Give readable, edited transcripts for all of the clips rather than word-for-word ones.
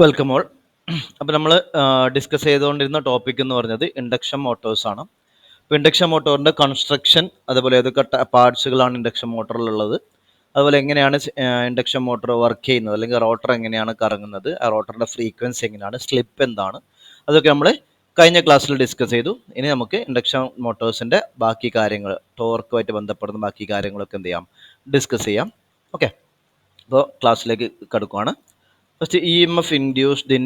Welcome all. അപ്പോൾ നമ്മൾ discuss ചെയ്തുകൊണ്ടിരുന്ന ടോപ്പിക് എന്ന് പറഞ്ഞത് ഇൻഡക്ഷൻ മോട്ടോഴ്സ് ആണ്. അപ്പോൾ ഇൻഡക്ഷൻ മോട്ടോറിൻ്റെ കൺസ്ട്രക്ഷൻ, അതുപോലെ ഏതൊക്കെ പാർട്സുകളാണ് ഇൻഡക്ഷൻ മോട്ടറിലുള്ളത്, അതുപോലെ എങ്ങനെയാണ് ഇൻഡക്ഷൻ മോട്ടോർ വർക്ക് ചെയ്യുന്നത്, അല്ലെങ്കിൽ റോട്ടർ എങ്ങനെയാണ് കറങ്ങുന്നത്, ആ റോട്ടറിൻ്റെ ഫ്രീക്വൻസി എങ്ങനെയാണ്, സ്ലിപ്പ് എന്താണ്, അതൊക്കെ നമ്മൾ കഴിഞ്ഞ ക്ലാസ്സിൽ ഡിസ്കസ് ചെയ്തു. ഇനി നമുക്ക് ഇൻഡക്ഷൻ മോട്ടോഴ്സിൻ്റെ ബാക്കി കാര്യങ്ങൾ, ടോർക്കുമായിട്ട് ബന്ധപ്പെടുന്ന ബാക്കി കാര്യങ്ങളൊക്കെ എന്ത് ചെയ്യാം, ഡിസ്കസ് ചെയ്യാം. ഓക്കെ, അപ്പോൾ ക്ലാസ്സിലേക്ക് കടക്കുവാണ്. First EMF induced in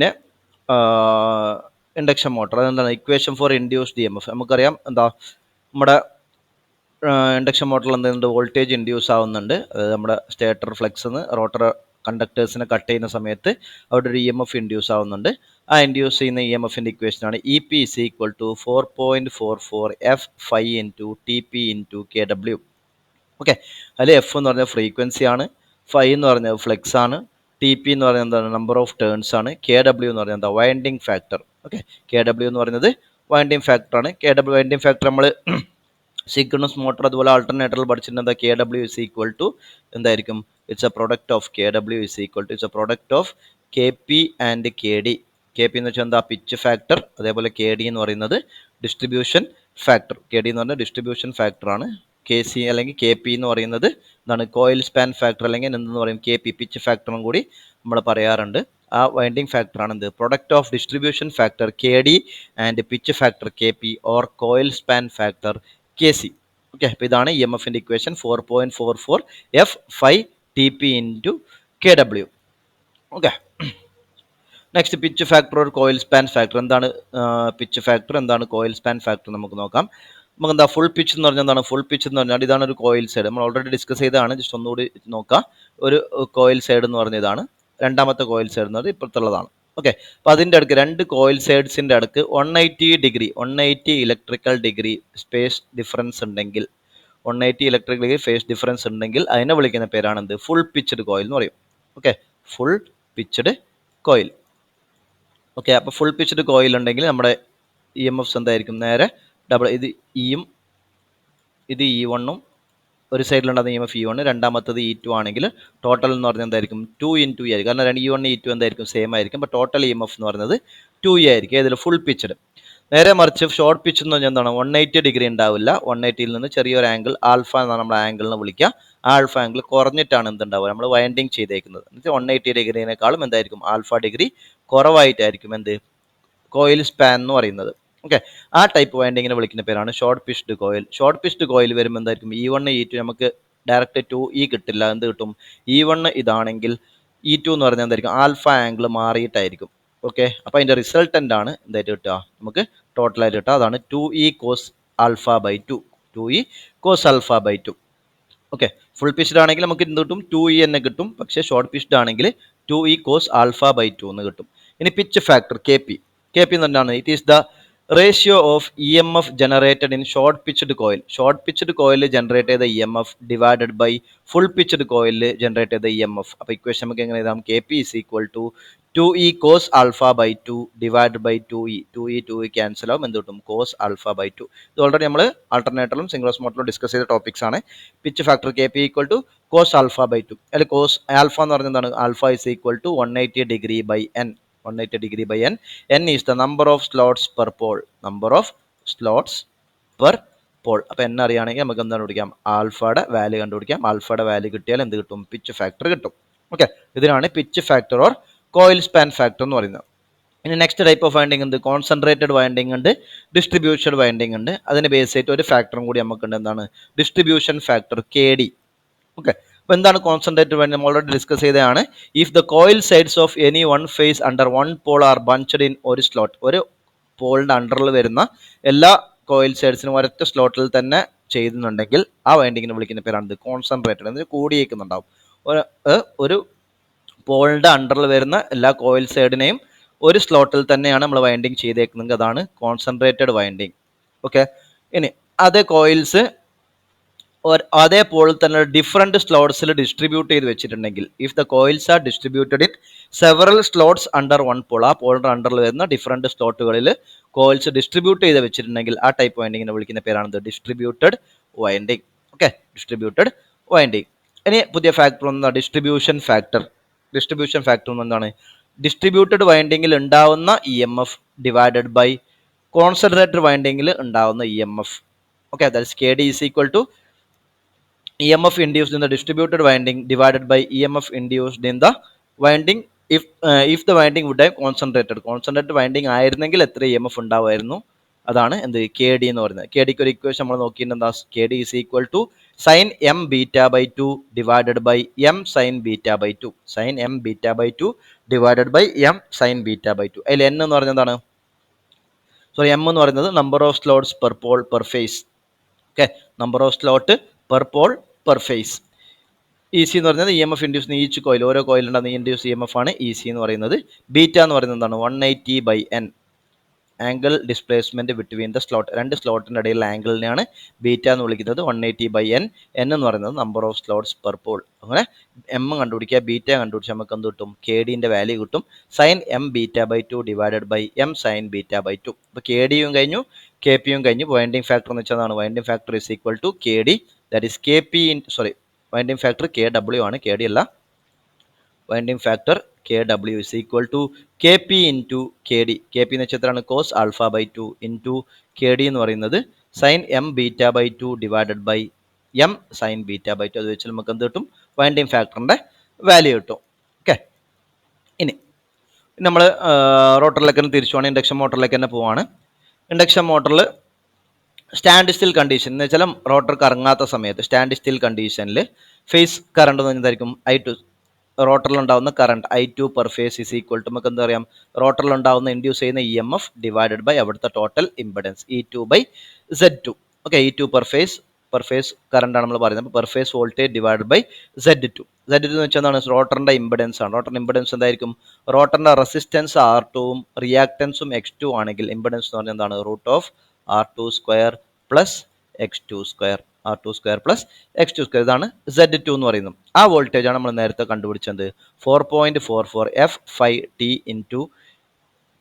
induction motor. അതെന്താണ് ഇക്വേഷൻ ഫോർ ഇൻഡ്യൂസ്ഡ് EMF? നമുക്കറിയാം എന്താ, നമ്മുടെ ഇൻഡക്ഷൻ മോട്ടറിൽ എന്തുണ്ട്, വോൾട്ടേജ് ഇൻഡ്യൂസ് ആവുന്നുണ്ട്. അതായത് നമ്മുടെ സ്റ്റേറ്റർ ഫ്ലെക്സ് റോട്ടർ കണ്ടക്ടേഴ്സിനെ കട്ട് ചെയ്യുന്ന സമയത്ത് അവിടെ ഒരു EMF ഇൻഡ്യൂസ് ആവുന്നുണ്ട്. ആ ഇൻഡ്യൂസ് ചെയ്യുന്ന EMFിൻ്റെ ഇക്വേഷനാണ് EP is equal to 4.44 F5 into TP into KW. Okay, അതിൽ F എന്ന് പറഞ്ഞാൽ ഫ്രീക്വൻസി ആണ്, ഫൈ എന്ന് പറഞ്ഞാൽ ഫ്ലെക്സ് ആണ്, TP എന്ന് പറയുന്നത് എന്താണ്, നമ്പർ ഓഫ് ടേൺസ് ആണ്, KW എന്ന് പറയുന്നത് എന്താ, വൈൻഡിങ് ഫാക്ടർ. ഓക്കെ, KW എന്ന് പറയുന്നത് വൈൻഡിങ് ഫാക്ടറാണ്. KW വൈൻഡിങ് ഫാക്ടർ നമ്മൾ സിഗ്നസ് മോട്ടർ അതുപോലെ ആൾട്ടർനേറ്ററിൽ പഠിച്ചിട്ടുണ്ട്. എന്താ, KW is equal to എന്തായിരിക്കും, it's A product of KW is equal to it's A product of KP and KD. KP എന്ന് വെച്ചാൽ എന്താ, പിച്ച് ഫാക്ടർ. അതേപോലെ KD എന്ന് പറയുന്നത് ഡിസ്ട്രിബ്യൂഷൻ ഫാക്ടർ. KD എന്ന് പറഞ്ഞാൽ ഡിസ്ട്രിബ്യൂഷൻ ഫാക്ടറാണ്. KC അല്ലെങ്കിൽ KP എന്ന് പറയുന്നത് എന്താണ്, കോയിൽ സ്പാൻ ഫാക്ടർ, അല്ലെങ്കിൽ എന്തെന്ന് പറയും, KP പിച്ച് ഫാക്ടറും കൂടി നമ്മൾ പറയാറുണ്ട്. ആ വൈൻഡിങ് ഫാക്ടറാണ് എന്ത്, product of distribution factor KD and pitch factor KP or coil span factor KC. Okay, അപ്പോൾ ഇതാണ് EMFിൻ്റെ equation 4.44 F5 TP into KW. Okay, next pitch factor or coil span factor. എന്താണ് പിച്ച് ഫാക്ടർ, എന്താണ് coil span factor നമുക്ക് നോക്കാം. നമുക്ക് എന്താ, full pitch എന്ന് പറഞ്ഞാൽ എന്താണ്, ഫുൾ പിച്ച് എന്ന് പറഞ്ഞാൽ ഇതാണ് ഒരു കോയിൽ സൈഡ്. നമ്മൾ ഓൾറെഡി ഡിസ്കസ് ചെയ്തതാണ്, ജസ്റ്റ് ഒന്നുകൂടി നോക്കാം. ഒരു കോയിൽ സൈഡ് എന്ന് പറഞ്ഞ ഇതാണ്, രണ്ടാമത്തെ കോയിൽ സൈഡ് എന്ന് പറഞ്ഞാൽ ഇപ്പുറത്തുള്ളതാണ്. ഓക്കെ, അപ്പോൾ അതിൻ്റെ അടുക്ക് രണ്ട് കോയിൽ സൈഡ്സിൻ്റെ അടുക്ക് 180 ഇലക്ട്രിക്കൽ ഡിഗ്രി സ്പേസ് ഡിഫറൻസ് ഉണ്ടെങ്കിൽ, 180 ഇലക്ട്രിക്കൽ ഡിഗ്രി ഫേസ് ഡിഫറൻസ് ഉണ്ടെങ്കിൽ അതിനെ വിളിക്കുന്ന പേരാണ് എന്ത്, ഫുൾ പിച്ച്ഡ് കോയിൽ എന്ന് പറയും. Okay, full pitched coil. Okay, അപ്പോൾ ഫുൾ പിച്ച്ഡ് കോയിൽ ഉണ്ടെങ്കിൽ നമ്മുടെ EMFs എന്തായിരിക്കും, നേരെ ഡബിൾ. ഇത് ഇയും ഇത് E1ഉം ഒരു സൈഡിലുണ്ടാകുന്ന EMF E1, രണ്ടാമത്തത് E2 ആണെങ്കിൽ ടോട്ടൽ എന്ന് പറഞ്ഞാൽ എന്തായിരിക്കും, 2 into E ആയിരിക്കും. കാരണം E1 E2 എന്തായിരിക്കും, സെയിം ആയിരിക്കും. അപ്പോൾ ടോട്ടൽ EMF എന്ന് പറയുന്നത് 2E ആയിരിക്കും. ഇതിൽ ഫുൾ പിച്ച്ഡ്. നേരെ മറിച്ച് ഷോർട്ട് പിച്ച് എന്ന് പറഞ്ഞാൽ എന്താണ്, 180 ഡിഗ്രി ഉണ്ടാവില്ല. 180യിൽ നിന്ന് ചെറിയൊരു ആംഗിൾ ആൽഫ എന്നാണ് നമ്മൾ ആംഗിളിനെ വിളിക്കുക. ആ ആൽഫ ആംഗിൾ കുറഞ്ഞിട്ടാണ് എന്തുണ്ടാവുക, നമ്മൾ വൈൻഡിങ് ചെയ്തേക്കുന്നത്. എന്നുവെച്ചാൽ 180 ഡിഗ്രിനേക്കാളും എന്തായിരിക്കും, ആൽഫ ഡിഗ്രി കുറവായിട്ടായിരിക്കും എന്ത്, കോയിൽ സ്പാൻ എന്ന് പറയുന്നത്. ഓക്കെ, ആ ടൈപ്പ് വൈൻഡിങ്ങിനെ വിളിക്കുന്ന പേരാണ് short pitched coil. Short pitched coil വരുമ്പോൾ എന്തായിരിക്കും, E1 E2 നമുക്ക് ഡയറക്റ്റ് 2E കിട്ടില്ല. എന്ത് കിട്ടും, E1 ഇതാണെങ്കിൽ E2 എന്ന് പറഞ്ഞാൽ എന്തായിരിക്കും, ആൽഫ ആംഗിൾ മാറിയിട്ടായിരിക്കും. ഓക്കെ, അപ്പോൾ അതിൻ്റെ റിസൾട്ടൻ്റ് ആണ് എന്തായിട്ട് കിട്ടുക, നമുക്ക് ടോട്ടലായിട്ട് കിട്ടുക. അതാണ് 2E cos alpha by 2. 2E cos alpha by 2. Okay, full pitched ആണെങ്കിൽ നമുക്ക് എന്ത് കിട്ടും, 2E എന്ന് കിട്ടും. പക്ഷേ ഷോർട്ട് പിച്ച്ഡ് ആണെങ്കിൽ 2E cos ആൽഫ ബൈ 2 എന്ന് കിട്ടും. ഇനി പിച്ച് ഫാക്ടർ KP എന്ന് പറഞ്ഞാണ്, it is the ratio of EMF generated in short pitched coil. Short pitched കോയിലിൽ ജനറേറ്റ് ചെയ്ത EMF divided by full pitched കോയിലിൽ ജനറേറ്റ് ചെയ്ത EMF. അപ്പോൾ ഇക്വേഷൻ നമുക്ക് എങ്ങനെ എഴുതാം, KP is equal to 2E cos alpha by 2 divided by 2E. 2E cancel ആവും, എന്ത് കിട്ടും, cos alpha by 2. ഇത് ഓൾറെഡി നമ്മൾ ആൾട്ടർനേറ്ററിലും സിംഗ്ലസ് മോട്ടറിലും ഡിസ്കസ് ചെയ്ത ടോപ്പിക്സ് ആണ്. Pitch factor KP equal to cos alpha by 2. അതിൽ cos alpha എന്ന് പറയുന്നത് എന്താണ്, alpha is equal to 180 degree by n. 180 degree by n. N is the number of slots per pole. Number of slots per pole. അപ്പോൾ n അറിയുകയാണെങ്കിൽ നമുക്ക് എന്താണ് പിടിക്കാം, ആൽഫയുടെ value കണ്ടുപിടിക്കാം. ആൽഫയുടെ വാല്യൂ കിട്ടിയാൽ എന്ത് കിട്ടും, പിച്ച് ഫാക്ടർ കിട്ടും. ഓക്കെ, ഇതിനാണ് pitch factor or coil span factor എന്ന് പറയുന്നത്. ഇനി നെക്സ്റ്റ് ടൈപ്പ് ഓഫ് വൈൻഡിങ് ഉണ്ട്, കോൺസെൻട്രേറ്റഡ് വൈൻഡിങ് ഉണ്ട്, ഡിസ്ട്രിബ്യൂഷൻ വൈൻഡിങ് ഉണ്ട്. അതിന് ബേസ് ആയിട്ട് ഒരു ഫാക്ടറും കൂടി നമുക്കുണ്ട്, എന്താണ്, ഡിസ്ട്രിബ്യൂഷൻ ഫാക്ടർ KD. ഓക്കെ, അപ്പോൾ എന്താണ് കോൺസെൻട്രേറ്റഡ് വൈൻഡിങ്, നമ്മൾ ഓൾറെഡി ഡിസ്കസ് ചെയ്തതാണ്. If the coil sides of any one phase under one pole are bunched in ഒരു സ്ലോട്ട്, ഒരു പോളിൻ്റെ അണ്ടറിൽ വരുന്ന എല്ലാ കോയിൽ സൈഡ്സിനും ഒരൊറ്റ സ്ലോട്ടിൽ തന്നെ ചെയ്യുന്നുണ്ടെങ്കിൽ ആ വൈൻഡിങ്ങിനെ വിളിക്കുന്ന പേരാണ് കോൺസെൻട്രേറ്റഡ്. എന്ന് കൂടിയേക്കുന്നുണ്ടാവും. ഒരു പോളിൻ്റെ അണ്ടറിൽ വരുന്ന എല്ലാ കോയിൽ സൈഡിനെയും ഒരു സ്ലോട്ടിൽ തന്നെയാണ് നമ്മൾ വൈൻഡിങ് ചെയ്തേക്കുന്നത്. അതാണ് കോൺസെൻട്രേറ്റഡ് വൈൻഡിങ്. ഓക്കെ, ഇനി അതേ കോയിൽസ് അതേ പോളിൽ തന്നെ ഡിഫറെൻറ്റ് സ്ലോട്ട്സിൽ ഡിസ്ട്രിബ്യൂട്ട് ചെയ്ത് വെച്ചിട്ടുണ്ടെങ്കിൽ, if the coils R distributed in several slots under one Paul, ആ പോളിൻ്റെ അണ്ടറിൽ വരുന്ന ഡിഫറെൻറ്റ് സ്ലോട്ടുകളിൽ കോയിൽസ് ഡിസ്ട്രിബ്യൂട്ട് ചെയ്ത് വെച്ചിട്ടുണ്ടെങ്കിൽ ആ ടൈപ്പ് വൈൻഡിങ്ങിനെ വിളിക്കുന്ന പേരാണ് distributed winding. Okay, distributed winding. ഇനി പുതിയ ഫാക്ടർ ഒന്ന് ഡിസ്ട്രിബ്യൂഷൻ ഫാക്ടർ. ഡിസ്ട്രിബ്യൂഷൻ ഫാക്ടർ എന്താണ്, ഡിസ്ട്രിബ്യൂട്ടഡ് വൈൻഡിങ്ങിൽ ഉണ്ടാവുന്ന E M F divided by concentrated വൈൻഡിങ്ങിൽ ഉണ്ടാവുന്ന E M F. Okay, that is K D is equal to EMF induced in the distributed winding divided by EMF induced in the winding if the winding would have concentrated winding ആയിരുന്നെങ്കിൽ എത്ര E M F ഉണ്ടാവുമായിരുന്നു, അതാണ് എന്ത് K D എന്ന് പറയുന്നത്. K ഡിക്ക് ഒരു equation നമ്മൾ നോക്കിയിട്ട് എന്താ, K D is equal to sine M beta by two divided by M sine beta by two. Sine M beta by two divided by M sine beta by two. അതിൽ N എന്ന് പറയുന്നതാണ്, sorry M എന്ന് പറയുന്നത് number of slots per pole per phase. Okay, number of slot per pole per phase. E C എന്ന് പറയുന്നത് E M F induce each coil, ഓരോ കോയിലുണ്ടാകുന്ന induce E M F ആണ് ഇ സി എന്ന് പറയുന്നത്. Beta എന്ന് പറയുന്നത് എന്താണ്, 180 by N, angle displacement between the slot, രണ്ട് സ്ലോട്ടിൻ്റെ ഇടയിലുള്ള ആംഗിളിനെയാണ് ബീറ്റ എന്ന് വിളിക്കുന്നത്. 180 ബൈ എൻ. എൻ എന്ന് പറയുന്നത് number of slots per pole. അങ്ങനെ എം കണ്ടുപിടിക്കുക, ബീറ്റ കണ്ടുപിടിച്ചാൽ നമുക്ക് എന്ത് കിട്ടും, കെ ഡിൻ്റെ വാല്യൂ കിട്ടും. Sine M beta by two divided by M sine beta by two. അപ്പോൾ കെ ഡിയും കഴിഞ്ഞു, കെ പിയും കഴിഞ്ഞു. വൈൻഡിങ് ഫാക്ടർ എന്ന് വെച്ചാൽ winding factor is equal to K D, that is K P in, sorry winding factor K W ആണ്, K D അല്ല. Winding factor K W is equal to K P into K D. K P എന്ന് വെച്ചാൽ എത്രയാണ്, cos alpha by two into K D എന്ന് പറയുന്നത് sine M beta by two divided by M sine beta by two. അത് വെച്ചാൽ നമുക്ക് എന്ത് കിട്ടും, വൈൻഡിങ് ഫാക്ടറിൻ്റെ വാല്യൂ കിട്ടും. ഓക്കെ, ഇനി നമ്മൾ റോട്ടറിലേക്ക് തന്നെ തിരിച്ചു പോകണം, ഇൻഡക്ഷൻ മോട്ടറിലേക്ക് തന്നെ പോവാണ്. ഇൻഡക്ഷൻ മോട്ടറിൽ സ്റ്റാൻഡ് സ്റ്റിൽ കണ്ടീഷൻ എന്ന് വെച്ചാൽ റോട്ടർ കറങ്ങാത്ത സമയത്ത് സ്റ്റാൻഡ് സ്റ്റിൽ കണ്ടീഷനിൽ ഫേസ് കറണ്ട് എന്ന് പറഞ്ഞായിരിക്കും I2, റോട്ടറിലുണ്ടാവുന്ന current I2 per phase is equal to, നമുക്ക് എന്താ പറയാം, റോട്ടറിലുണ്ടാവുന്ന ഇൻഡ്യൂസ് ചെയ്യുന്ന E M F divided by അവിടുത്തെ total impedance E2 by Z2. Okay, E2 per phase കറണ്ടാണ് നമ്മൾ പറയുന്നത്. Per phase voltage divided by Z2. Z2 എന്ന് വെച്ചാൽ എന്താണ്, റോട്ടറിൻ്റെ ഇംപെഡൻസ് ആണ്. റോട്ടറിൻ്റെ ഇംപെഡൻസ് എന്തായിരിക്കും, റോട്ടറിൻ്റെ റെസിസ്റ്റൻസ് R2ഉം റിയാക്ടൻസും X2 ആണെങ്കിൽ ഇംപെഡൻസ് എന്ന് പറഞ്ഞാൽ എന്താണ്, root of R2 square plus X2 square, R2 square plus X2 square. ഇതാണ് Z2 എന്ന് പറയുന്നത്. ആ വോൾട്ടേജാണ് നമ്മൾ നേരത്തെ കണ്ടുപിടിച്ചത്, 4.44 F5T into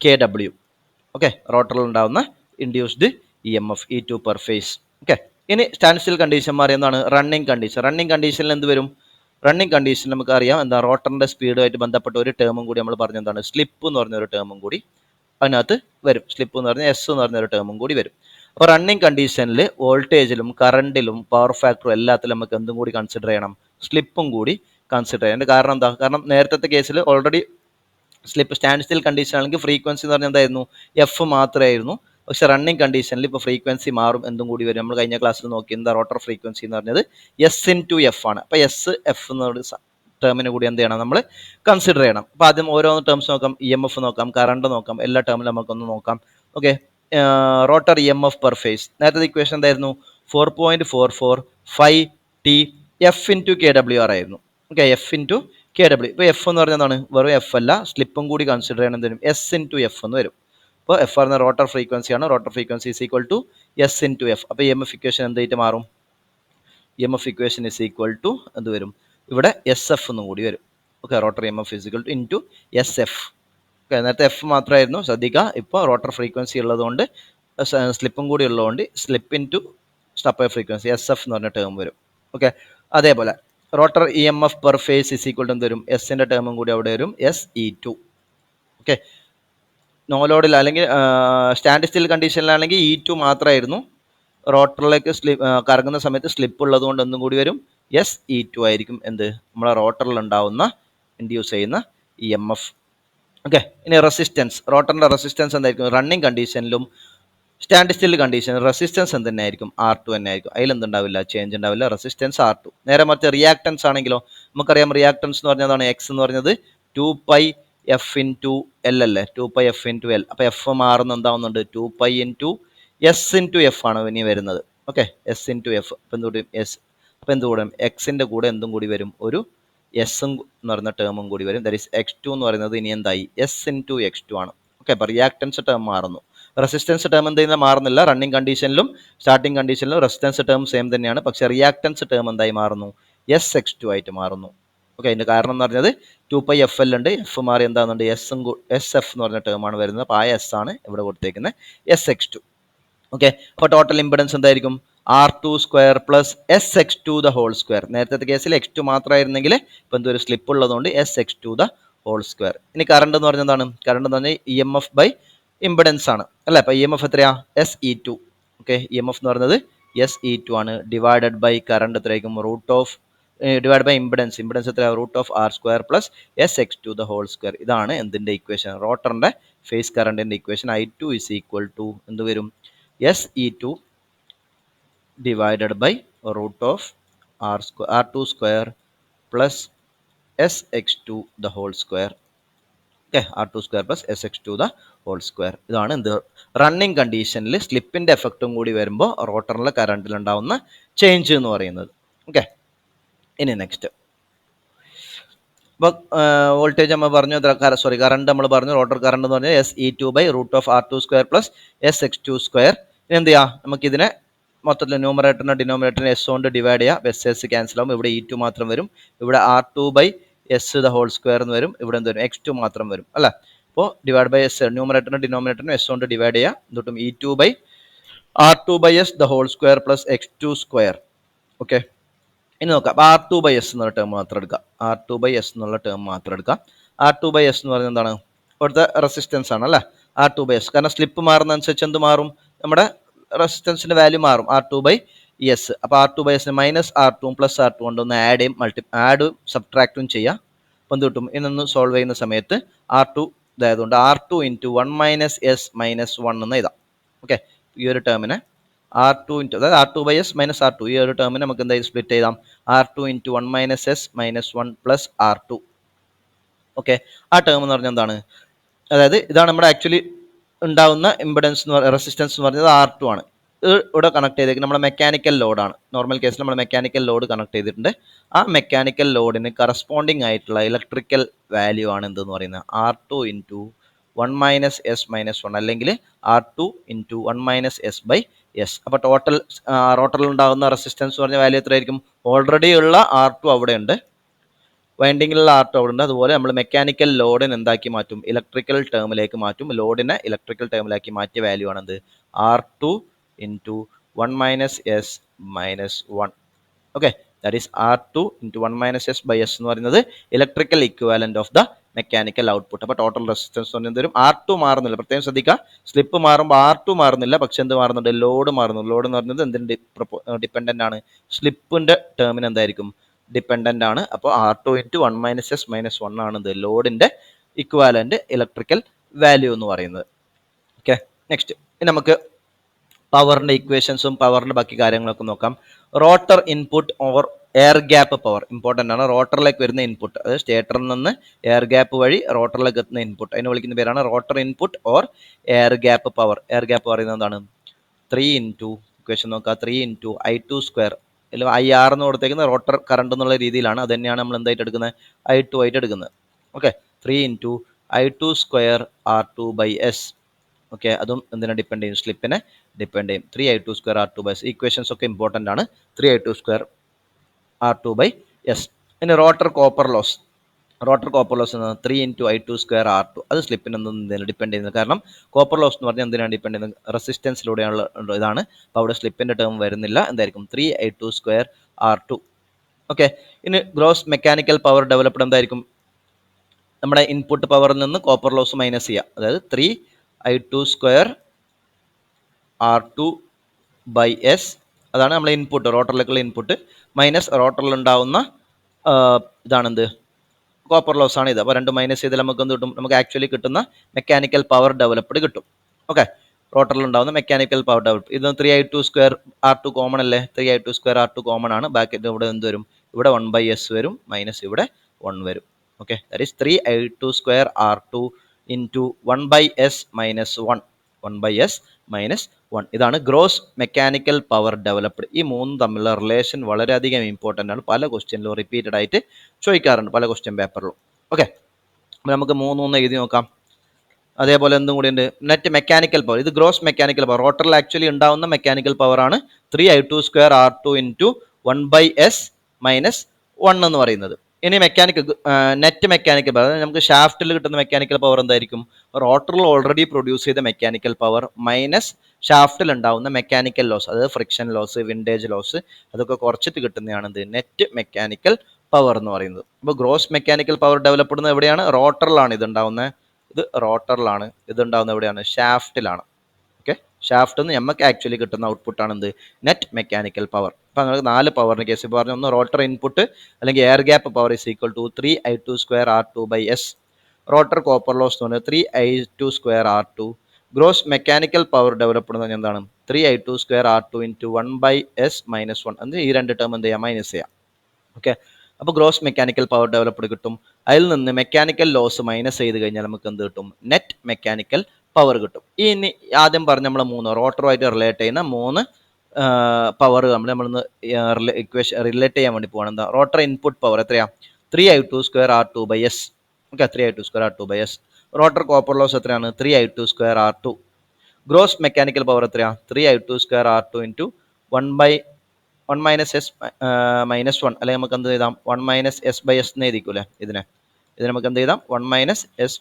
K W. Okay, റോട്ടറിൽ ഉണ്ടാകുന്ന induced E M F E2 per phase. Okay, ഇനി സ്റ്റാൻഡ് സ്റ്റിൽ കണ്ടീഷൻ മാറി എന്താണ്, റണ്ണിങ് കണ്ടീഷൻ. റണ്ണിങ് കണ്ടീഷനിൽ എന്ത് വരും, റണ്ണിങ് കണ്ടീഷൻ നമുക്കറിയാം എന്താ, റോട്ടറിൻ്റെ സ്പീഡുമായിട്ട് ബന്ധപ്പെട്ട ഒരു ടേമും കൂടി നമ്മൾ പറഞ്ഞ എന്താണ്, സ്ലിപ്പ് എന്ന് പറഞ്ഞ ഒരു ടേമും കൂടി അതിനകത്ത് വരും. സ്ലിപ്പ് എന്ന് പറഞ്ഞാൽ എസ് എന്ന് പറഞ്ഞൊരു ടേമും കൂടി വരും. അപ്പോൾ റണ്ണിങ് കണ്ടീഷനിൽ വോൾട്ടേജിലും കറണ്ടിലും പവർ ഫാക്ടറും എല്ലാത്തിലും നമുക്ക് എന്തും കൂടി കൺസിഡർ ചെയ്യണം, സ്ലിപ്പും കൂടി കൺസിഡർ ചെയ്യണം. അതിൻ്റെ കാരണം എന്താ, കാരണം നേരത്തെ കേസിൽ already slip stand still condition ആണെങ്കിൽ ഫ്രീക്വൻസി എന്ന് പറഞ്ഞാൽ എന്തായിരുന്നു, എഫ് മാത്രമായിരുന്നു. പക്ഷേ റണ്ണിങ് കണ്ടീഷനിൽ ഇപ്പോൾ ഫ്രീക്വൻസി മാറും, എന്തും കൂടി വരും. നമ്മൾ കഴിഞ്ഞ ക്ലാസ്സിൽ നോക്കി എന്താ, റോട്ടർ ഫ്രീക്വൻസി എന്ന് പറഞ്ഞത് എസ് ഇൻ ടു എഫ് ആണ്. അപ്പോൾ എസ് എഫ് എന്നൊരു ടേമിന് കൂടി എന്ത് ചെയ്യണം, നമ്മൾ കൺസിഡർ ചെയ്യണം. അപ്പോൾ ആദ്യം ഓരോന്ന് ടേംസ് നോക്കാം, ഇ എം എഫ് നോക്കാം, കറണ്ട് നോക്കാം, എല്ലാ ടേമിലും നമുക്കൊന്ന് നോക്കാം. Okay, rotor E M F per phase, നേരത്തെ ഇക്വേഷൻ എന്തായിരുന്നു, 4.445T F into K W R ആയിരുന്നു. Okay, F into K W. ഇപ്പോൾ എഫ് എന്ന് പറഞ്ഞാൽ എന്താണ്, വെറും എഫ് അല്ല, സ്ലിപ്പും കൂടി കൺസിഡർ ചെയ്യണം, എന്ത് വരും, എസ് ഇൻറ്റു എഫ് എന്ന് വരും. അപ്പോൾ എഫ് പറഞ്ഞ റോട്ടർ ഫ്രീക്വൻസിയാണ്, rotor frequency is equal to S into F. അപ്പോൾ ഇ എം എഫ് ഇക്വേഷൻ എന്തായിട്ട് മാറും, E M F equation is equal to എന്ത് വരും, ഇവിടെ എസ് എഫ് എന്നും കൂടി വരും. Okay, rotor E M F is equal to into S F. Okay, നേരത്തെ എഫ് മാത്രമായിരുന്നു, ശ്രദ്ധിക്കുക. ഇപ്പോൾ റോട്ടർ ഫ്രീക്വൻസി ഉള്ളതുകൊണ്ട് സ്ലിപ്പും കൂടി ഉള്ളതുകൊണ്ട് slip into stepper frequency S F എന്ന് പറഞ്ഞ ടേം വരും. ഓക്കെ, അതേപോലെ rotor E M F per phase is equal to എന്ത് വരും, എസിൻ്റെ ടേമും കൂടി അവിടെ വരും, SE2. ഓക്കെ, നോ ലോഡിൽ അല്ലെങ്കിൽ സ്റ്റാൻഡ് സ്റ്റിൽ കണ്ടീഷനിലാണെങ്കിൽ E2 മാത്രമായിരുന്നു, റോട്ടറിലേക്ക് കറങ്ങുന്ന സമയത്ത് സ്ലിപ്പ് ഉള്ളതുകൊണ്ട് ഒന്നും കൂടി വരും, SE2 ആയിരിക്കും എന്ത്, നമ്മളെ റോട്ടറിൽ ഉണ്ടാവുന്ന ഇൻഡ്യൂസ് ചെയ്യുന്ന ഇ എം എഫ്. ഓക്കെ, ഇനി റെസിസ്റ്റൻസ്, റോട്ടറിൻ്റെ റെസിസ്റ്റൻസ് എന്തായിരിക്കും, റണ്ണിങ് കണ്ടീഷനിലും സ്റ്റാൻഡ് സ്റ്റിൽ കണ്ടീഷൻ റെസിസ്റ്റൻസ് എന്ത് തന്നെ ആയിരിക്കും, R2 തന്നെ ആയിരിക്കും. അതിലെന്തുണ്ടാവില്ല, ചേഞ്ച് ഉണ്ടാവില്ല, റെസിസ്റ്റൻസ് R2. നേരെ മറിച്ച് റിയാക്ടൻസ് ആണെങ്കിലോ, നമുക്കറിയാം റിയാക്ടൻസ് എന്ന് പറഞ്ഞതാണ് എക്സ് എന്ന് പറഞ്ഞത് 2πF ഇൻറ്റു എൽ അല്ലേ, 2πF ഇൻറ്റു എൽ. അപ്പോൾ എഫ് മാറുന്ന എന്താവുന്നുണ്ട്, 2π ഇൻറ്റു എസ് ഇൻറ്റു എഫ് ആണ് ഇനി വരുന്നത്. Okay, S into F. അപ്പോൾ എന്തുകൂടി എസ്, അപ്പോൾ എന്തുകൂടെ എക്സിൻ്റെ കൂടെ എന്തും കൂടി വരും, ഒരു എസും എന്ന് പറയുന്ന ടേമും കൂടി വരും. ദാറ്റ് ഈസ് X2 എന്ന് പറയുന്നത് ഇനി എന്തായി, എസ് ഇൻറ്റു X2 ആണ്. ഓക്കെ, അപ്പോൾ റിയാക്ടൻസ് ടേം മാറുന്നു, റെസിസ്റ്റൻസ് ടേം എന്ത് ചെയ്യുന്നത് മാറുന്നില്ല. റണ്ണിങ് കണ്ടീഷനിലും സ്റ്റാർട്ടിംഗ് കണ്ടീഷനിലും റെസിസ്റ്റൻസ് ടേം സെയിം തന്നെയാണ്, പക്ഷേ റിയാക്ടൻസ് ടേം എന്തായി മാറുന്നു, SX2 ആയിട്ട് മാറുന്നു. ഓക്കെ, അതിൻ്റെ കാരണം എന്ന് പറഞ്ഞത് 2πFL ഉണ്ട്, എഫ് മാറി എന്താകുന്നുണ്ട്, SF എന്ന് പറഞ്ഞ ടേമാണ് വരുന്നത്. അപ്പോൾ ആ എസ് ആണ് ഇവിടെ കൊടുത്തേക്കുന്നത്, SX2. ഓക്കെ, അപ്പോൾ ടോട്ടൽ ഇംപെഡൻസ് എന്തായിരിക്കും, R2 square plus SX2 the whole square. നേരത്തെ കേസിൽ X2 മാത്രമായിരുന്നെങ്കിൽ ഇപ്പോൾ എന്തൊരു സ്ലിപ്പ് ഉള്ളതുകൊണ്ട് SX2 ദ ഹോൾ സ്ക്വയർ. ഇനി കറണ്ട് എന്ന് പറഞ്ഞാൽ എന്താണ്? കറണ്ട് എന്ന് പറഞ്ഞാൽ EMF ബൈ ഇമ്പിഡൻസ് ആണ് അല്ലേ? അപ്പോൾ EMF എത്രയാ? SE2. ഓക്കെ, EMF എന്ന് പറയുന്നത് SE2 ആണ്. ഡിവൈഡഡ് ബൈ കറണ്ട് എത്രയായിരിക്കും? Root of divide by impedance. Impedance എത്രയാ? Root of R square plus SX2 the whole square. ഇതാണ് എന്തിൻ്റെ ഇക്വേഷൻ? റോട്ടറിൻ്റെ ഫേസ് കറണ്ടിൻ്റെ equation. I2 is equal to എന്ത് വരും? SE2 divided by root of R2 square plus SX2 the whole square. Okay, R2 square plus SX2 the whole square. ഇതാണ് എന്ത്? Running കണ്ടീഷനിൽ സ്ലിപ്പിൻ്റെ എഫക്റ്റും കൂടി വരുമ്പോൾ റോട്ടറിലെ കറണ്ടിൽ ഉണ്ടാവുന്ന ചേഞ്ച് എന്ന് പറയുന്നത്. ഓക്കെ, ഇനി നെക്സ്റ്റ്. അപ്പോൾ വോൾട്ടേജ് നമ്മൾ പറഞ്ഞു, കറണ്ട് നമ്മൾ പറഞ്ഞു, റോട്ടർ കറണ്ട് എന്ന് പറഞ്ഞാൽ SE2 by root of R2 square plus SX2 square. ഇനി എന്ത് ചെയ്യാം? നമുക്കിതിനെ മൊത്തത്തിൽ ന്യൂമറേറ്ററിനെ ഡിനോമിനേറ്ററിനെ S കൊണ്ട് ഡിവൈഡ് ചെയ്യാം. S ക്യാൻസൽ ആവും. ഇവിടെ E2 മാത്രം വരും. ഇവിടെ R2 by S the whole square എന്ന് വരും. ഇവിടെ എന്ത് വരും? X2 മാത്രം വരും അല്ലേ? അപ്പോൾ ഡിവൈഡ് ബൈ S, ന്യൂമറേറ്ററിനെ ഡിനോമിനേറ്ററിനെ S കൊണ്ട് ഡിവൈഡ് ചെയ്യാം. എന്നിട്ടും E2 by R2 by S the whole square plus X2 square. Okay, ഇനി നോക്കാം. അപ്പോൾ R2 ബൈ S എന്നുള്ള ടേം മാത്രം എടുക്കാം. R2 ബൈ S എന്നുള്ള ടേം മാത്രം എടുക്കാം. R2 ബൈ S എന്ന് പറയുന്നത് എന്താണ്? ഇവിടുത്തെ റെസിസ്റ്റൻസ് ആണ് അല്ലേ? R2 by S. കാരണം സ്ലിപ്പ് മാറുന്ന അനുസരിച്ച് എന്ത് മാറും? നമ്മുടെ റെസിസ്റ്റൻസിൻ്റെ വാല്യൂ മാറും. R2 by S. അപ്പോൾ R2 by S minus R2 plus R2 കൊണ്ട് ഒന്ന് ആഡ് ചെയ്യും, ആഡ് സബ്ട്രാക്റ്റും ചെയ്യാം. അപ്പം എന്ത് കിട്ടും? ഇതൊന്ന് സോൾവ് ചെയ്യുന്ന സമയത്ത് R2 ഇതായതുകൊണ്ട് R2 into 1 minus S minus 1 എന്ന് എഴുതാം. ഓക്കെ, ഈ ഒരു ടേമിനെ R2 ഇൻറ്റു, അതായത് R2 by S minus R2, ഈ ഒരു ടേമിന് നമുക്ക് എന്തായാലും സ്പ്ലിറ്റ് ചെയ്താം. R2 into 1 minus S minus 1 plus R2. Okay, ആ ടേം എന്ന് പറഞ്ഞാൽ എന്താണ്? അതായത് ഇതാണ് നമ്മുടെ ആക്ച്വലി ഉണ്ടാവുന്ന ഇമ്പിഡൻസ് എന്ന് പറയുന്നത്, റെസിസ്റ്റൻസ് എന്ന് പറയുന്നത് R2 ആണ്. ഇവിടെ കണക്ട് ചെയ്തേക്കുന്നത് നമ്മുടെ മെക്കാനിക്കൽ ലോഡാണ്. നോർമൽ കേസിൽ നമ്മൾ മെക്കാനിക്കൽ ലോഡ് കണക്ട് ചെയ്തിട്ടുണ്ട്. ആ മെക്കാനിക്കൽ ലോഡിന് കറസ്പോണ്ടിങ് ആയിട്ടുള്ള ഇലക്ട്രിക്കൽ വാല്യൂ ആണ് എന്തെന്ന് പറയുന്നത്? R2 into 1 minus S minus 1, അല്ലെങ്കിൽ R2 into 1 minus S by S. അപ്പോൾ ടോട്ടൽ റോട്ടറിൽ ഉണ്ടാകുന്ന റെസിസ്റ്റൻസ് പറഞ്ഞ വാല്യൂ എത്രയായിരിക്കും? ഓൾറെഡി ഉള്ള R2 അവിടെ ഉണ്ട്, വൈൻഡിങ്ങിലുള്ള R2 അവിടെ ഉണ്ട്. അതുപോലെ നമ്മൾ മെക്കാനിക്കൽ ലോഡിന് എന്താക്കി മാറ്റും? ഇലക്ട്രിക്കൽ ടേമിലേക്ക് മാറ്റും. ലോഡിനെ ഇലക്ട്രിക്കൽ ടേമിലേക്ക് മാറ്റിയ വാല്യൂ ആണ് എന്ത്? R2 into 1 minus S minus 1. Okay, that is R2 into 1 minus S by S എന്ന് പറയുന്നത് electrical equivalent of the mechanical output. അപ്പോൾ ടോട്ടൽ റെസിസ്റ്റൻസ് എന്ന് പറയുന്നത് R2 മാറുന്നില്ല. പ്രത്യേകം ശ്രദ്ധിക്കുക, സ്ലിപ്പ് മാറുമ്പോൾ R2 മാറുന്നില്ല, പക്ഷെ എന്ത് മാറുന്നുണ്ട്? ലോഡ് മാറുന്നു. ലോഡ് എന്ന് പറയുന്നത് എന്തിന് ഡിപ്പെൻഡൻ്റ് ആണ്? സ്ലിപ്പിൻ്റെ ടേമിന് എന്തായിരിക്കും? ഡിപ്പെൻഡൻ്റ് ആണ്. അപ്പോൾ R2 into 1 minus S minus 1 ആണ് ഇത് ലോഡിൻ്റെ ഇക്വാലന്റ് ഇലക്ട്രിക്കൽ വാല്യൂ എന്ന് പറയുന്നത്. ഓക്കെ, നെക്സ്റ്റ് നമുക്ക് പവറിൻ്റെ ഇക്വേഷൻസും പവറിൻ്റെ ബാക്കി കാര്യങ്ങളൊക്കെ നോക്കാം. Rotor input or air gap power important ആണ്. റോട്ടറിലേക്ക് വരുന്ന ഇൻപുട്ട്, അതായത് സ്റ്റേറ്ററിൽ നിന്ന് എയർ ഗ്യാപ്പ് വഴി റോട്ടറിലേക്ക് എത്തുന്ന ഇൻപുട്ട്, അതിനെ വിളിക്കുന്ന പേരാണ് rotor input or air gap power. Air gap പറയുന്നത് എന്താണ്? 3 ഇൻറ്റു ഇക്വേഷൻ നോക്കുക, 3 ഇൻറ്റു I2 സ്ക്വയർ, അല്ലെങ്കിൽ IR എന്ന് കൊടുത്തേക്കുന്ന റോട്ടർ കറണ്ട് എന്നുള്ള രീതിയിലാണ്. അത് തന്നെയാണ് നമ്മൾ എന്തായിട്ട് എടുക്കുന്നത്? I2 ആയിട്ട് എടുക്കുന്നത്. Okay, 3 into I2 square R2 by S. Okay, അതും എന്തിനെ ഡിപ്പെൻഡ് ചെയ്യും? സ്ലിപ്പിനെ ഡിപ്പെൻഡ് ചെയ്യും. 3I2 square R2 by S. Equations ഒക്കെ ഇമ്പോർട്ടൻ്റ് ആണ്. 3I2 square R2 by S. ഇനി rotor copper loss. Rotor copper loss എന്നത് 3 ഇൻറ്റു I2 സ്ക്വയർ R2. അത് സ്ലിപ്പിനൊന്നും ഡിപ്പെൻഡ് ചെയ്യുന്നത്. കാരണം കോപ്പർ ലോസ് എന്ന് പറഞ്ഞാൽ എന്തിനാണ് ഡിപ്പെൻഡ് ചെയ്യുന്നത്? റെസിസ്റ്റൻസിലൂടെയുള്ള ഇതാണ്. അപ്പോൾ അവിടെ സ്ലിപ്പിൻ്റെ ടേം വരുന്നില്ല. എന്തായിരിക്കും? 3I2 square R2. ഓക്കെ, ഇനി ഗ്രോസ് മെക്കാനിക്കൽ പവർ ഡെവലപ്ഡ് എന്തായിരിക്കും? നമ്മുടെ ഇൻപുട്ട് പവറിൽ നിന്ന് കോപ്പർ ലോസ് മൈനസ് ചെയ്യുക. അതായത് 3I2 square R2 by S. അതാണ് നമ്മളെ ഇൻപുട്ട്, റോട്ടറിലേക്കുള്ള ഇൻപുട്ട്, മൈനസ് റോട്ടറിലുണ്ടാവുന്ന ഇതാണെന്ത്? കോപ്പർ ലോസ് ആണ് ഇത്. അപ്പോൾ രണ്ട് മൈനസ് ചെയ്താൽ നമുക്ക് എന്ത് കിട്ടും? നമുക്ക് ആക്ച്വലി കിട്ടുന്ന മെക്കാനിക്കൽ പവർ ഡെവലപ്ഡ് കിട്ടും. ഓക്കെ, റോട്ടറിലുണ്ടാവുന്ന മെക്കാനിക്കൽ പവർ ഡെവലപ്പ്. ഇത് 3I2 സ്ക്വയർ R2 കോമൺ അല്ലേ? 3I2 സ്ക്വയർ R2 കോമൺ ആണ്. ബാക്കി ഇവിടെ എന്ത് വരും? ഇവിടെ 1 ബൈ S വരും, മൈനസ് ഇവിടെ 1 വരും. Okay, that is 3I2 square R2 into 1 by S minus 1. 1 by S minus 1. ഇതാണ് ഗ്രോസ് മെക്കാനിക്കൽ പവർ ഡെവലപ്ഡ്. ഈ മൂന്നും തമ്മിലുള്ള റിലേഷൻ വളരെയധികം ഇമ്പോർട്ടൻ്റ് ആണ്. പല ക്വസ്റ്റ്യനിലും റിപ്പീറ്റഡ് ആയിട്ട് ചോദിക്കാറുണ്ട്, പല ക്വസ്റ്റ്യൻ പേപ്പറിലും. ഓക്കെ, അപ്പോൾ നമുക്ക് മൂന്നൊന്ന് എഴുതി നോക്കാം. അതേപോലെ എന്തും കൂടി ഉണ്ട്? Net mechanical power. ഇത് ഗ്രോസ് മെക്കാനിക്കൽ പവർ, റോട്ടറിൽ ആക്ച്വലി ഉണ്ടാവുന്ന മെക്കാനിക്കൽ പവർ ആണ് 3I2 square R2 into 1 by S minus 1 എന്ന് പറയുന്നത്. ഇനി നെറ്റ് മെക്കാനിക്കൽ പവർ, നമുക്ക് ഷാഫ്റ്റിൽ കിട്ടുന്ന മെക്കാനിക്കൽ പവർ എന്തായിരിക്കും? റോട്ടറിൽ ഓൾറെഡി പ്രൊഡ്യൂസ് ചെയ്ത മെക്കാനിക്കൽ പവർ മൈനസ് ഷാഫ്റ്റിൽ ഉണ്ടാവുന്ന മെക്കാനിക്കൽ ലോസ്, അതായത് ഫ്രിക്ഷൻ ലോസ്, വിൻഡേജ് ലോസ്, അതൊക്കെ കുറച്ചിട്ട് കിട്ടുന്നതാണ് നെറ്റ് മെക്കാനിക്കൽ പവർ എന്ന് പറയുന്നത്. അപ്പോൾ ഗ്രോസ് മെക്കാനിക്കൽ പവർ ഡെവലപ്പ് ചെയ്യുന്നത് എവിടെയാണ്? റോട്ടറിലാണ് ഇത് ഉണ്ടാവുന്നത്. ഇത് റോട്ടറിലാണ്. ഇത് ഉണ്ടാവുന്നത് എവിടെയാണ്? ഷാഫ്റ്റിലാണ്. ഓക്കെ, ഷാഫ്റ്റിൽ നിന്ന് നമുക്ക് ആക്ച്വലി കിട്ടുന്ന ഔട്ട്പുട്ടാണ് എന്ത്? Net mechanical power. അപ്പോൾ നിങ്ങൾക്ക് 4 പവറിന് കേസ് പറഞ്ഞു. ഒന്ന് റോട്ടർ ഇൻപുട്ട് അല്ലെങ്കിൽ air gap power is equal to 3I2² R2/S. Rotor copper loss എന്ന് പറഞ്ഞാൽ 3I2²R2. Gross mechanical power develop ചെയ്യുന്നത് എന്താണ്? 3I2²R2 into 1/S-1. അത് ഈ 2 ടേം എന്ത് ചെയ്യാം? മൈനസ് ചെയ്യാം. ഓക്കെ, അപ്പോൾ ഗ്രോസ് മെക്കാനിക്കൽ പവർ ഡെവലപ്ഡ് കിട്ടും. അതിൽ നിന്ന് മെക്കാനിക്കൽ ലോസ് മൈനസ് ചെയ്ത് കഴിഞ്ഞാൽ നമുക്ക് എന്ത് കിട്ടും? നെറ്റ് മെക്കാനിക്കൽ പവർ കിട്ടും. ഇനി ആദ്യം പറഞ്ഞ നമ്മൾ 3 റോട്ടറുമായിട്ട് റിലേറ്റ് ചെയ്യുന്ന 3 പവർ നമ്മളൊന്ന് ഇക്വേഷൻ റിലേറ്റ് ചെയ്യാൻ വേണ്ടി പോകണം. എന്താ? റോട്ടർ ഇൻപുട്ട് പവർ എത്രയാണ്? 3I2²R2/S. Okay, 3I2²R2/S. Rotor copper loss എത്രയാണ്? 3I2²R2. ഗ്രോസ് മെക്കാനിക്കൽ പവർ എത്രയാണ്? 3I2²R2 ഇൻറ്റു 1/(1 - അല്ലെങ്കിൽ നമുക്ക് എന്ത് എഴുതാം? 1-S/S എന്ന് എഴുതിക്കൂലേ? ഇതിന് നമുക്ക് എന്ത് എഴുതാം? 1-S/S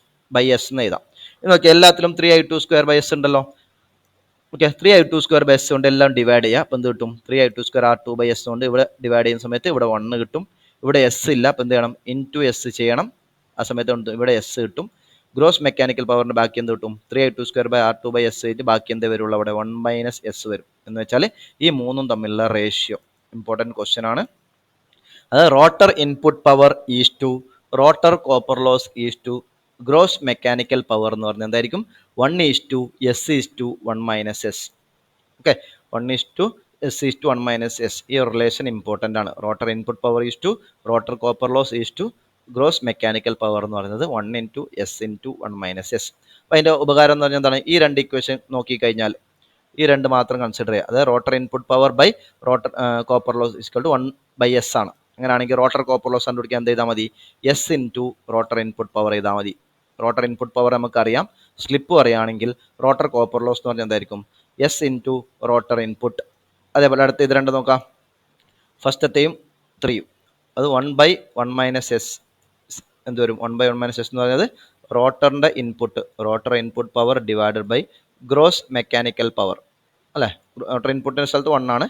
എന്ന് എഴുതാം. ഇത് നോക്കി, എല്ലാത്തിലും 3I2²/S ഉണ്ടല്ലോ. ഓക്കെ, 3I2²/S കൊണ്ട് എല്ലാം ഡിവൈഡ് ചെയ്യുക. അപ്പോൾ എന്ത് കിട്ടും? 3I2²R2/S കൊണ്ട് ഇവിടെ ഡിവൈഡ് ചെയ്യുന്ന സമയത്ത് ഇവിടെ 1 കിട്ടും. ഇവിടെ എസ് ഇല്ല, അപ്പോൾ എന്ത് ചെയ്യണം? ഇൻറ്റു എസ് ചെയ്യണം. ആ സമയത്ത് ഇവിടെ എസ് കിട്ടും. ഗ്രോസ് മെക്കാനിക്കൽ പവറിൻ്റെ ബാക്കി എന്ത് കിട്ടും? 3I2²R2/S ആയിട്ട് ബാക്കി എന്തേ വരുള്ളൂ? അവിടെ 1-S വരും. എന്ന് വെച്ചാൽ ഈ 3 തമ്മിലുള്ള റേഷ്യോ ഇമ്പോർട്ടൻറ്റ് ക്വസ്റ്റ്യൻ ആണ്. അത് rotor input power is to rotor copper loss is to gross mechanical power എന്ന് പറഞ്ഞാൽ എന്തായിരിക്കും? 1:S/1-S. Okay, 1:S/1-S. ഈ റിലേഷൻ ഇമ്പോർട്ടൻ്റ് ആണ്. Rotor input power is to rotor copper loss is to gross mechanical power എന്ന് പറയുന്നത് 1:S/1-S. അപ്പോൾ അതിൻ്റെ ഉപകാരം എന്ന് പറഞ്ഞാൽ എന്താണ്? ഈ 2 ഇക്വേഷൻ നോക്കിക്കഴിഞ്ഞാൽ ഈ 2 മാത്രം കൺസിഡർ ചെയ്യുക. അതായത് rotor input power by rotor copper loss equal to 1/S ആണ്. അങ്ങനെയാണെങ്കിൽ റോട്ടർ കോപ്പർ ലോസ് കണ്ടുപിടിക്കാൻ എന്ത് ചെയ്താൽ മതി? S into rotor input power ചെയ്താൽ മതി. റോട്ടർ ഇൻപുട്ട് പവർ നമുക്കറിയാം. സ്ലിപ്പ് പറയുകയാണെങ്കിൽ റോട്ടർ കോപ്പർ ലോസ് എന്ന് പറഞ്ഞാൽ എന്തായിരിക്കും? S into rotor input. അതേപോലെ അടുത്ത ഇത് 2 നോക്കാം. ഫസ്റ്റത്തെയും 3യും അത് 1/1-S എന്ത് വരും? 1/1-S എന്ന് പറയുന്നത് റോട്ടറിൻ്റെ rotor input power divided by gross mechanical power അല്ലേ? റോട്ടർ ഇൻപുട്ടിൻ്റെ സ്ഥലത്ത് 1 ആണ്,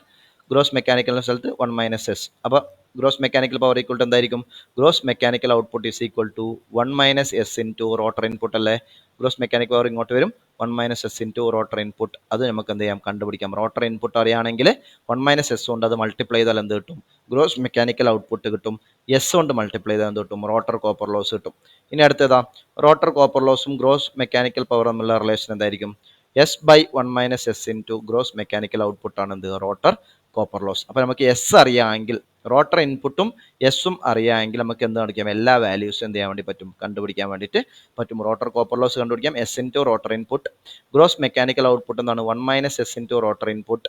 ഗ്രോസ് മെക്കാനിക്കലിൻ്റെ സ്ഥലത്ത് 1-S. അപ്പോൾ gross mechanical power equal to എന്തായിരിക്കും? Gross mechanical output is equal to 1-S into rotor input അല്ലേ? ഗ്രോസ് മെക്കാനിക്കൽ പവർ ഇങ്ങോട്ട് വരും, 1-S ഇൻറ്റു റോട്ടർ ഇൻപുട്ട്. അത് നമുക്ക് എന്ത് ചെയ്യാം? കണ്ടുപിടിക്കാം. റോട്ടർ ഇൻപുട്ട് അറിയുകയാണെങ്കിൽ 1-S കൊണ്ട് അത് മൾട്ടിപ്ലൈ ചെയ്താൽ എന്ത് കിട്ടും? ഗ്രോസ് മെക്കാനിക്കൽ ഔട്ട്പുട്ട് കിട്ടും. എസ് കൊണ്ട് മൾട്ടിപ്ലൈ ചെയ്താൽ എന്ത് കിട്ടും? റോട്ടർ കോപ്പർ ലോസ് കിട്ടും. ഇനി അടുത്തതാ, റോട്ടർ കോപ്പർ ലോസും ഗ്രോസ് മെക്കാനിക്കൽ പവർ തമ്മിലുള്ള റിലേഷൻ എന്തായിരിക്കും? S/1-S into gross mechanical output ആണ് എന്ത്? Rotor copper loss. അപ്പോൾ നമുക്ക് എസ് അറിയാമെങ്കിൽ, റോട്ടർ ഇൻപുട്ടും എസും അറിയാമെങ്കിൽ നമുക്ക് എന്ത് കാണിക്കാം? എല്ലാ വാല്യൂസും എന്ത് ചെയ്യാൻ വേണ്ടി പറ്റും? കണ്ടുപിടിക്കാൻ വേണ്ടിയിട്ട് പറ്റും. റോട്ടർ കോപ്പർ ലോസ് കണ്ടുപിടിക്കാം. S into rotor input. Gross mechanical output എന്താണ്? 1-S into rotor input.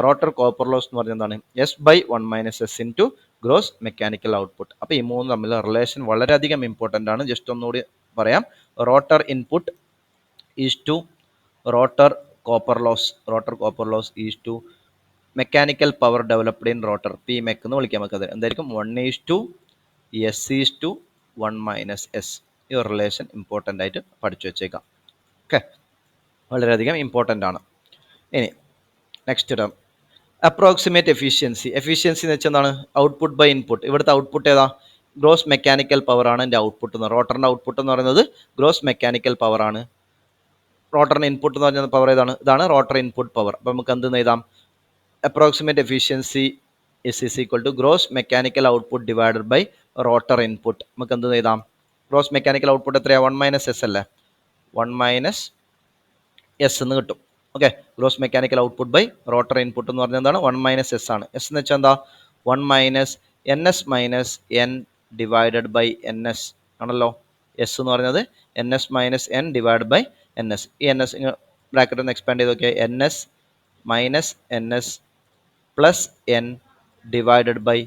Rotor copper loss എന്ന് പറഞ്ഞാൽ എന്താണ്? S/1-S into gross mechanical output. അപ്പോൾ ഈ 3 തമ്മിലുള്ള റിലേഷൻ വളരെയധികം ഇമ്പോർട്ടൻ്റ് ആണ്. ജസ്റ്റ് ഒന്നുകൂടി പറയാം. Rotor input is to rotor copper loss is to mechanical power developed in rotor, PMEC എന്ന് വിളിക്കാം. നമുക്കത് എന്തായിരിക്കും? 1:S/1-S. ഈ റിലേഷൻ ഇമ്പോർട്ടൻ്റ് ആയിട്ട് പഠിച്ചു വെച്ചേക്കാം. ഓക്കെ, വളരെയധികം ഇമ്പോർട്ടൻ്റ് ആണ്. ഇനി next term approximate efficiency. Efficiency എന്ന് വെച്ചാൽ എന്താണ്? Output by input. ഇവിടുത്തെ ഔട്ട്പുട്ട് ഏതാ? ഗ്രോസ് മെക്കാനിക്കൽ പവർ ആണ് എൻ്റെ ഔട്ട്പുട്ട്. റോട്ടറിൻ്റെ ഔട്ട്പുട്ട് എന്ന് പറയുന്നത് ഗ്രോസ് മെക്കാനിക്കൽ പവർ ആണ്. റോട്ടറിൻ്റെ ഇൻപുട്ട് എന്ന് പറഞ്ഞാൽ പവർ ഏതാണ്? ഇതാണ് റോട്ടർ ഇൻപുട്ട് പവർ. അപ്പോൾ നമുക്ക് എന്ത് എഴുതാം? Approximate efficiency is equal to gross mechanical output divided by rotor input. നമുക്ക് എന്ത് എഴുതാം? ഗ്രോസ് മെക്കാനിക്കൽ ഔട്ട്പുട്ട് എത്രയാണ്? 1-S അല്ലേ? 1-S എന്ന് കിട്ടും. Okay, gross mechanical output by rotor input എന്ന് പറഞ്ഞാൽ എന്താണ്? 1-S ആണ്. എസ് എന്ന് വെച്ചാൽ എന്താ? 1-NS-N ഡിവൈഡഡ് ബൈ NS ആണല്ലോ. എസ് എന്ന് പറയുന്നത് NS-N ഡിവൈഡ് ബൈ NS. ഈ NS ബ്രാക്കറ്റ് ഒന്ന് എക്സ്പാൻഡ് ചെയ്ത് നോക്കിയാൽ NS-NS plus N divided by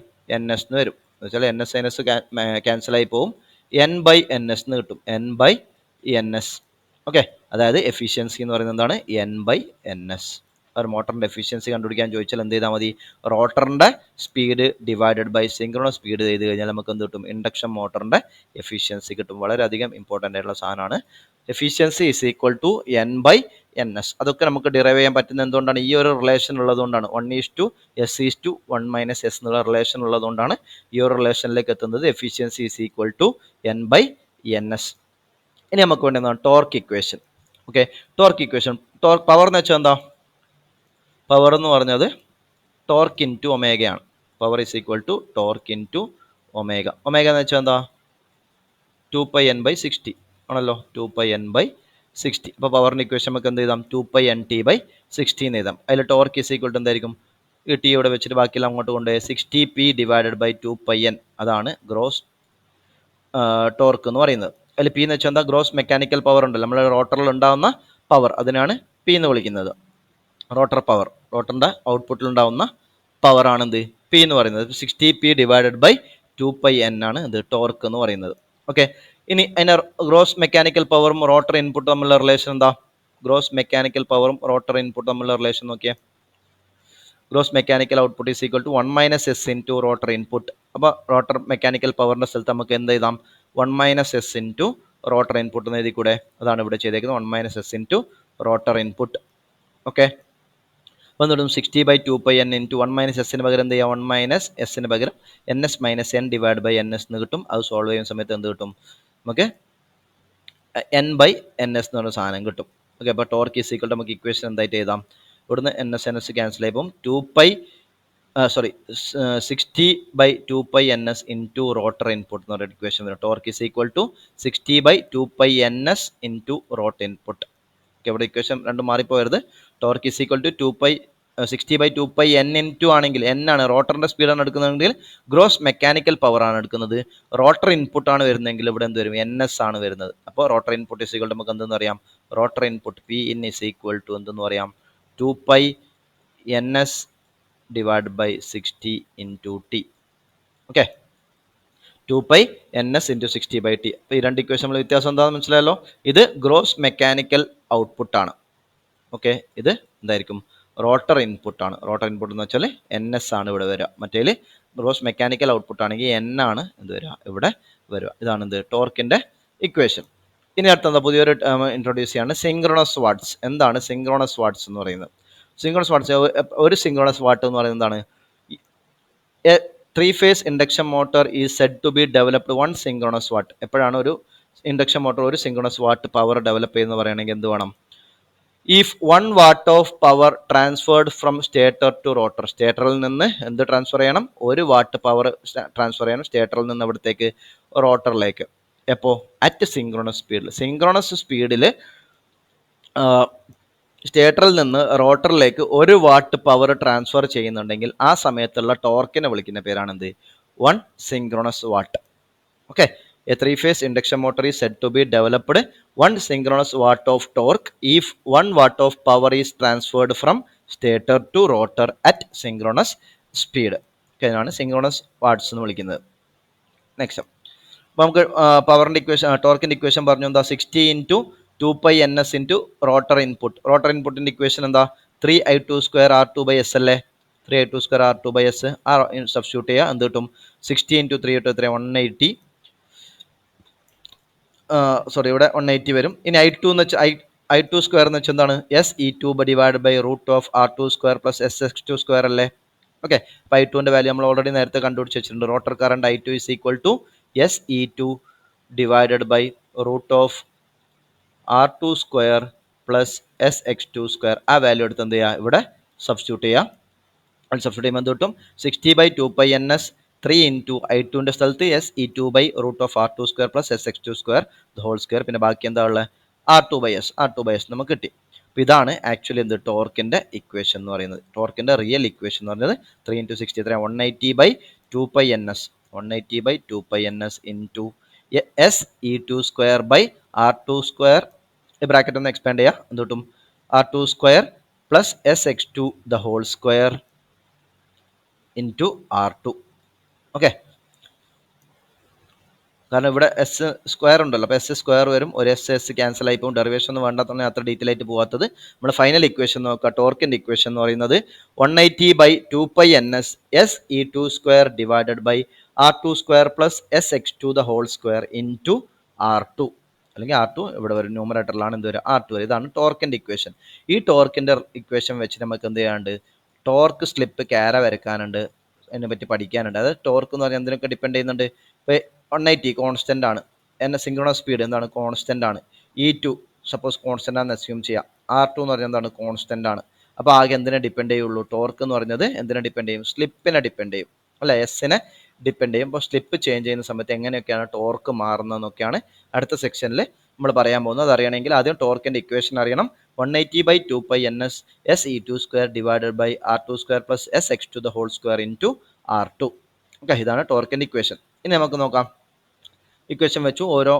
NS എന്ന് വരും. എന്ന് വെച്ചാൽ NS ക്യാൻസൽ ആയി പോവും. N/NS എന്ന് കിട്ടും. N/NS. ഓക്കെ, അതായത് എഫിഷ്യൻസി എന്ന് പറയുന്നത് എന്താണ്? N/NS. ഒരു മോട്ടറിൻ്റെ എഫിഷ്യൻസി കണ്ടുപിടിക്കാൻ ചോദിച്ചാൽ എന്ത് ചെയ്താൽ മതി? റോട്ടറിൻ്റെ speed divided by synchronous speed ചെയ്ത് കഴിഞ്ഞാൽ നമുക്ക് എന്ത് കിട്ടും? ഇൻഡക്ഷൻ മോട്ടറിൻ്റെ എഫിഷ്യൻസി കിട്ടും. വളരെയധികം ഇമ്പോർട്ടൻ്റ് ആയിട്ടുള്ള സാധനമാണ്. Efficiency is equal to N/ NS. അതൊക്കെ നമുക്ക് ഡിറൈവ് ചെയ്യാൻ പറ്റുന്ന എന്തുകൊണ്ടാണ്? ഈ ഒരു റിലേഷൻ ഉള്ളതുകൊണ്ടാണ്. 1:S:1 - S എന്നുള്ള റിലേഷൻ ഉള്ളതുകൊണ്ടാണ് ഈ ഒരു റിലേഷനിലേക്ക് എത്തുന്നത്. Efficiency is equal to N/NS. ഇനി നമുക്ക് വേണ്ടതാണ് torque equation. Okay, torque equation. Power എന്ന് വെച്ചാൽ എന്താ? പവർ എന്ന് പറഞ്ഞത് ടോർക്ക് ഇൻറ്റു ഒമേഗയാണ്. Power is equal to torque into omega. Omega എന്ന് വെച്ചാൽ എന്താ? 2πN/60 ആണല്ലോ. 2πN/60. അപ്പോൾ പവറിൻ്റെ ഇക്വേഷൻ നമുക്ക് എന്ത് ചെയ്താം? 2πNT/60 എന്ന് എഴുതാം. അതിൽ ടോർക്ക് ഈസ് ഈക്വൽ ടു എന്തായിരിക്കും? ഈ ടി ഇവിടെ വെച്ചിട്ട് ബാക്കിയെല്ലാം അങ്ങോട്ട് കൊണ്ടുപോയി 60p/2πN. അതാണ് ഗ്രോസ് ടോർക്ക് എന്ന് പറയുന്നത്. അതിൽ പി എന്ന് വെച്ചാൽ എന്താ? ഗ്രോസ് മെക്കാനിക്കൽ പവർ ഉണ്ടല്ലോ, നമ്മുടെ റോട്ടറിൽ ഉണ്ടാകുന്ന പവർ, അതിനാണ് പി എന്ന് വിളിക്കുന്നത്. റോട്ടർ പവർ, റോട്ടറിൻ്റെ ഔട്ട്പുട്ടിൽ ഉണ്ടാകുന്ന പവർ ആണ് എന്ത്? പി എന്ന് പറയുന്നത്. 60p/2πN ആണ് ഇത് ടോർക്ക് എന്ന് പറയുന്നത്. ഓക്കെ, ഇനി അതിൻ്റെ ഗ്രോസ് മെക്കാനിക്കൽ പവറും റോട്ടർ ഇൻപുട്ടും തമ്മിലുള്ള റിലേഷൻ എന്താ? ഗ്രോസ് മെക്കാനിക്കൽ പവറും റോട്ടർ ഇൻപുട്ടും തമ്മിലുള്ള റിലേഷൻ നോക്കിയേ. Gross mechanical output is equal to 1 - S into rotor input. അപ്പോൾ റോട്ടർ മെക്കാനിക്കൽ പവറിൻ്റെ സ്ഥലത്ത് നമുക്ക് എന്ത് എഴുതാം? 1 - S ഇൻറ്റു റോട്ടർ ഇൻപുട്ട് എന്ന് എഴുതി കൂടെ? അതാണ് ഇവിടെ ചെയ്തേക്കുന്നത്. 1 - S into rotor input. Okay, വന്നിടും 60/2πN ഇൻറ്റു 1 - S പകരം എന്ത് ചെയ്യാം? 1 - S പകരം NS - N/NS എന്ന് കിട്ടും. അത് സോൾവ് ചെയ്യുന്ന സമയത്ത് എന്ത് കിട്ടും? നമുക്ക് N/NS എന്ന് പറഞ്ഞ സാധനം കിട്ടും. ഓക്കെ, അപ്പോൾ ടോർക്ക് ഈസ് ഈക്വൽ ടു നമുക്ക് ഇക്വേഷൻ എന്തായിട്ട് എഴുതാം? ഇവിടുന്ന് NS ക്യാൻസൽ ആയിപ്പം 60/2πNS ഇൻറ്റു റോട്ടർ ഇൻപുട്ട് എന്ന് പറയുന്ന ഇക്വേഷൻ വരും. Torque is equal to 60/2πNS into rotor input. Okay, ഇവിടെ ഇക്വേഷൻ രണ്ടും മാറിപ്പോയരുത്. Torque is equal to 60/2πN into ആണെങ്കിൽ N ആണ് റോട്ടറിൻ്റെ സ്പീഡാണ് എടുക്കുന്നതെങ്കിൽ ഗ്രോസ് മെക്കാനിക്കൽ പവർ ആണ് എടുക്കുന്നത്. റോട്ടർ ഇൻപുട്ട് ആണ് വരുന്നതെങ്കിൽ ഇവിടെ എന്ത് വരും? NS ആണ് വരുന്നത്. അപ്പോൾ rotor input is equal to നമുക്ക് എന്തെന്ന് അറിയാം? Rotor input Pin is equal to എന്തെന്ന് പറയാം? 2πNS/60 into T. Okay, 2πNS into 60/T. അപ്പോൾ ഈ രണ്ട് ഇക്വേഷൻ നമ്മൾ വ്യത്യാസം എന്താണെന്ന് മനസ്സിലായല്ലോ. ഇത് ഗ്രോസ് മെക്കാനിക്കൽ ഔട്ട്പുട്ടാണ്. ഓക്കെ, ഇത് എന്തായിരിക്കും? റോട്ടർ ഇൻപുട്ടാണ്. റോട്ടർ ഇൻപുട്ട് എന്ന് വെച്ചാൽ NS ആണ് ഇവിടെ വരിക. മറ്റേതിൽ ഗ്രോസ് മെക്കാനിക്കൽ ഔട്ട്പുട്ട് ആണെങ്കിൽ N ആണ് എന്ത് വരിക? ഇവിടെ വരിക. ഇതാണ് എന്ത്? ടോർക്കിൻ്റെ ഇക്വേഷൻ. ഇനി അടുത്ത പുതിയൊരു ഇൻട്രൊഡ്യൂസ് ചെയ്യാണ്, സിങ്ക്രണസ് വാട്ട്സ്. എന്താണ് സിങ്ക്രണസ് വാട്ട്സ് എന്ന് പറയുന്നത്? സിങ്ക്രണസ് വാട്ട്സ്, ഒരു സിങ്ക്രണസ് വാട്ട് എന്ന് പറയുന്നത് എന്താണ്? A 3-phase induction motor is said to be developed 1 synchronous watt. എപ്പോഴാണ് ഒരു induction motor 1 synchronous watt power develop ചെയ്യുന്നത് പറയുകയാണെങ്കിൽ എന്ത് വേണം? If 1 watt of power transferred from stator to rotor. സ്റ്റേറ്ററിൽ നിന്ന് എന്ത് ട്രാൻസ്ഫർ ചെയ്യണം? 1 watt പവർ ട്രാൻസ്ഫർ ചെയ്യണം സ്റ്റേറ്ററിൽ നിന്ന് എവിടത്തേക്ക്? റോട്ടറിലേക്ക്. എപ്പോൾ? അറ്റ് സിങ്ക്രണസ് സ്പീഡിൽ. സിങ്ക്രണസ് സ്പീഡിൽ സ്റ്റേറ്ററിൽ നിന്ന് റോട്ടറിലേക്ക് 1 watt പവർ ട്രാൻസ്ഫർ ചെയ്യുന്നുണ്ടെങ്കിൽ ആ സമയത്തുള്ള ടോർക്കിനെ വിളിക്കുന്ന പേരാണ് എന്ത്? 1 synchronous watt. Okay, a 3-phase induction motor is said to be developed 1 synchronous watt of torque if 1 watt of power is transferred from stator to rotor at synchronous speed. Okay, അതിനാണ് synchronous watts എന്ന് വിളിക്കുന്നത്. Next, അപ്പോൾ നമുക്ക് പവറിൻ്റെ equation, ടോർക്കിൻ്റെ equation പറഞ്ഞു എന്താ? 60 into 2πNS into rotor input. Rotor ഇൻപുട്ടിൻ്റെ equation എന്താ? 3I2² R2/S അല്ലേ? 3I2² R2/S സബ്സ്റ്റിറ്റ്യൂട്ട് ചെയ്യുക, എന്ത് കിട്ടും? 60 ഇൻറ്റു 3 ഇട്ട് 180. സോറി, ഇവിടെ 180 വരും. ഇനി I2 എന്ന് വെച്ചാൽ I2² എന്ന് വെച്ചാൽ എന്താണ്? SE2/√of R2² പ്ലസ് SX2² അല്ലേ? ഓക്കെ, അപ്പോൾ I2ൻ്റെ വാല്യൂ നമ്മൾ ഓൾറെഡി നേരത്തെ കണ്ടുപിടിച്ച് വെച്ചിട്ടുണ്ട്. Rotor current I2 is equal to SE2/√of R2² plus SX2². ആ വാല്യൂ എടുത്ത് എന്ത് ചെയ്യുക? ഇവിടെ സബ്സ്റ്റിറ്റ്യൂട്ട് ചെയ്യുക. അത് സബ്സ്റ്റിറ്റ്യൂട്ട് ചെയ്യുമ്പോൾ എന്ത് കിട്ടും? 60/2πNS 3 ഇൻറ്റു I2ൻ്റെ സ്ഥലത്ത് SE2/√of R2² plus SX2² the whole square. പിന്നെ ബാക്കി എന്താ ഉള്ളത്? R2/S നമുക്ക് കിട്ടി. അപ്പോൾ ഇതാണ് ആക്ച്വലി എന്ത്? ടോർക്കിൻ്റെ ഇക്വേഷൻ എന്ന് പറയുന്നത്. ടോർക്കിൻ്റെ റിയൽ ഇക്വേഷൻ എന്ന് പറയുന്നത് 3 into 60 180/2πNS 180/2πNS into SE2²/R2². ഈ ബ്രാക്കറ്റ് ഒന്ന് എക്സ്പാൻഡ് ചെയ്യുക, എന്ത് കിട്ടും? R2² plus SX2 the whole square into R2. Okay, കാരണം ഇവിടെ S² ഉണ്ടല്ലോ, അപ്പോൾ S² വരും, ഒരു S ക്യാൻസൽ ആയി പോകും. ഡെറിവേഷൻ ഒന്നും വേണ്ടാത്തതാണ് അത്ര ഡീറ്റെയിൽ ആയിട്ട് പോകാത്തത്. നമ്മൾ ഫൈനൽ ഇക്വേഷൻ നോക്കുക. ടോർക്കിൻ്റെ ഇക്വേഷൻ എന്ന് പറയുന്നത് 180/2πNS SE2² / R2² plus SX2 the whole square into R2. അല്ലെങ്കിൽ R2 ഇവിടെ വരും, ന്യൂമറേറ്ററിലാണ് എന്ത് വരും, R2 വരും. ഇതാണ് ടോർക്കിൻ്റെ ഇക്വേഷൻ. ഈ ടോർക്കിൻ്റെ ഇക്വേഷൻ വെച്ച് നമുക്ക് എന്ത് ചെയ്യാണ്ട് ടോർക്ക് സ്ലിപ്പ് ക്യാര വരയ്ക്കാനുണ്ട്, അതിനെ പറ്റി പഠിക്കാനുണ്ട്. അതായത് ടോർക്ക് എന്ന് പറഞ്ഞാൽ എന്തിനൊക്കെ ഡിപ്പെൻഡ് ചെയ്യുന്നുണ്ട്. ഇപ്പോൾ 180 കോൺസ്റ്റൻ്റ് ആണ്, എന്നെ സിങ്ക്രണസ് സ്പീഡ് എന്താണ് കോൺസ്റ്റൻ്റ് ആണ്. E2 സപ്പോസ് കോൺസ്റ്റൻ്റ് ആണെന്ന് അസ്യൂം ചെയ്യാം. R2 എന്ന് പറഞ്ഞാൽ എന്താണ് കോൺസ്റ്റൻ്റ് ആണ്. അപ്പോൾ ആകെ എന്തിനെ ഡിപ്പെൻഡ് ചെയ്യുള്ളൂ, ടോർക്ക് എന്ന് പറയുന്നത് എന്തിനെ ഡിപ്പെൻഡ് ചെയ്യും, സ്ലിപ്പിനെ ഡിപ്പെൻഡ് ചെയ്യും അല്ല, എസിനെ ഡിപ്പെൻഡ് ചെയ്യും. അപ്പോൾ സ്ലിപ്പ് ചേഞ്ച് ചെയ്യുന്ന സമയത്ത് എങ്ങനെയൊക്കെയാണ് ടോർക്ക് മാറുന്നതെന്നൊക്കെയാണ് അടുത്ത സെക്ഷനിൽ നമ്മൾ പറയാൻ പോകുന്നത്. അതറിയണമെങ്കിൽ ആദ്യം ടോർക്കിൻ്റെ ഇക്വേഷൻ അറിയണം. 180/2π ns SE2² divided by R2² plus SX2 the whole square into R2. Okay, ഇതാണ് ടോർക്കിൻ്റെ ഇക്വേഷൻ. ഇനി നമുക്ക് നോക്കാം. ഇക്വേഷൻ വെച്ചു ഓരോ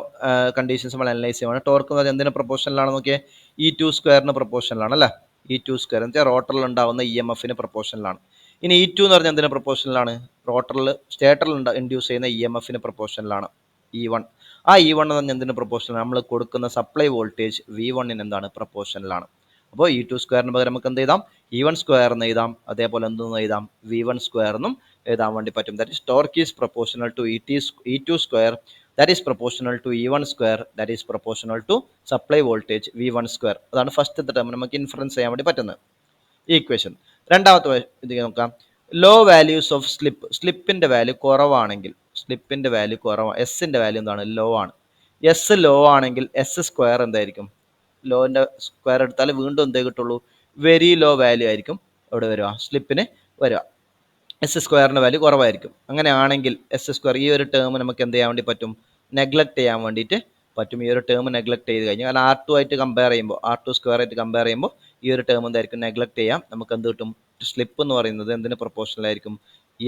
കണ്ടീഷൻസ് നമ്മൾ അനലൈസ് ചെയ്യുവാണ്. ടോർക്ക് എന്ന് പറഞ്ഞാൽ എന്തിന് പ്രൊപ്പോർഷനിലാണ് നോക്കിയേ, E2² പ്രൊപ്പോർഷനിലാണ് അല്ലേ. E2² എന്ന് വെച്ചാൽ റോട്ടറിൽ ഉണ്ടാകുന്ന EMF പ്രൊപ്പോർഷനിലാണ്. ഇനി E2 എന്ന് പറഞ്ഞാൽ എന്തിന് പ്രൊപ്പോർഷനിലാണ്, റോട്ടറിൽ സ്റ്റേറ്ററിൽ ഇൻഡ്യൂസ് ചെയ്യുന്ന EMF പ്രൊപ്പോർഷനിലാണ് E1. ആ E1 എന്ന് പറഞ്ഞാൽ എന്തിന് പ്രൊപ്പോർഷനിലാണ്, നമ്മൾ കൊടുക്കുന്ന സപ്ലൈ വോൾട്ടേജ് V1 എന്താണ് പ്രൊപ്പോർഷനിലാണ്. അപ്പോൾ E2² പകരം നമുക്ക് എന്ത് എഴുതാം, E1² എന്ന് എഴുതാം. അതേപോലെ എന്തെന്ന് എഴുതാം, V1² എന്നും എഴുതാൻ വേണ്ടി പറ്റും. That is torque is proportional to E2² that is proportional to E1² that is proportional to supply voltage V1². അതാണ് ഫസ്റ്റത്തെ ടേം നമുക്ക് ഇൻഫറൻസ് ചെയ്യാൻ വേണ്ടി പറ്റുന്നത് ഈ ഇക്വേഷൻ. രണ്ടാമത്തെ ഇത് നോക്കാം. ലോ വാല്യൂസ് ഓഫ് സ്ലിപ്പിൻ്റെ വാല്യൂ കുറവാണെങ്കിൽ, സ്ലിപ്പിൻ്റെ വാല്യൂ കുറവാണ്, എസിൻ്റെ വാല്യൂ എന്താണ് ലോ ആണ്. എസ് ലോ ആണെങ്കിൽ S² എന്തായിരിക്കും, ലോൻ്റെ സ്ക്വയർ എടുത്താൽ വീണ്ടും എന്തേ കിട്ടുള്ളൂ, വെരി ലോ വാല്യൂ ആയിരിക്കും ഇവിടെ വരിക, സ്ലിപ്പിന് വരിക. S² വാല്യൂ കുറവായിരിക്കും. അങ്ങനെയാണെങ്കിൽ S², ഈ ഒരു ടേം നമുക്ക് എന്ത് ചെയ്യാൻ വേണ്ടി പറ്റും, നെഗ്ലക്ട് ചെയ്യാൻ വേണ്ടിയിട്ട് പറ്റും. ഈ ഒരു ടേം നെഗ്ലക്ട് ചെയ്ത് കഴിഞ്ഞാൽ, കാരണം R2 ആയിട്ട് കമ്പയർ ചെയ്യുമ്പോൾ, R2² ആയിട്ട് കമ്പയർ ചെയ്യുമ്പോൾ ഈ ഒരു ടേം എന്തായിരിക്കും നെഗ്ലക്ട് ചെയ്യാം. നമുക്ക് എന്ത് കിട്ടും, സ്ലിപ്പ് എന്ന് പറയുന്നത് എന്തിന് പ്രൊപ്പോർഷണലായിരിക്കും,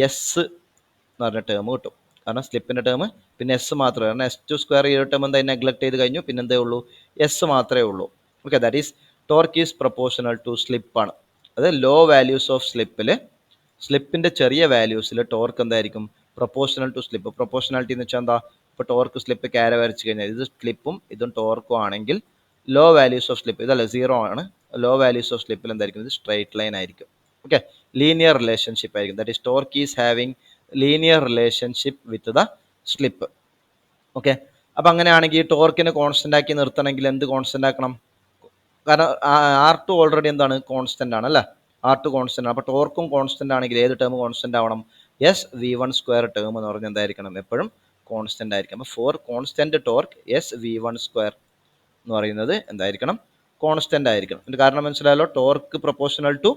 എസ് എന്ന് പറഞ്ഞ ടേം കിട്ടും. കാരണം സ്ലിപ്പിൻ്റെ ടേം പിന്നെ എസ് മാത്രമേ, കാരണം S2² ഈ ഒരു ടേം എന്തായി നെഗ്ലക്ട് ചെയ്ത് കഴിഞ്ഞു, പിന്നെ എന്തേ ഉള്ളൂ, എസ് മാത്രമേ ഉള്ളൂ. Okay, that is torque is proportional to സ്ലിപ്പാണ്. അത് ലോ വാല്യൂസ് ഓഫ് സ്ലിപ്പിൻ്റെ ചെറിയ വാല്യൂസിൽ ടോർക്ക് എന്തായിരിക്കും, പ്രൊപ്പോർഷണൽ ടു സ്ലിപ്പ്. പ്രൊപ്പോർഷണാലിറ്റി എന്ന് വെച്ചാൽ എന്താ, ഇപ്പോൾ ടോർക്ക് സ്ലിപ്പ് ക്യാര വരച്ച് കഴിഞ്ഞാൽ ഇത് സ്ലിപ്പും ഇതും ടോർക്കും ആണെങ്കിൽ ലോ വാല്യൂസ് ഓഫ് സ്ലിപ്പ് ഇതല്ല 0 ആണ്. ലോ വാല്യൂസ് ഓഫ് സ്ലിപ്പിൽ എന്തായിരിക്കും, ഇത് സ്ട്രൈറ്റ് ലൈൻ ആയിരിക്കും. ഓക്കെ, ലീനിയർ റിലേഷൻഷിപ്പ് ആയിരിക്കും. That is torque is having linear relationship with the slip. Okay, അപ്പം അങ്ങനെയാണെങ്കിൽ ടോർക്കിനെ കോൺസ്റ്റൻ്റ് ആക്കി നിർത്തണമെങ്കിൽ എന്ത് കോൺസ്റ്റൻ്റ് ആക്കണം, കാരണം R2 ഓൾറെഡി എന്താണ് കോൺസ്റ്റൻ്റ് ആണ് അല്ലേ, R2 കോൺസ്റ്റൻ്റ് ആണ്. അപ്പോൾ ടോർക്കും കോൺസ്റ്റൻ്റ് ആണെങ്കിൽ ഏത് ടേം കോൺസ്റ്റൻ്റ് ആവണം, V1² ടേം എന്ന് പറഞ്ഞാൽ എന്തായിരിക്കണം, എപ്പോഴും കോൺസ്റ്റൻ്റ് ആയിരിക്കും. അപ്പോൾ ഫോർ കോൺസ്റ്റൻ്റ് ടോർക്ക് V1² എന്ന് പറയുന്നത് എന്തായിരിക്കണം, കോൺസ്റ്റൻ്റ് ആയിരിക്കണം. ഇതിൻ്റെ കാരണം മനസ്സിലായല്ലോ, torque proportional to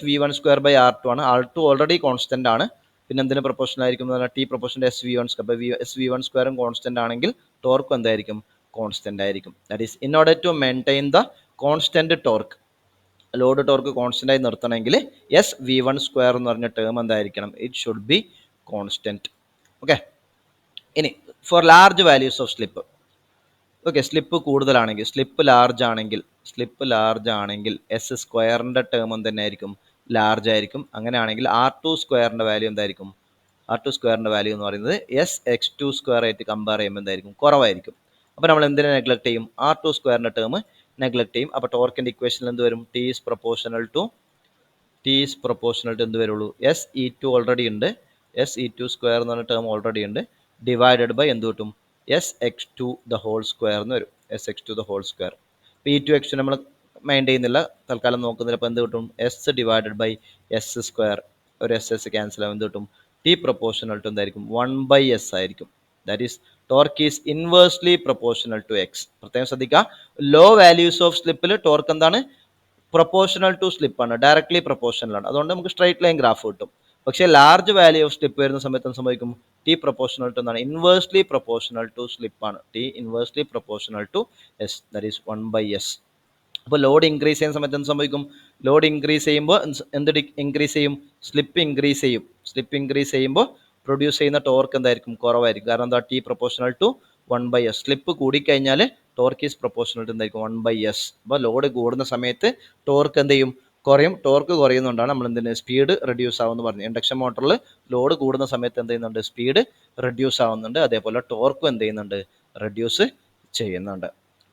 V1² R2 ആണ്. R2 ഓൾറെഡി കോൺസ്റ്റൻ്റ് ആണ്, പിന്നെ എന്തിന് പ്രൊപ്പോർഷണൽ ആയിരിക്കും എന്ന് പറഞ്ഞാൽ T പ്രൊപ്പോർഷണൽ SV1². അപ്പോൾ SV1² കോൺസ്റ്റൻ്റ് ആണെങ്കിൽ ടോർക്കും എന്തായിരിക്കും, കോൺസ്റ്റൻ്റ് ആയിരിക്കും. That is in order to maintain the constant torque, load torque constant ആയി നിർത്തണമെങ്കിൽ V1² എന്ന് പറഞ്ഞ ടേം എന്തായിരിക്കണം, it should be constant. Okay, ഇനി for large values of slip, okay, slip കൂടുതലാണെങ്കിൽ, സ്ലിപ്പ് ലാർജ് ആണെങ്കിൽ S² ടേം തന്നെ ആയിരിക്കും, ലാർജ് ആയിരിക്കും. അങ്ങനെയാണെങ്കിൽ R2² വാല്യൂ എന്തായിരിക്കും, R2² വാല്യൂ എന്ന് പറയുന്നത് SX2² ആയിട്ട് കമ്പയർ ചെയ്യുമ്പോൾ എന്തായിരിക്കും, കുറവായിരിക്കും. അപ്പോൾ നമ്മൾ എന്തിനെ നെഗ്ലക്ട് ചെയ്യും, R2² ടേം നെഗ്ലക്ട് ചെയ്യും. അപ്പോൾ ടോർക്കിൻ്റെ ഇക്വേഷനിൽ എന്ത് വരും, T ഈസ് പ്രൊപ്പോർഷണൽ ടു എന്ത് വരുള്ളൂ, SE2 ഓൾറെഡി ഉണ്ട്, SE2² എന്ന് പറഞ്ഞ ടേം ഓൾറെഡി ഉണ്ട്, ഡിവൈഡഡ് ബൈ എന്ത് കിട്ടും, SX2 ദ ഹോൾ സ്ക്വയർ എന്ന് വരും, SX2 ദ ഹോൾ സ്ക്വയർ. ഇപ്പോൾ E2X നമ്മൾ മൈൻഡ് ചെയ്യുന്നില്ല, തൽക്കാലം നോക്കുന്നില്ല. അപ്പോൾ എന്ത് കിട്ടും, S ഡിവൈഡഡ് ബൈ S², ഒരു SS ക്യാൻസൽ ആവും, എന്ത് കിട്ടും, T പ്രൊപ്പോർഷണൽ ടു എന്തായിരിക്കും, 1/S ആയിരിക്കും. That is torque is inversely proportional to X. പ്രത്യേകം ശ്രദ്ധിക്കുക, ലോ വാല്യൂസ് ഓഫ് സ്ലിപ്പിൽ ടോർക്ക് എന്താണ്, പ്രൊപ്പോർഷണൽ ടു സ്ലിപ്പാണ്, ഡയറക്ട്ലി പ്രൊപ്പോർഷണലാണ്. അതുകൊണ്ട് നമുക്ക് സ്ട്രൈറ്റ് ലൈൻ ഗ്രാഫ് കിട്ടും. പക്ഷേ ലാർജ് വാല്യൂ ഓഫ് സ്ലിപ്പ് വരുന്ന സമയത്ത് എന്ത് സംഭവിക്കും, T പ്രൊപ്പോർഷണൽ ടു എന്താണ്, ഇൻവേഴ്സ്ലി പ്രൊപ്പോർഷണൽ ടു സ്ലിപ്പാണ്. T inversely proportional to S, that is 1/S. അപ്പോൾ ലോഡ് ഇൻക്രീസ് ചെയ്യുന്ന സമയത്ത് എന്ത് സംഭവിക്കും, ലോഡ് ഇൻക്രീസ് ചെയ്യുമ്പോൾ എന്ത് ഇൻക്രീസ് ചെയ്യും, സ്ലിപ്പ് ഇൻക്രീസ് ചെയ്യുമ്പോൾ പ്രൊഡ്യൂസ് ചെയ്യുന്ന ടോർക്ക് എന്തായിരിക്കും, കുറവായിരിക്കും. കാരണം എന്താ, T proportional to 1/S. Slip കൂടിക്കഴിഞ്ഞാൽ ടോർക്ക് ഈസ് പ്രൊപ്പോർഷണൽ ടു എന്തായിരിക്കും, 1/S. അപ്പോൾ ലോഡ് കൂടുന്ന സമയത്ത് ടോർക്ക് എന്ത് ചെയ്യും, കുറയും. ടോർക്ക് കുറയുന്നതുകൊണ്ടാണ് നമ്മൾ എന്തിന് സ്പീഡ് റെഡ്യൂസ് ആവുമെന്ന് പറഞ്ഞു. ഇൻഡക്ഷൻ മോട്ടറിൽ ലോഡ് കൂടുന്ന സമയത്ത് എന്ത് ചെയ്യുന്നുണ്ട്, സ്പീഡ് റെഡ്യൂസ് ആവുന്നുണ്ട്. അതേപോലെ ടോർക്കും എന്ത് ചെയ്യുന്നുണ്ട്, റെഡ്യൂസ് ചെയ്യുന്നുണ്ട്.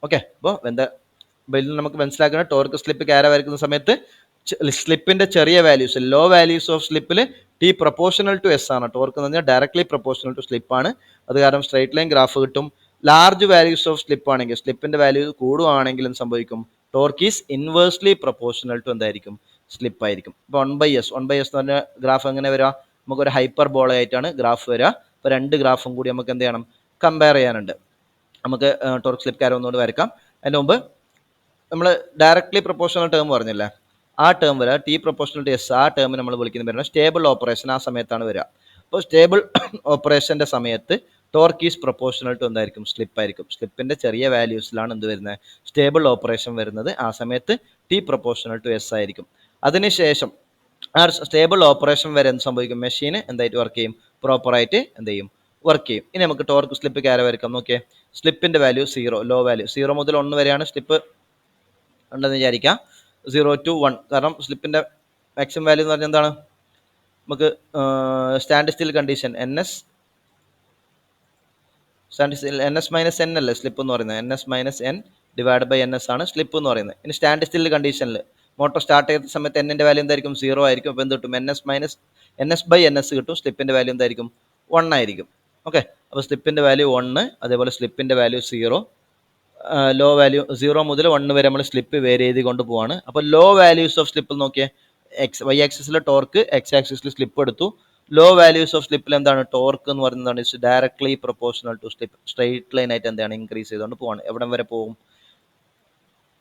ഓക്കെ, അപ്പോൾ ഇതിൽ നമുക്ക് മനസ്സിലാക്കുന്നത് ടോർക്ക് സ്ലിപ്പ് ക്യാര വരയ്ക്കുന്ന സമയത്ത് സ്ലിപ്പിൻ്റെ ചെറിയ വാല്യൂസ്, ലോ വാല്യൂസ് ഓഫ് സ്ലിപ്പിൽ T പ്രൊപ്പോർഷണൽ ടു S ആണ്. ടോർക്ക് എന്ന് പറഞ്ഞാൽ ഡയറക്ട്ലി പ്രൊപ്പോർഷണൽ ടു സ്ലിപ്പാണ്. അത് കാരണം സ്ട്രൈറ്റ് ലൈൻ ഗ്രാഫ് കിട്ടും. ലാർജ് വാല്യൂസ് ഓഫ് സ്ലിപ്പ് ആണെങ്കിൽ, സ്ലിപ്പിന്റെ വാല്യൂ കൂടുകയാണെങ്കിൽ എന്ത് സംഭവിക്കും? Torque is inversely proportional to എന്തായിരിക്കും? സ്ലിപ്പ് ആയിരിക്കും. ഇപ്പോൾ 1/s എന്ന് പറഞ്ഞ ഗ്രാഫ് എങ്ങനെ വരിക? നമുക്കൊരു ഹൈപ്പർ ബോള ആയിട്ടാണ് ഗ്രാഫ് വരിക. ഇപ്പോൾ രണ്ട് ഗ്രാഫും കൂടി നമുക്ക് എന്ത് ചെയ്യണം? കമ്പയർ ചെയ്യാനുണ്ട്. നമുക്ക് ടോർക്ക് സ്ലിപ്പ് കാര്യം ഒന്നുകൂടി വരയ്ക്കാം. അതിന് മുമ്പ് നമ്മൾ ഡയറക്ട്ലി പ്രൊപ്പോർഷണൽ ടേം പറഞ്ഞില്ലേ, ആ ടേം വരിക ടി പ്രൊപ്പോർഷണൽ ടു എസ്, ആ ടേം നമ്മൾ വിളിക്കുന്ന പേരാണ് സ്റ്റേബിൾ ഓപ്പറേഷൻ. ആ സമയത്താണ് വരിക. അപ്പോൾ സ്റ്റേബിൾ ഓപ്പറേഷൻ്റെ സമയത്ത് ടോർക്ക് ഈസ് പ്രൊപ്പോർഷണൽ ടു എന്തായിരിക്കും? സ്ലിപ്പ് ആയിരിക്കും. സ്ലിപ്പിന്റെ ചെറിയ വാല്യൂസിലാണ് എന്ത് വരുന്നത്? സ്റ്റേബിൾ ഓപ്പറേഷൻ വരുന്നത്. ആ സമയത്ത് ടി പ്രൊപ്പോർഷണൽ ടു എസ് ആയിരിക്കും. അതിനുശേഷം ആ സ്റ്റേബിൾ ഓപ്പറേഷൻ വരെ എന്ത് സംഭവിക്കും? മെഷീന് എന്തായിട്ട് വർക്ക് ചെയ്യും? പ്രോപ്പറായിട്ട് എന്ത് ചെയ്യും? വർക്ക് ചെയ്യും. ഇനി നമുക്ക് ടോർക്ക് സ്ലിപ്പ് ക്യാര വരയ്ക്കാം. നോക്കിയേ, സ്ലിപ്പിന്റെ വാല്യൂ 0, ലോ വാല്യൂ 0 മുതൽ 1 വരെയാണ് സ്ലിപ്പ് ഉണ്ടെന്ന് വിചാരിക്കാം. 0 to 1, കാരണം സ്ലിപ്പിന്റെ മാക്സിമം വാല്യൂ എന്ന് പറഞ്ഞാൽ എന്താണ്? നമുക്ക് stand still condition NS minus N അല്ലേ സ്ലിപ്പ് എന്ന് പറയുന്നത്? NS minus N divide by NS ആണ് സ്ലിപ്പ് എന്ന് പറയുന്നത്. ഇനി സ്റ്റാൻഡ് സ്റ്റിൽ കണ്ടീഷനിൽ മോട്ടോർ സ്റ്റാർട്ട് ചെയ്ത സമയത്ത് എന്നിന്റെ വാല്യൂ എന്തായിരിക്കും? 0 ആയിരിക്കും. അപ്പോൾ എന്ത് കിട്ടും? NS ബൈ NS കിട്ടും. സ്ലിപ്പിന്റെ വാല്യൂ എന്തായിരിക്കും? 1 ആയിരിക്കും. ഓക്കെ, അപ്പോൾ സ്ലിപ്പിന്റെ വാല്യൂ 1, അതേപോലെ സ്ലിപ്പിന്റെ വാല്യൂ 0. ലോ വാല്യൂ 0 മുതൽ 1 വരെ നമ്മൾ സ്ലിപ്പ് വേരി ചെയ്ത് കൊണ്ട് പോവാണ്. അപ്പോൾ ലോ വാല്യൂസ് ഓഫ് സ്ലിപ്പ് നോക്കിയേ, വൈ ആക്സിസിൽ ടോർക്ക്, എക്സ് ആക്സിസിൽ സ്ലിപ്പ് എടുത്തു. ലോ വാല്യൂസ് ഓഫ് സ്ലിപ്പിൽ എന്താണ്? ടോർക്ക് എന്ന് പറയുന്നതാണ് is directly proportional to slip. Straight line ആയിട്ട് എന്താണ്? ഇൻക്രീസ് ചെയ്തുകൊണ്ട് പോവാണ്. എവിടം വരെ പോകും?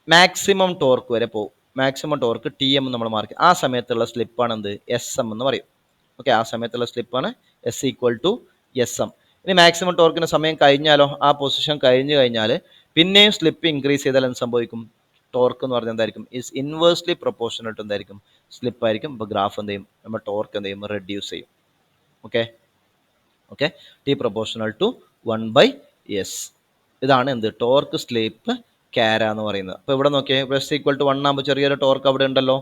മാക്സിമം ടോർക്ക് വരെ പോകും. മാക്സിമം ടോർക്ക് TM നമ്മൾ മാർക്ക്. ആ സമയത്തുള്ള സ്ലിപ്പാണ് എന്ത്? SM എന്ന് പറയും. ഓക്കെ, ആ സമയത്തുള്ള സ്ലിപ്പാണ് S ഈക്വൽ ടു SM. ഇനി മാക്സിമം ടോർക്കിന് സമയം കഴിഞ്ഞാലോ, ആ പൊസിഷൻ കഴിഞ്ഞു കഴിഞ്ഞാൽ പിന്നെയും സ്ലിപ്പ് ഇൻക്രീസ് ചെയ്താൽ എന്ത് സംഭവിക്കും? ടോർക്ക് എന്ന് പറഞ്ഞാൽ എന്തായിരിക്കും? ഇസ് ഇൻവേഴ്സ്ലി പ്രൊപ്പോർഷണൽ ടു എന്തായിരിക്കും? സ്ലിപ്പ് ആയിരിക്കും. ഇപ്പോൾ ഗ്രാഫ് എന്ത് ചെയ്യും? നമ്മൾ ടോർക്ക് എന്ത് ചെയ്യും? റെഡ്യൂസ് ചെയ്യും. Okay, T proportional to 1/s. ഇതാണ് എന്ത്? ടോർക്ക് സ്ലിപ്പ് ക്യാര എന്ന് പറയുന്നത്. അപ്പോൾ ഇവിടെ നോക്കിയേ, S ഈക്വൽ ടു 1 ആകുമ്പോൾ ചെറിയൊരു ടോർക്ക് അവിടെ ഉണ്ടല്ലോ.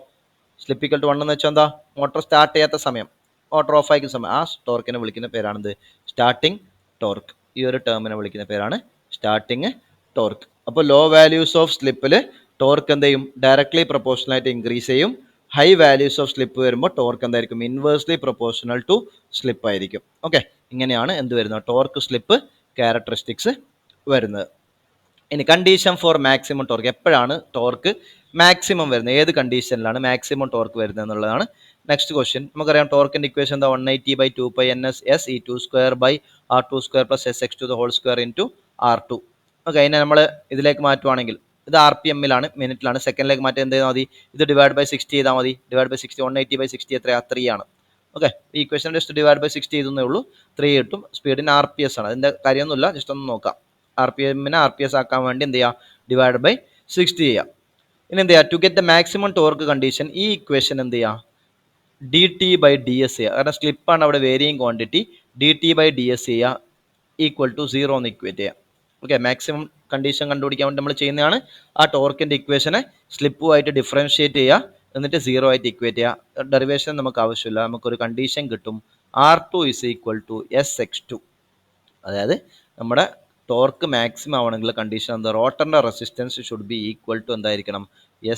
സ്ലിപ്പ് ഈക്വൽ ടു 1 എന്ന് വെച്ചാൽ എന്താ? മോട്ടോർ സ്റ്റാർട്ട് ചെയ്യാത്ത സമയം, മോട്ടോർ ഓഫ് ആക്കുന്ന സമയം, ആ ടോർക്കിനെ വിളിക്കുന്ന പേരാണെന്ത്? Starting torque. ഈ ഒരു ടേമിനെ വിളിക്കുന്ന പേരാണ് സ്റ്റാർട്ടിംഗ് ടോർക്ക്. അപ്പോൾ ലോ വാല്യൂസ് ഓഫ് സ്ലിപ്പിൽ ടോർക്ക് എന്ത് ചെയ്യും? ഡയറക്ട്ലി പ്രൊപ്പോർഷണൽ ആയിട്ട് ഇൻക്രീസ് ചെയ്യും. ഹൈ വാല്യൂസ് ഓഫ് സ്ലിപ്പ് വരുമ്പോൾ ടോർക്ക് എന്തായിരിക്കും? ഇൻവേഴ്സ്ലി പ്രൊപ്പോർഷണൽ ടു സ്ലിപ്പ് ആയിരിക്കും. ഓക്കെ, ഇങ്ങനെയാണ് എന്ത് വരുന്നത്? ടോർക്ക് സ്ലിപ്പ് ക്യാരക്ടറിസ്റ്റിക്സ് വരുന്നത്. ഇനി കണ്ടീഷൻ ഫോർ മാക്സിമം ടോർക്ക്. എപ്പോഴാണ് ടോർക്ക് മാക്സിമം വരുന്നത്? ഏത് കണ്ടീഷനിലാണ് മാക്സിമം ടോർക്ക് വരുന്നത് എന്നുള്ളതാണ് നെക്സ്റ്റ് ക്വസ്റ്റ്യൻ. നമുക്കറിയാം ടോർക്കിന്റെ ഇക്വേഷൻ എന്താ? 180/2π NS E²/R²+ SX² the whole square into R2. Okay, അതിനെ നമ്മൾ ഇതിലേക്ക് മാറ്റുവാണെങ്കിൽ ഇത് RPM-ലാണ്, മിനിറ്റിലാണ്. സെക്കൻഡിലേക്ക് മാറ്റി എന്ത് ചെയ്താൽ മതി? ഇത് ഡിവൈഡ് ബൈ 60 ചെയ്താൽ മതി. ഡിവൈഡ് ബൈ 60, 180/60 എത്രയാ? 3 ആണ്. ഓക്കെ, ഈ ഇക്വേഷൻ ജസ്റ്റ് ഡിവൈഡ് ബൈ 60 ചെയ്തേ ഉള്ളൂ. 3 കിട്ടും. സ്പീഡിന് RPS ആണ്. അതിന്റെ കാര്യമൊന്നുമില്ല, ജസ്റ്റ് ഒന്ന് നോക്കാം. RPM-നെ RPS ആക്കാൻ വേണ്ടി എന്ത് ചെയ്യുക? ഡിവൈഡ് ബൈ 60 ചെയ്യുക. ഇനി എന്ത് ചെയ്യുക? To get the maximum torque condition, ഈ ഇക്വേഷൻ എന്ത് ചെയ്യുക? DT/DS ചെയ്യുക. കാരണം സ്ലിപ്പാണ് അവിടെ വേരിയിങ് ക്വാണ്ടിറ്റി. DT/DS ചെയ്യുക ഈക്വൽ ടു 0 എന്ന് ഇക്വേറ്റ് ചെയ്യുക. ഓക്കെ, മാക്സിമം കണ്ടീഷൻ കണ്ടുപിടിക്കാൻ വേണ്ടി നമ്മൾ ചെയ്യുന്നതാണ്. ആ ടോർക്കിന്റെ ഇക്വേഷനെ സ്ലിപ്പുമായിട്ട് ഡിഫറൻഷിയേറ്റ് ചെയ്യുക, എന്നിട്ട് 0 ആയിട്ട് ഇക്വേറ്റ് ചെയ്യുക. ഡെറിവേഷൻ നമുക്ക് ആവശ്യമില്ല. നമുക്കൊരു കണ്ടീഷൻ കിട്ടും. R2 = SX2. അതായത് നമ്മുടെ ടോർക്ക് മാക്സിമം ആവണമെങ്കിൽ കണ്ടീഷൻ എന്താ? റോട്ടറിന്റെ resistance should be equal to എന്തായിരിക്കണം?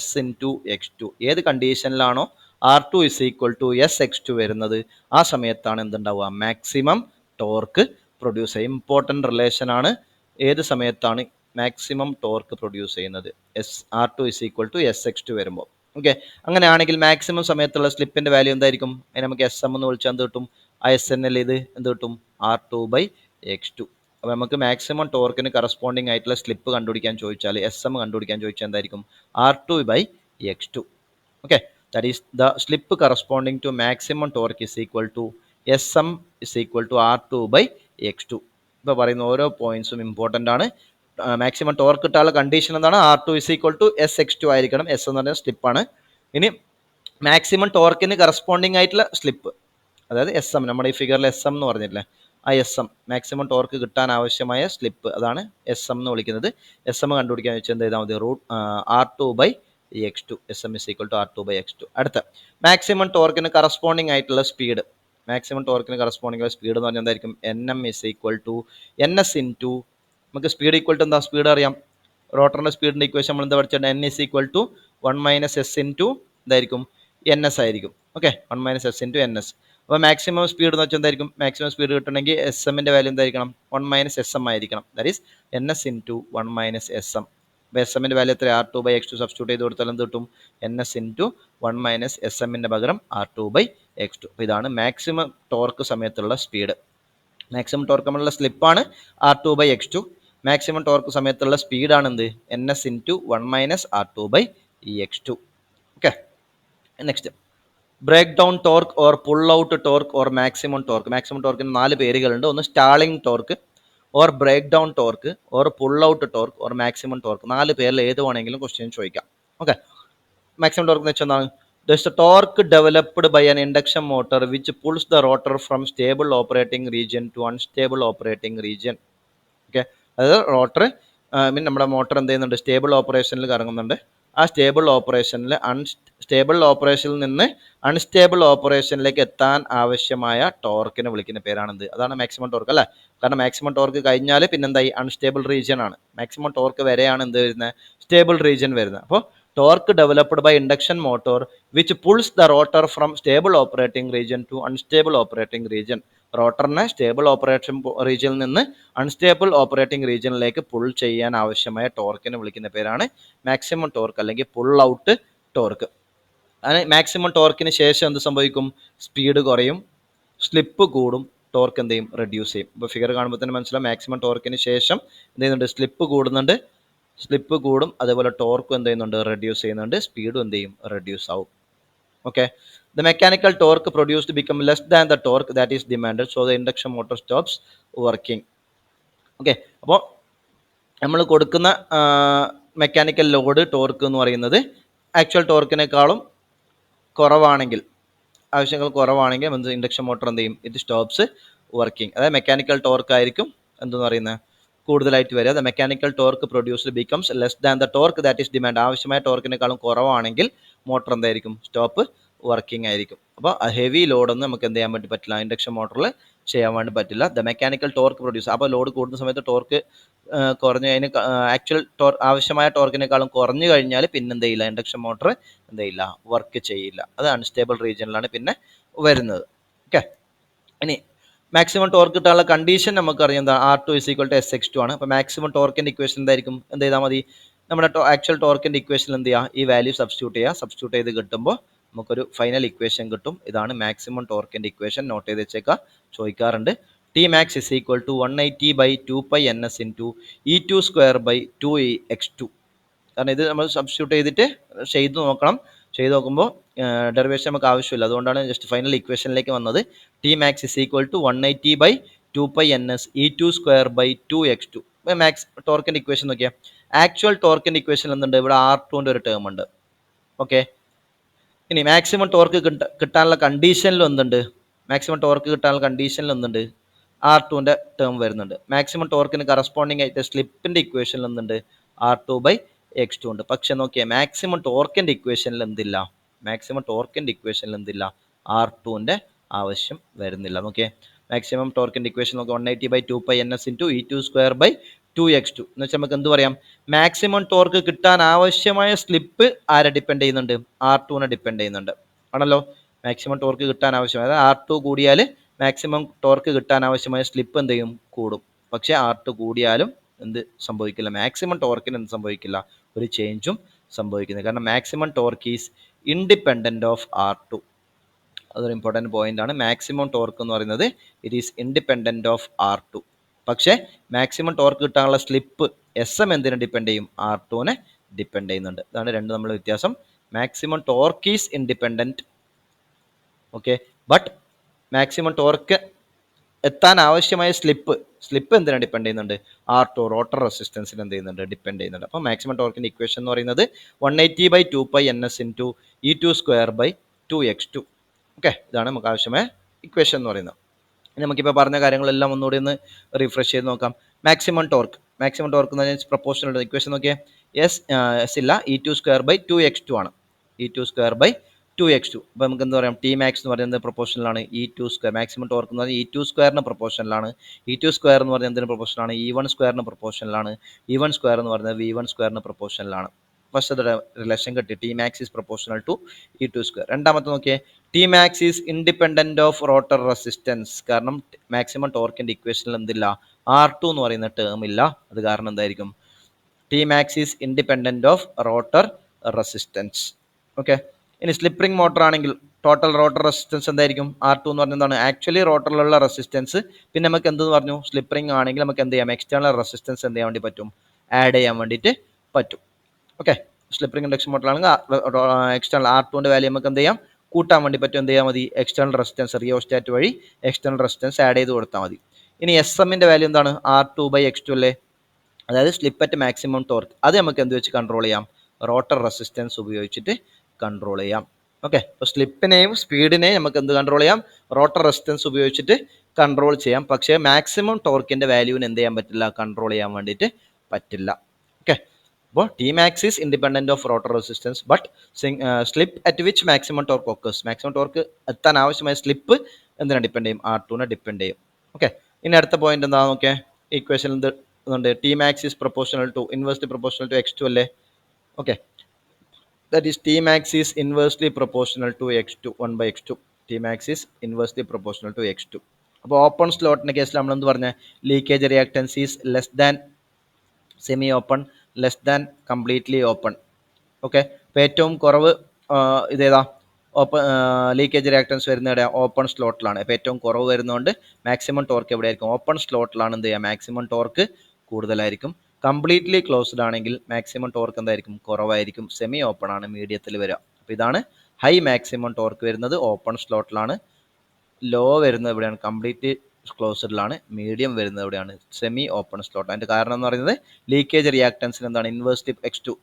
S/X2. ഏത് കണ്ടീഷനിലാണോ R2 = SX2 വരുന്നത്, ആ സമയത്താണ് എന്തുണ്ടാവുക? മാക്സിമം ടോർക്ക് പ്രൊഡ്യൂസ് ചെയ്യും. ഇമ്പോർട്ടൻ്റ് റിലേഷൻ ആണ്. ഏത് സമയത്താണ് മാക്സിമം ടോർക്ക് പ്രൊഡ്യൂസ് ചെയ്യുന്നത്? R2 = SX2 വരുമ്പോൾ. ഓക്കെ, അങ്ങനെയാണെങ്കിൽ മാക്സിമം സമയത്തുള്ള സ്ലിപ്പിന്റെ വാല്യൂ എന്തായിരിക്കും? അതിന് നമുക്ക് SM എന്ന് വിളിച്ചാൽ എന്ത് കിട്ടും? ISNL ഇത് എന്ത് കിട്ടും? R2/X2. അപ്പോൾ നമുക്ക് മാക്സിമം ടോർക്കിന് കറസ്പോണ്ടിങ് ആയിട്ടുള്ള സ്ലിപ്പ് കണ്ടുപിടിക്കാൻ ചോദിച്ചാൽ, SM കണ്ടുപിടിക്കാൻ ചോദിച്ചാൽ എന്തായിരിക്കും? R2/X2. Okay, that is the slip corresponding to maximum torque is equal to SM = R2/X2. ഇപ്പോൾ പറയുന്ന ഓരോ പോയിന്റ്സും ഇമ്പോർട്ടൻ്റ് ആണ്. മാക്സിമം ടോർക്ക് കിട്ടാനുള്ള കണ്ടീഷൻ എന്താണ്? R2 = SX2 ആയിരിക്കണം. S എന്ന് പറഞ്ഞാൽ സ്ലിപ്പാണ്. ഇനി മാക്സിമം ടോർക്കിന് കറസ്പോണ്ടിങ് ആയിട്ടുള്ള സ്ലിപ്പ്, അതായത് SM, നമ്മുടെ ഈ ഫിഗറിൽ SM എന്ന് പറഞ്ഞില്ലേ, ആ SM മാക്സിമം ടോർക്ക് കിട്ടാൻ ആവശ്യമായ സ്ലിപ്പ്, അതാണ് SM എന്ന് വിളിക്കുന്നത്. SM കണ്ടുപിടിക്കാൻ വെച്ചാൽ എന്ത് ചെയ്താൽ മതി? R2/X2. SM = R2/X2. അടുത്ത മാക്സിമം ടോർക്കിന് കറസ്പോണ്ടിങ് ആയിട്ടുള്ള സ്പീഡ്. മാക്സിമം ടോർക്കിന് കറസ്പോണ്ടിങ് ആയിട്ടുള്ള സ്പീഡ് എന്ന് പറഞ്ഞാൽ എന്തായിരിക്കും? NM = NS ഇൻറ്റു, നമുക്ക് സ്പീഡ് ഈക്വൽ ടു എന്താ? സ്പീഡ് അറിയാം. റോട്ടറിന്റെ സ്പീഡിന്റെ ഇക്വേഷൻ നമ്മൾ എന്താ പഠിച്ചിട്ടുണ്ട്? N = 1 - S ഇൻറ്റു എന്തായിരിക്കും? NS ആയിരിക്കും. Okay, 1 - S into NS. അപ്പോൾ മാക്സിമം സ്പീഡ് എന്ന് വെച്ചാൽ എന്തായിരിക്കും? മാക്സിമം സ്പീഡ് കിട്ടണമെങ്കിൽ എസ് എമ്മിൻ്റെ വാല്യൂ എന്തായിരിക്കണം? 1 - SM ആയിരിക്കണം. That is NS into 1 - SM. അപ്പോൾ എസ് എമ്മിൻ്റെ വാല്യൂ എത്ര? R2/X2 സബ്സ്റ്റിറ്റ്യൂട്ട് ചെയ്ത് കൊടുത്താൽ എന്ത് കിട്ടും? NS ഇൻറ്റു 1 - SMൻ്റെ പകരം R2/X2. അപ്പോൾ ഇതാണ് മാക്സിമം ടോർക്ക് സമയത്തുള്ള സ്പീഡ്. മാക്സിമം ടോർക്ക് നമ്മളുള്ള സ്ലിപ്പാണ് R2/X2. മാക്സിമം ടോർക്ക് സമയത്തുള്ള സ്പീഡാണ് എന്ത്? NS into 1 - R2/X2. Okay, next break down torque or pull out torque or maximum torque. Maximum ടോർക്കിന് 4 പേരുകളുണ്ട്. ഒന്ന് stalling torque, or break down torque, or pull out torque, or maximum torque. 4 പേരിൽ ഏത് വേണമെങ്കിലും question ചോദിക്കാം. ഓക്കെ, മാക്സിമം ടോർക്ക് എന്ന് വെച്ചാൽ എന്താണ്? There is a torque developed by an induction motor which pulls the rotor from stable operating region to unstable operating region. Okay, അതായത് rotor നമ്മുടെ motor എന്ത് ചെയ്യുന്നുണ്ട്? സ്റ്റേബിൾ ഓപ്പറേഷനിൽ കറങ്ങുന്നുണ്ട്. ആ സ്റ്റേബിൾ ഓപ്പറേഷനിൽ നിന്ന് അൺസ്റ്റേബിൾ ഓപ്പറേഷനിലേക്ക് എത്താൻ ആവശ്യമായ ടോർക്കിനെ വിളിക്കുന്ന പേരാണെന്ത്? അതാണ് മാക്സിമം ടോർക്ക് അല്ലേ? കാരണം മാക്സിമം ടോർക്ക് കഴിഞ്ഞാൽ പിന്നെന്തായി? അൺസ്റ്റേബിൾ റീജിയൻ ആണ്. മാക്സിമം ടോർക്ക് വരെയാണ് എന്ത് വരുന്നത്? സ്റ്റേബിൾ റീജിയൻ വരുന്നത്. അപ്പോൾ torque developed by induction motor which pulls the rotor from stable operating region to unstable operating region. റോട്ടറിനെ സ്റ്റേബിൾ ഓപ്പറേഷൻ റീജിയനിൽ നിന്ന് അൺസ്റ്റേബിൾ ഓപ്പറേറ്റിംഗ് റീജിയനിലേക്ക് പുൾ ചെയ്യാൻ ആവശ്യമായ ടോർക്കിനെ വിളിക്കുന്ന പേരാണ് മാക്സിമം ടോർക്ക് അല്ലെങ്കിൽ പുൾ ഔട്ട് ടോർക്ക്. അങ്ങനെ മാക്സിമം ടോർക്കിന് ശേഷം എന്ത് സംഭവിക്കും? സ്പീഡ് കുറയും, സ്ലിപ്പ് കൂടും, ടോർക്ക് എന്ത് ചെയ്യും? റെഡ്യൂസ് ചെയ്യും. ഇപ്പോൾ ഫിഗർ കാണുമ്പോൾ തന്നെ മനസ്സിലാവും മാക്സിമം ടോർക്കിന് ശേഷം എന്ത് ചെയ്യുന്നുണ്ട്? സ്ലിപ്പ് കൂടുന്നുണ്ട്, സ്ലിപ്പ് കൂടും, അതേപോലെ ടോർക്കും എന്ത് ചെയ്യുന്നുണ്ട്? റെഡ്യൂസ് ചെയ്യുന്നുണ്ട്, സ്പീഡും എന്ത് ചെയ്യും? റെഡ്യൂസ് ആവും. Okay, the mechanical torque produced become less than the torque that is demanded, so the induction motor stops working. Okay, അപ്പോൾ നമ്മൾ കൊടുക്കുന്ന മെക്കാനിക്കൽ ലോഡ് ടോർക്ക് എന്ന് പറയുന്നത് ആക്ച്വൽ ടോർക്കിനേക്കാളും കുറവാണെങ്കിൽ, ആവശ്യങ്ങൾ കുറവാണെങ്കിൽ ഇൻഡക്ഷൻ മോട്ടോർ എന്ത് ചെയ്യും? ഇത് സ്റ്റോപ്സ് വർക്കിംഗ്. അതായത് മെക്കാനിക്കൽ ടോർക്ക് ആയിരിക്കും എന്തെന്ന് പറയുന്നത്? കൂടുതലായിട്ട് വരിക. The mechanical torque produced becomes less than the torque that is demand. ആവശ്യമായ ടോർക്കിനേക്കാളും കുറവാണെങ്കിൽ മോട്ടോർ എന്തായിരിക്കും? സ്റ്റോപ്പ് വർക്കിംഗ് ആയിരിക്കും. അപ്പോൾ ഹെവി ലോഡൊന്നും നമുക്ക് എന്ത് ചെയ്യാൻ വേണ്ടി പറ്റില്ല? ഇൻഡക്ഷൻ മോട്ടറിൽ ചെയ്യാൻ വേണ്ടി പറ്റില്ല. ദ മെക്കാനിക്കൽ ടോർക്ക് പ്രൊഡ്യൂസ്, അപ്പോൾ ലോഡ് കൂടുന്ന സമയത്ത് ടോർക്ക് കുറഞ്ഞ് അതിന് ആക്ച്വൽ ആവശ്യമായ ടോർക്കിനേക്കാളും കുറഞ്ഞു കഴിഞ്ഞാൽ പിന്നെ എന്ത് ചെയ്യില്ല? ഇൻഡക്ഷൻ മോട്ടർ എന്ത് ചെയ്യില്ല? വർക്ക് ചെയ്യില്ല. അത് അൺസ്റ്റേബിൾ റീജിയനിലാണ് പിന്നെ വരുന്നത്. ഓക്കെ, ഇനി മാക്സിമം ടോർക്ക് കിട്ടാനുള്ള കണ്ടീഷൻ നമുക്കറിയാം എന്താ? R2 = SX2 ആണ്. അപ്പോൾ മാക്സിമം ടോർക്കിൻ്റെ ഇക്വേഷൻ എന്തായിരിക്കും? എന്ത് ചെയ്താൽ മതി? നമ്മുടെ ആക്ച്വൽ ടോർക്കിൻ്റെ ഇക്വേഷൻ എന്ത് ചെയ്യുക? ഈ വാല്യൂ സബ്സ്റ്റിറ്റ്യൂട്ട് ചെയ്യുക. സബ്സ്റ്റിറ്റ്യൂട്ട് ചെയ്ത് കിട്ടുമ്പോൾ നമുക്കൊരു ഫൈനൽ ഇക്വേഷൻ കിട്ടും. ഇതാണ് മാക്സിമം ടോർക്കിൻ്റെ ഇക്വേഷൻ. നോട്ട് ചെയ്ത് വെച്ചേക്കുക, ചോദിക്കാറുണ്ട്. Tmax = 180/2πNS × E2²/2x2. കാരണം ഇത് നമ്മൾ സബ്സ്റ്റിറ്റ്യൂട്ട് ചെയ്തിട്ട് ചെയ്ത് നോക്കണം. ചെയ്ത് നോക്കുമ്പോൾ ഡെറിവേഷൻ നമുക്ക് ആവശ്യമില്ല, അതുകൊണ്ടാണ് ജസ്റ്റ് ഫൈനൽ ഇക്വേഷനിലേക്ക് വന്നത്. Tmax = 180/2πNS E2²/2x2. മാക്സ് ടോർക്കിൻ്റെ ഇക്വേഷൻ നോക്കിയാൽ ആക്ച്വൽ ടോർക്കിൻ്റെ ഇക്വേഷൻ എന്തുണ്ട്? ഇവിടെ R2ൻ്റെ ഒരു ടേം ഉണ്ട്. ഓക്കെ, ഇനി മാക്സിമം ടോർക്ക് കിട്ടാനുള്ള കണ്ടീഷനിൽ എന്തുണ്ട്? മാക്സിമം ടോർക്ക് കിട്ടാനുള്ള കണ്ടീഷനിൽ എന്തുണ്ട്? R2ൻ്റെ ടേം വരുന്നുണ്ട്. മാക്സിമം ടോർക്കിന് കറസ്പോണ്ടിങ് ആയിട്ട് സ്ലിപ്പിൻ്റെ ഇക്വേഷനിൽ എന്തുണ്ട്? R2/X2 ഉണ്ട്. പക്ഷെ നോക്കിയാൽ മാക്സിമം ടോർക്കിൻ്റെ ഇക്വേഷനിൽ എന്തില്ല? മാക്സിമം ടോർക്കിൻ്റെ ഇക്വേഷനിൽ എന്തില്ല? R2ൻ്റെ ആവശ്യം വരുന്നില്ല. നോക്കിയേ, മാക്സിമം ടോർക്കിൻ്റെ ഇക്വേഷൻ നോക്കി 180/2πNS × E2²/2x2 എന്ന് വെച്ചാൽ നമുക്ക് എന്ത് പറയാം? മാക്സിമം ടോർക്ക് കിട്ടാൻ ആവശ്യമായ സ്ലിപ്പ് ആരെ ഡിപ്പെൻഡ് ചെയ്യുന്നുണ്ട്? R2നെ ഡിപ്പെൻഡ് ചെയ്യുന്നുണ്ട് ആണല്ലോ. മാക്സിമം ടോർക്ക് കിട്ടാൻ ആവശ്യമായ, അതായത് R2 കൂടിയാൽ മാക്സിമം ടോർക്ക് കിട്ടാൻ ആവശ്യമായ സ്ലിപ്പ് എന്ത് ചെയ്യും? കൂടും. പക്ഷേ R2 കൂടിയാലും എന്ത് സംഭവിക്കില്ല? മാക്സിമം ടോർക്കിന് എന്ത് സംഭവിക്കില്ല? ഒരു ചേഞ്ചും സംഭവിക്കുന്നത്. കാരണം maximum torque is independent of R2. അതൊരു ഇമ്പോർട്ടൻറ്റ് പോയിന്റ് ആണ്. മാക്സിമം ടോർക്ക് എന്ന് പറയുന്നത് it is independent of R2. പക്ഷേ മാക്സിമം ടോർക്ക് കിട്ടാനുള്ള സ്ലിപ്പ് SM എന്തിനെ ഡിപ്പെൻഡ് ചെയ്യും? R2നെ ഡിപ്പെൻഡ് ചെയ്യുന്നുണ്ട്. അതാണ് രണ്ട് തമ്മിലുള്ള വ്യത്യാസം. Maximum torque is independent, okay, but maximum torque എത്താൻ ആവശ്യമായ സ്ലിപ്പ് എന്തിനാണ് ഡിപ്പെൻഡ് ചെയ്യുന്നുണ്ട്? R2 റോട്ടർ റെസിസ്റ്റൻസിന് എന്ത് ചെയ്യുന്നുണ്ട്? ഡിപ്പെൻഡ് ചെയ്യുന്നുണ്ട്. അപ്പോൾ മാക്സിമം ടോർക്കിൻ്റെ ഇക്വേഷൻ എന്ന് പറയുന്നത് 180/2πNS × E2²/2x2. ഓക്കെ, ഇതാണ് നമുക്ക് ആവശ്യമായ ഇക്വേഷൻ എന്ന് പറയുന്നത്. നമുക്കിപ്പോൾ പറഞ്ഞ കാര്യങ്ങളെല്ലാം ഒന്നുകൂടി ഒന്ന് റിഫ്രഷ് ചെയ്ത് നോക്കാം. മാക്സിമം ടോർക്ക് എന്ന് പറഞ്ഞാൽ പ്രൊപ്പോർഷണൽ ഇക്വേഷൻ നോക്കിയാൽ എസ് ഇല്ല, E2²/2x2 ആണ്. E2²/2x2. അപ്പോൾ നമുക്ക് എന്താ പറയാം? Tmax എന്ന് പറയുന്നത് പ്രൊപ്പോർഷനിലാണ് E2². മാക്സിമം ടോർക്ക് എന്ന് പറഞ്ഞാൽ E2² പ്രൊപ്പോർഷനിലാണ്. E2² എന്ന് പറഞ്ഞാൽ എന്തിന് പ്രൊപ്പോർഷനാണ്? E1² പ്രൊപ്പോർഷനിലാണ്. E1² എന്ന് പറയുന്നത് V1² പ്രൊപ്പോർഷനിലാണ്. ഫസ്റ്റ് റിലേഷൻ കിട്ടി, T max is proportional to E2 square. രണ്ടാമത്തെ നോക്കിയേ, T max is independent of rotor resistance. കാരണം മാക്സിമം ടോർക്കിന്റെ ഇക്വേഷനിൽ എന്തില്ല, R2 എന്ന് പറയുന്ന ടേം ഇല്ല. അത് കാരണം എന്തായിരിക്കും, T max is independent of rotor resistance. Okay. ഇനി സ്ലിപ്പ് റിംഗ് മോട്ടർ ആണെങ്കിൽ ടോട്ടൽ റോട്ടർ റെസിസ്റ്റൻസ് എന്തായിരിക്കും, R2 എന്ന് പറഞ്ഞാൽ എന്താണ്, ആക്ച്വലി റോട്ടറിലുള്ള റെസിസ്റ്റൻസ്. പിന്നെ നമുക്ക് എന്തെന്ന് പറഞ്ഞു, സ്ലിപ്പ് റിംഗ് ആണെങ്കിൽ നമുക്ക് എന്ത് ചെയ്യാം, എക്സ്റ്റേണൽ റെസിസ്റ്റൻസ് എന്ത് ചെയ്യാൻ വേണ്ടി പറ്റും, ആഡ് ചെയ്യാൻ വേണ്ടിയിട്ട് പറ്റും. Okay. Slip ring induction motor ആണെങ്കിൽ എക്സ്റ്റേണൽ R2ന്റെ വാല്യൂ നമുക്ക് എന്ത് ചെയ്യാം, കൂട്ടാൻ വേണ്ടി പറ്റും. എന്ത് ചെയ്യാൻ മതി, എക്സ്റ്റേണൽ റെസിസ്റ്റൻസ് റിയോസ്റ്റാറ്റ് വഴി എക്സ്റ്റേണൽ റെസിസ്റ്റൻസ് ആഡ് ചെയ്ത് കൊടുത്താൽ മതി. ഇനി SM-ന്റെ വാല്യൂ എന്താണ്, R2/X2 അല്ലേ, അതായത് സ്ലിപ്പ് അറ്റ് മാക്സിമം ടോർക്ക്. അത് നമുക്ക് എന്ത് വെച്ച് കൺട്രോൾ ചെയ്യാം, റോട്ടർ റെസിസ്റ്റൻസ് ഉപയോഗിച്ചിട്ട് കൺട്രോൾ ചെയ്യാം. ഓക്കെ. അപ്പോൾ സ്ലിപ്പിനെയും സ്പീഡിനെയും നമുക്ക് എന്ത് കൺട്രോൾ ചെയ്യാം, റോട്ടർ റെസിസ്റ്റൻസ് ഉപയോഗിച്ചിട്ട് കൺട്രോൾ ചെയ്യാം. പക്ഷേ മാക്സിമം ടോർക്കിന്റെ വാല്യൂവിന് എന്ത് ചെയ്യാൻ പറ്റില്ല, കൺട്രോൾ ചെയ്യാൻ വേണ്ടിയിട്ട് പറ്റില്ല. ഓക്കെ. അപ്പോൾ T max is independent of rotor resistance but slip at which maximum torque occurs. Maximum torque എത്താൻ ആവശ്യമായ സ്ലിപ്പ് എന്തിനാ ഡിപ്പെൻഡ് ചെയ്യും, R2നെ ഡിപ്പെൻഡ് ചെയ്യും. ഓക്കെ. ഇനി അടുത്ത പോയിന്റ് എന്താ നോക്കിയേ, ഈക്വേഷൻ എന്തുണ്ട്, T max is proportional to inversely proportional to X2 അല്ലേ. Okay. That is T max is inversely proportional to X2 1/X2. T max is inversely proportional to X2. അപ്പോൾ open സ്ലോട്ടിന്റെ കേസിൽ നമ്മൾ എന്ത് പറഞ്ഞ, leakage reactance is less than semi open, less than completely open. Okay. അപ്പോൾ ഏറ്റവും കുറവ് ഇതേതാ, ഓപ്പൺ ലീക്കേജ് റിയാക്ടൻസ് വരുന്ന എവിടെ, ഓപ്പൺ സ്ലോട്ടിലാണ്. അപ്പോൾ ഏറ്റവും കുറവ് വരുന്നതുകൊണ്ട് മാക്സിമം ടോർക്ക് എവിടെയായിരിക്കും, ഓപ്പൺ സ്ലോട്ടിലാണ് എന്ത് ചെയ്യുക, മാക്സിമം ടോർക്ക് കൂടുതലായിരിക്കും. കംപ്ലീറ്റ്ലി ക്ലോസ്ഡ് ആണെങ്കിൽ മാക്സിമം ടോർക്ക് എന്തായിരിക്കും, കുറവായിരിക്കും. സെമി ഓപ്പൺ ആണ് മീഡിയത്തിൽ വരിക. അപ്പോൾ ഇതാണ് ഹൈ മാക്സിമം ടോർക്ക് വരുന്നത് ഓപ്പൺ സ്ലോട്ടിലാണ്, ലോ വരുന്നത് എവിടെയാണ്, കംപ്ലീറ്റ്ലി ക്ലോസ്ഡിലാണ്, മീഡിയം വരുന്നത് എവിടെയാണ്, സെമി ഓപ്പൺ സ്ലോട്ട്. അതിൻ്റെ കാരണം എന്ന് പറയുന്നത് ലീക്കേജ് റിയാക്ടൻസിന് എന്താണ്, ഇൻവേഴ്സ്ലി X2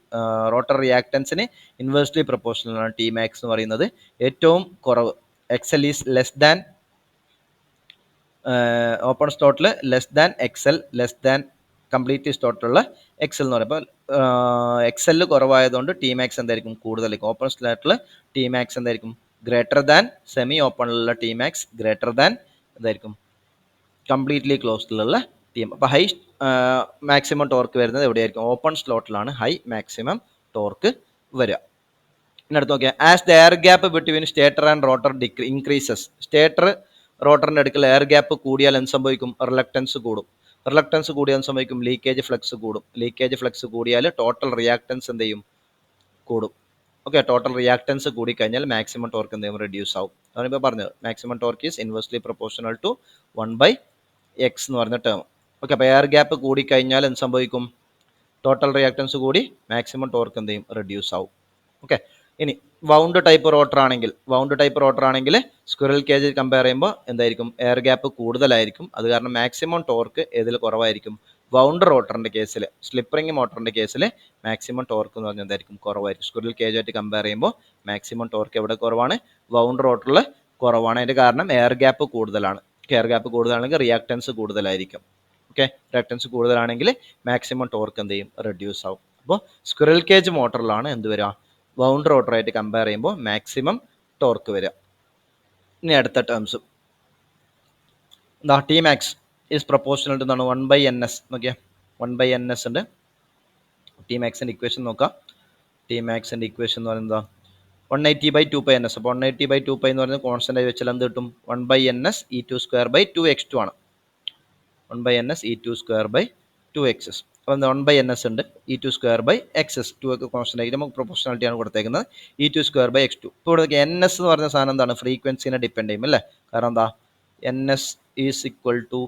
റോട്ടർ റിയാക്ടൻസിന് ഇൻവേഴ്സ്ലി പ്രൊപ്പോർഷണലാണ് ടി മാക്സ് എന്ന് പറയുന്നത്. ഏറ്റവും കുറവ് XL is less than open സ്ലോട്ടിൽ less than XL, less than completely സ്ലോട്ടിലുള്ള XL എന്ന് പറയുമ്പോൾ XL കുറവായതുകൊണ്ട് ടി മാക്സ് എന്തായിരിക്കും, കൂടുതലായിരിക്കും. ഓപ്പൺ സ്ലോട്ടിൽ ടി മാക്സ് എന്തായിരിക്കും, ഗ്രേറ്റർ ദാൻ സെമി ഓപ്പണിലുള്ള ടി മാക്സ്, ഗ്രേറ്റർ ദാൻ എന്തായിരിക്കും, കംപ്ലീറ്റ്ലി ക്ലോസ്ഡിലുള്ള ടീം. അപ്പോൾ ഹൈ മാക്സിമം ടോർക്ക് വരുന്നത് എവിടെയായിരിക്കും, ഓപ്പൺ സ്ലോട്ടിലാണ് ഹൈ മാക്സിമം ടോർക്ക് വരിക. ഇനി അടുത്ത് നോക്കിയാൽ, as the air gap between stator and rotor increases. Stator റോട്ടറിൻ്റെ അടുക്കൽ എയർ ഗ്യാപ്പ് കൂടിയാൽ എന്ത് സംഭവിക്കും, റിലക്റ്റൻസ് കൂടും. റിലക്റ്റൻസ് കൂടിയാൽ എന്ത് സംഭവിക്കും, ലീക്കേജ് ഫ്ലക്സ് കൂടും. ലീക്കേജ് ഫ്ലക്സ് കൂടിയാൽ ടോട്ടൽ റിയാക്ടൻസ് എന്ത് ചെയ്യും, കൂടും. ഓക്കെ. ടോട്ടൽ റിയാക്ടൻസ് കൂടിക്കഴിഞ്ഞാൽ മാക്സിമം ടോർക്ക് എന്ത് ചെയ്യും, റെഡ്യൂസ് ആവും. അതാണ് ഇപ്പോൾ പറഞ്ഞത്, maximum torque is inversely proportional to 1/X എന്ന് പറഞ്ഞ ടേം. ഓക്കെ. അപ്പോൾ എയർ ഗ്യാപ്പ് കൂടിക്കഴിഞ്ഞാൽ എന്ത് സംഭവിക്കും, ടോട്ടൽ റിയാക്ടൻസ് കൂടി മാക്സിമം ടോർക്ക് എന്ത് ചെയ്യും, റെഡ്യൂസ് ആവും. ഓക്കെ. ഇനി വൗണ്ട് ടൈപ്പ് റോട്ടർ ആണെങ്കിൽ സ്ക്വിറൽ കേജ് കമ്പയർ ചെയ്യുമ്പോൾ എന്തായിരിക്കും, എയർ ഗ്യാപ്പ് കൂടുതലായിരിക്കും. അത് കാരണം മാക്സിമം ടോർക്ക് ഏതിൽ കുറവായിരിക്കും, വൗണ്ട് റോട്ടറിൻ്റെ കേസിൽ. സ്ലിപ്പ് റിംഗ് മോട്ടറിൻ്റെ കേസിൽ മാക്സിമം ടോർക്ക് എന്ന് പറഞ്ഞാൽ എന്തായിരിക്കും, കുറവായിരിക്കും. സ്ക്വിറൽ കേജായിട്ട് കമ്പയർ ചെയ്യുമ്പോൾ മാക്സിമം ടോർക്ക് എവിടെ കുറവാണ്, വൗണ്ട് റോട്ടറിൽ കുറവാണ്. അതിൻ്റെ കാരണം എയർ ഗ്യാപ്പ് കൂടുതലാണ്. എയർ ഗ്യാപ്പ് കൂടുതലാണെങ്കിൽ റിയാക്ടൻസ് കൂടുതലായിരിക്കും. ഓക്കെ. റിയാക്ടൻസ് കൂടുതലാണെങ്കിൽ മാക്സിമം ടോർക്ക് എന്ത് ചെയ്യും, റെഡ്യൂസ് ആവും. അപ്പോൾ സ്ക്വിറൽ കേജ് മോട്ടറിലാണ് എന്ത് വരിക, വൗണ്ട് റോട്ടറായിട്ട് കമ്പയർ ചെയ്യുമ്പോൾ മാക്സിമം ടോർക്ക് വരിക. ഇനി അടുത്ത ടേംസ് എന്താ, T max is proportional to എന്താണ്, 1/NS. നോക്കിയാൽ 1/NS ഉണ്ട്. ടി മാക്സിൻ്റെ ഇക്വേഷൻ നോക്കാം. ടി മാക്സിൻ്റെ ഇക്വേഷൻ എന്ന് പറയുന്നത് 180/2πNS. അപ്പോൾ 180/2π എന്ന് പറയുന്നത് കോൺസ്റ്റൻ്റ് ആയി വെച്ചാൽ എന്ത് കിട്ടും, 1/NS E2² ആണ്. 1/NS E2²/2XS. അപ്പോൾ എന്താ, 1/NS ഉണ്ട്, E2²/XS. 2 ഒക്കെ കോൺസ്റ്റൻ്റ് ആയിട്ട് നമുക്ക് പ്രൊപ്പോർഷണാലിറ്റി ആണ് കൊടുത്തേക്കുന്നത്, E2²/X2. ഇപ്പോൾ ഇവിടെ NS എന്ന് പറഞ്ഞ സാധനം എന്താണ്, ഫ്രീക്വൻസിനെ ഡിപ്പെൻഡ് ചെയ്യും അല്ലേ. കാരണം എന്താ, NS ഈക്വൽ ടു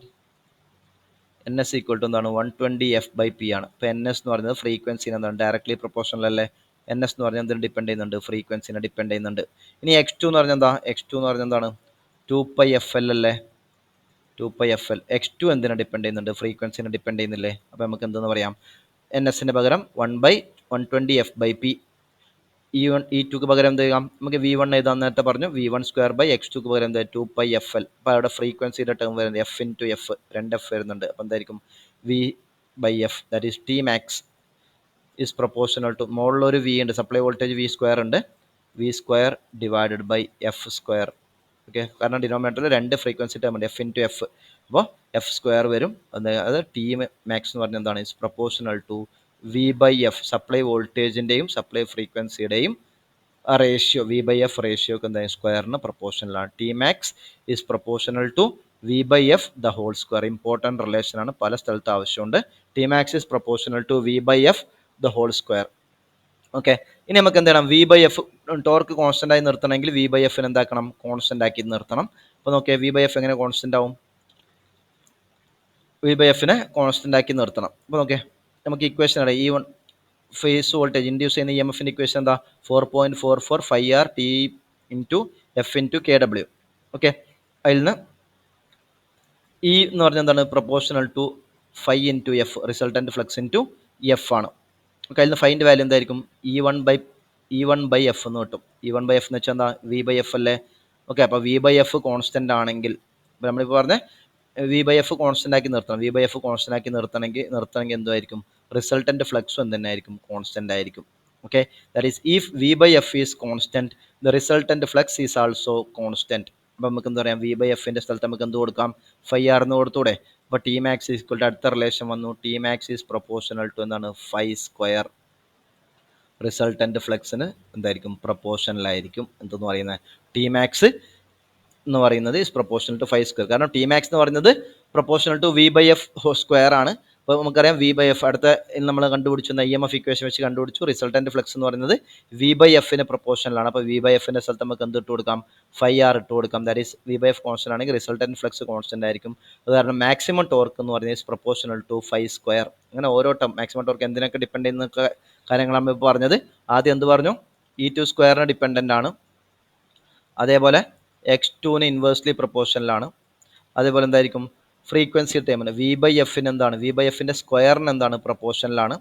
എന്താണ്, 120F/P ആണ്. ഇപ്പോൾ NS എന്ന് പറയുന്നത് ഫ്രീക്വൻസിനെ എന്താണ്, ഡയറക്ട്ലി പ്രൊപ്പോർഷണൽ അല്ലേ. NS എന്ന് പറഞ്ഞാൽ എന്തിന് ഡിപ്പെൻഡ് ചെയ്യുന്നുണ്ട്, ഫ്രീക്വൻസിനെ ഡിപ്പെൻഡ് ചെയ്യുന്നുണ്ട്. ഇനി X2 എന്ന് പറഞ്ഞാൽ എന്താ, X2 എന്ന് പറഞ്ഞാൽ എന്താണ്, 2πFL അല്ലേ, 2πFL. X2 എന്തിനെ ഡിപ്പെൻഡ് ചെയ്യുന്നുണ്ട്, ഫ്രീക്വൻസിനെ ഡിപ്പെൻഡ് ചെയ്യുന്നില്ലേ. അപ്പോൾ നമുക്ക് എന്തെന്ന് പറയാം, NSന് പകരം 1/120F/P. E2ക്ക് പകരം എന്ത് ചെയ്യാം, നമുക്ക് V1 എഴുതാൻ നേരത്തെ പറഞ്ഞു, V1²/X2ക്ക് പകരം എന്താ, 2πFL. അപ്പോൾ അവിടെ ഫ്രീക്വൻസിയുടെ ടേം വരുന്നത് F × F, 2F വരുന്നുണ്ട്. അപ്പോൾ എന്തായിരിക്കും, V/F, that is T max is proportional to, മുകളിലൊരു V ഉണ്ട്, സപ്ലൈ വോൾട്ടേജ് V² ഉണ്ട്, V²/F². ഓക്കെ. കാരണം ഡിനോമിനേറ്ററിൽ 2 ഫ്രീക്വൻസി ടേം ഉണ്ട്, F × F. അപ്പോൾ F² വരും. അതായത് ടി മാക്സ് എന്ന് പറഞ്ഞാൽ എന്താണ്, is proportional to V/F supply വോൾട്ടേജിൻ്റെയും സപ്ലൈ ഫ്രീക്വൻസിയുടെയും റേഷ്യോ V/F റേഷ്യോക്ക് എന്താ സ്ക്വയറിന് പ്രൊപ്പോർഷണലാണ്. T max is proportional to V/F the whole square. Important relation ആണ്, പല സ്ഥലത്ത് ആവശ്യമുണ്ട്. T max is proportional to V/F the whole square. Okay, ഇനി നമുക്ക് എന്ത് ചെയ്യണം? V/F ടോർക്ക് കോൺസ്റ്റന്റ് ആയി നിർത്തണമെങ്കിൽ V/F എന്താക്കണം? കോൺസ്റ്റന്റ് ആക്കി നിർത്തണം. അപ്പോൾ നോക്കിയാൽ V/F എങ്ങനെ കോൺസ്റ്റന്റ് ആവും? V/F കോൺസ്റ്റന്റ് ആക്കി നിർത്തണം. അപ്പോൾ നോക്കിയാൽ നമുക്ക് ഇക്വേഷൻ അറിയാം. E1 ഫേസ് വോൾട്ടേജ് ഇൻഡ്യൂസ് ചെയ്യുന്ന EMFിൻ്റെ ഇക്വേഷൻ എന്താ? 4.44 5R T into F into KW. Okay, അതിൽ നിന്ന് E എന്ന് പറഞ്ഞാൽ എന്താണ്? Proportional to 5 into F resultant flux into F ആണ്. ഓക്കെ, അതിൽ നിന്ന് ഫൈൻ്റെ വാല്യൂ എന്തായിരിക്കും? E1/F എന്ന് കിട്ടും. E1/F എന്ന് വെച്ചാൽ എന്താ? V/F അല്ലേ? ഓക്കെ, അപ്പോൾ V/F കോൺസ്റ്റൻ്റ് ആണെങ്കിൽ, ഇപ്പോൾ നമ്മളിപ്പോൾ പറഞ്ഞ V/F കോൺസ്റ്റൻ്റ് ആക്കി നിർത്തണം. V/F കോൺസ്റ്റൻ്റ് ആക്കി നിർത്തണമെങ്കിൽ എന്തായിരിക്കും? റിസൾട്ടൻറ്റ് ഫ്ലക്സും എന്ത് ആയിരിക്കും? കോൺസ്റ്റൻ്റ് ആയിരിക്കും. Okay, that is if V/F is constant the resultant flux is also constant. അപ്പോൾ നമുക്ക് എന്താ പറയാം? V/Fൻ്റെ സ്ഥലത്ത് നമുക്ക് എന്ത് കൊടുക്കാം? 5R എന്ന് കൊടുത്തൂടെ? അപ്പോൾ T max is equal to അടുത്ത റിലേഷൻ വന്നു. T max is proportional to എന്താണ്? 5 സ്ക്വയർ. റിസൾട്ടൻറ്റ് ഫ്ലക്സിന് എന്തായിരിക്കും? പ്രൊപ്പോർഷണലായിരിക്കും. എന്തെന്ന് പറയുന്നത്? ടി മാക്സ് എന്ന് പറയുന്നത് ഇസ് പ്രൊപ്പോർഷണൽ ടു 5 സ്ക്വയർ. കാരണം ടി മാക്സ് എന്ന് പറയുന്നത് പ്രൊപ്പോർഷണൽ ടു V/F സ്ക്വയർ ആണ്. അപ്പോൾ നമുക്കറിയാം V/F അടുത്ത നമ്മൾ കണ്ടുപിടിച്ച EMF ഇക്വേഷൻ വെച്ച് കണ്ടുപിടിച്ചു. റിസൾട്ടൻറ്റ് ഫ്ലക്സ് എന്ന് പറയുന്നത് V/Fന് പ്രൊപ്പോർഷണലാണ്. അപ്പോൾ V/Fൻ്റെ സ്ഥലത്ത് നമുക്ക് എന്ത് ഇട്ട് കൊടുക്കാം? 5R ഇട്ട് കൊടുക്കാം. ദാറ്റ് ഈസ് V/F കോൺസ്റ്റന്റ് ആണെങ്കിൽ റിസൾട്ടൻറ്റ് ഫ്ലക്സ് കോൺസ്റ്റന്റ് ആയിരിക്കും. അത് കാരണം മാക്സിമം ടോർക്ക് എന്ന് പറയുന്നത് ഇസ് പ്രൊപ്പോർഷണൽ ടു 5 സ്ക്വയർ. അങ്ങനെ ഓരോ മാക്സിമം ടോർക്ക് എന്തിനൊക്കെ ഡിപ്പെൻഡ് ചെയ്യുന്ന കാര്യങ്ങളാണ് ഇപ്പോൾ പറഞ്ഞത്. ആദ്യം എന്ത് പറഞ്ഞു? E2 സ്ക്വയറിന് ഡിപ്പെൻഡൻ്റ് ആണ്. അതേപോലെ X2ന് ഇൻവേഴ്സ്ലി പ്രൊപ്പോർഷനിലാണ്. അതേപോലെ എന്തായിരിക്കും? ഫ്രീക്വൻസി ടൈമിന് V/Fന് എന്താണ്? V/Fൻ്റെ സ്ക്വയറിന് എന്താണ്? പ്രൊപ്പോർഷനിലാണ്.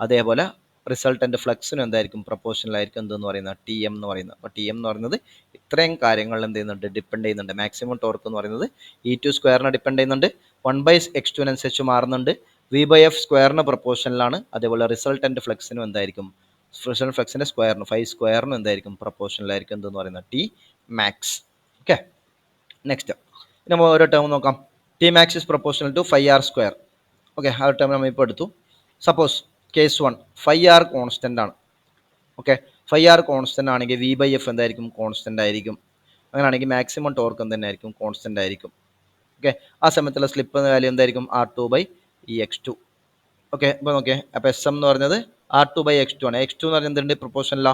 അതേപോലെ റിസൾട്ടൻറ്റ് ഫ്ലക്സിന് എന്തായിരിക്കും? പ്രൊപ്പോർഷനിലായിരിക്കും. എന്തെന്ന് പറയുന്നത്? TM എന്ന് പറയുന്നത്. അപ്പോൾ TM എന്ന് പറയുന്നത് ഇത്രയും കാര്യങ്ങൾ എന്ത് ചെയ്യുന്നുണ്ട്? ഡിപ്പെൻഡ് ചെയ്യുന്നുണ്ട്. മാക്സിമം ടോർക്ക് എന്ന് പറയുന്നത് E2 സ്ക്വയറിനെ ഡിപ്പെൻഡ് ചെയ്യുന്നുണ്ട്. 1/X2 അനുസരിച്ച് V/F സ്ക്വയറിന് പ്രൊപ്പോർഷനിലാണ്. അതേപോലെ റിസൾട്ടൻറ്റ് ഫ്ലക്സിനും എന്തായിരിക്കും? റിസൾട്ടൻറ്റ് ഫ്ലക്സിൻ്റെ സ്ക്വയറിന് 5 സ്ക്വയറിനും എന്തായിരിക്കും? പ്രൊപ്പോർഷനിലായിരിക്കും. എന്തെന്ന് പറയുന്നത്? T max. ഓക്കെ, നെക്സ്റ്റ് നമ്മൾ ഓരോ ടേം നോക്കാം. T max is proportional to 5R square. Okay, ആ ടേം നമ്മൾ ഇപ്പോൾ എടുത്തു. സപ്പോസ് കേസ് 1 5R കോൺസ്റ്റൻ്റ് ആണ്. ഓക്കെ, 5R കോൺസ്റ്റൻ്റ് ആണെങ്കിൽ V/F എന്തായിരിക്കും? കോൺസ്റ്റൻ്റ് ആയിരിക്കും. അങ്ങനെയാണെങ്കിൽ മാക്സിമം ടോർക്ക് എന്ത് തന്നെ ആയിരിക്കും? കോൺസ്റ്റൻ്റ് ആയിരിക്കും. ഓക്കെ, ആ സമയത്തുള്ള സ്ലിപ്പ് വാല്യൂ എന്തായിരിക്കും? R2/X2. ഓക്കെ, ഇപ്പോൾ നോക്കിയേ, അപ്പോൾ SM എന്ന് പറഞ്ഞത് R2/X2 ആണ്. X2 എന്ന് പറഞ്ഞാൽ എന്തുണ്ട്? പ്രൊപ്പോർഷനല്ല.